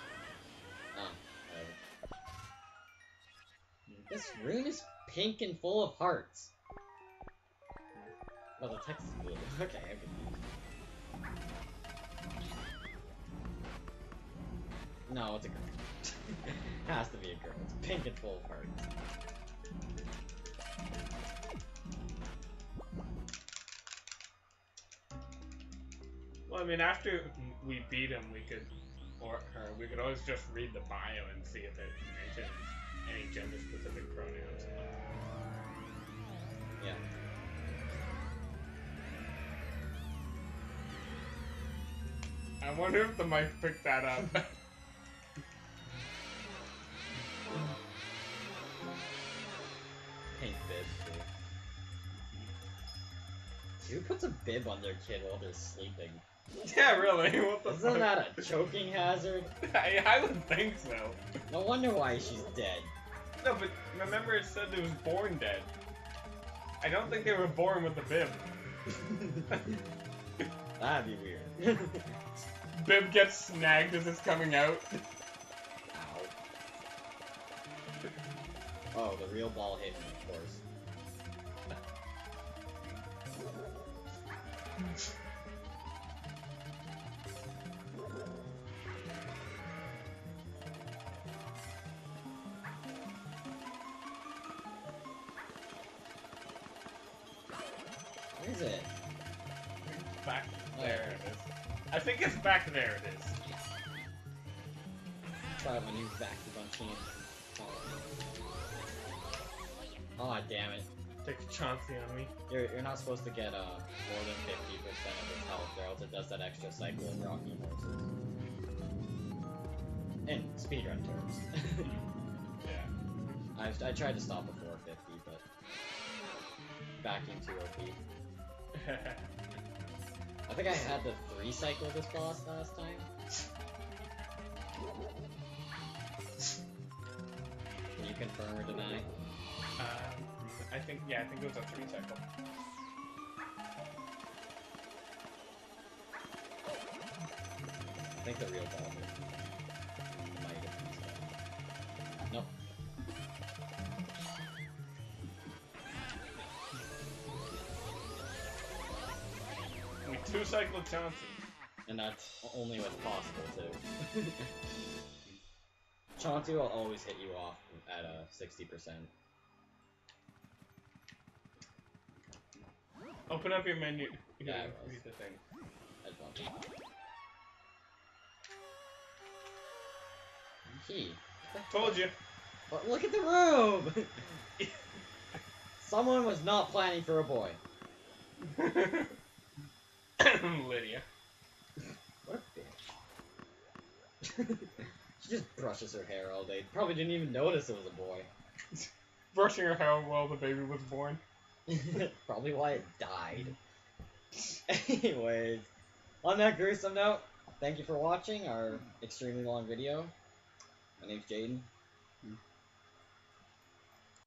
[SPEAKER 1] Oh, whatever. This room is pink and full of hearts. Oh, the text is blue. Okay, I'm confused. No, it's a girl. Has to be a girl. It's pink and full of hearts.
[SPEAKER 2] Well, I mean, after we beat him, we could, or her, we could always just read the bio and see if it mentions any gender-specific pronouns.
[SPEAKER 1] Yeah.
[SPEAKER 2] I wonder if the mic picked that up.
[SPEAKER 1] Pink bib, too. Who puts a bib on their kid while they're sleeping?
[SPEAKER 2] Yeah, really? What the
[SPEAKER 1] Isn't
[SPEAKER 2] fuck?
[SPEAKER 1] that a choking hazard?
[SPEAKER 2] I would think so.
[SPEAKER 1] No wonder why she's dead.
[SPEAKER 2] No, but remember it said it was born dead. I don't think they were born with a bib.
[SPEAKER 1] That'd be weird.
[SPEAKER 2] Bib gets snagged as it's coming out.
[SPEAKER 1] Ow. Oh, the real ball hit me, of course. Where is it?
[SPEAKER 2] Back there it is. I think it's back there it is.
[SPEAKER 1] Try out my new vacuum machine. Oh, damn it.
[SPEAKER 2] Takes Chauncey on me.
[SPEAKER 1] You're not supposed to get more than 50% of its health, or else it does that extra cycle of rocking horses. In speedrun terms.
[SPEAKER 2] Yeah.
[SPEAKER 1] I tried to stop before 50, but vacuum too OP. I think I had to 3 cycle this boss last time. Can you confirm or deny?
[SPEAKER 2] I think it was a 3 cycle.
[SPEAKER 1] I think the real ball might have been
[SPEAKER 2] Two-cycle Chauncey.
[SPEAKER 1] And that's only what's possible, too. Chauncey will always hit you off at 60%.
[SPEAKER 2] Open up your menu.
[SPEAKER 1] Yeah, I was.
[SPEAKER 2] Read the thing.
[SPEAKER 1] I'd want He.
[SPEAKER 2] Told you.
[SPEAKER 1] But look at the room! Someone was not planning for a boy.
[SPEAKER 2] Lydia.
[SPEAKER 1] What a bitch. She just brushes her hair all day. Probably didn't even notice it was a boy.
[SPEAKER 2] Brushing her hair while the baby was born.
[SPEAKER 1] Probably why it died. Anyways, on that gruesome note, thank you for watching our extremely long video. My name's Jaden.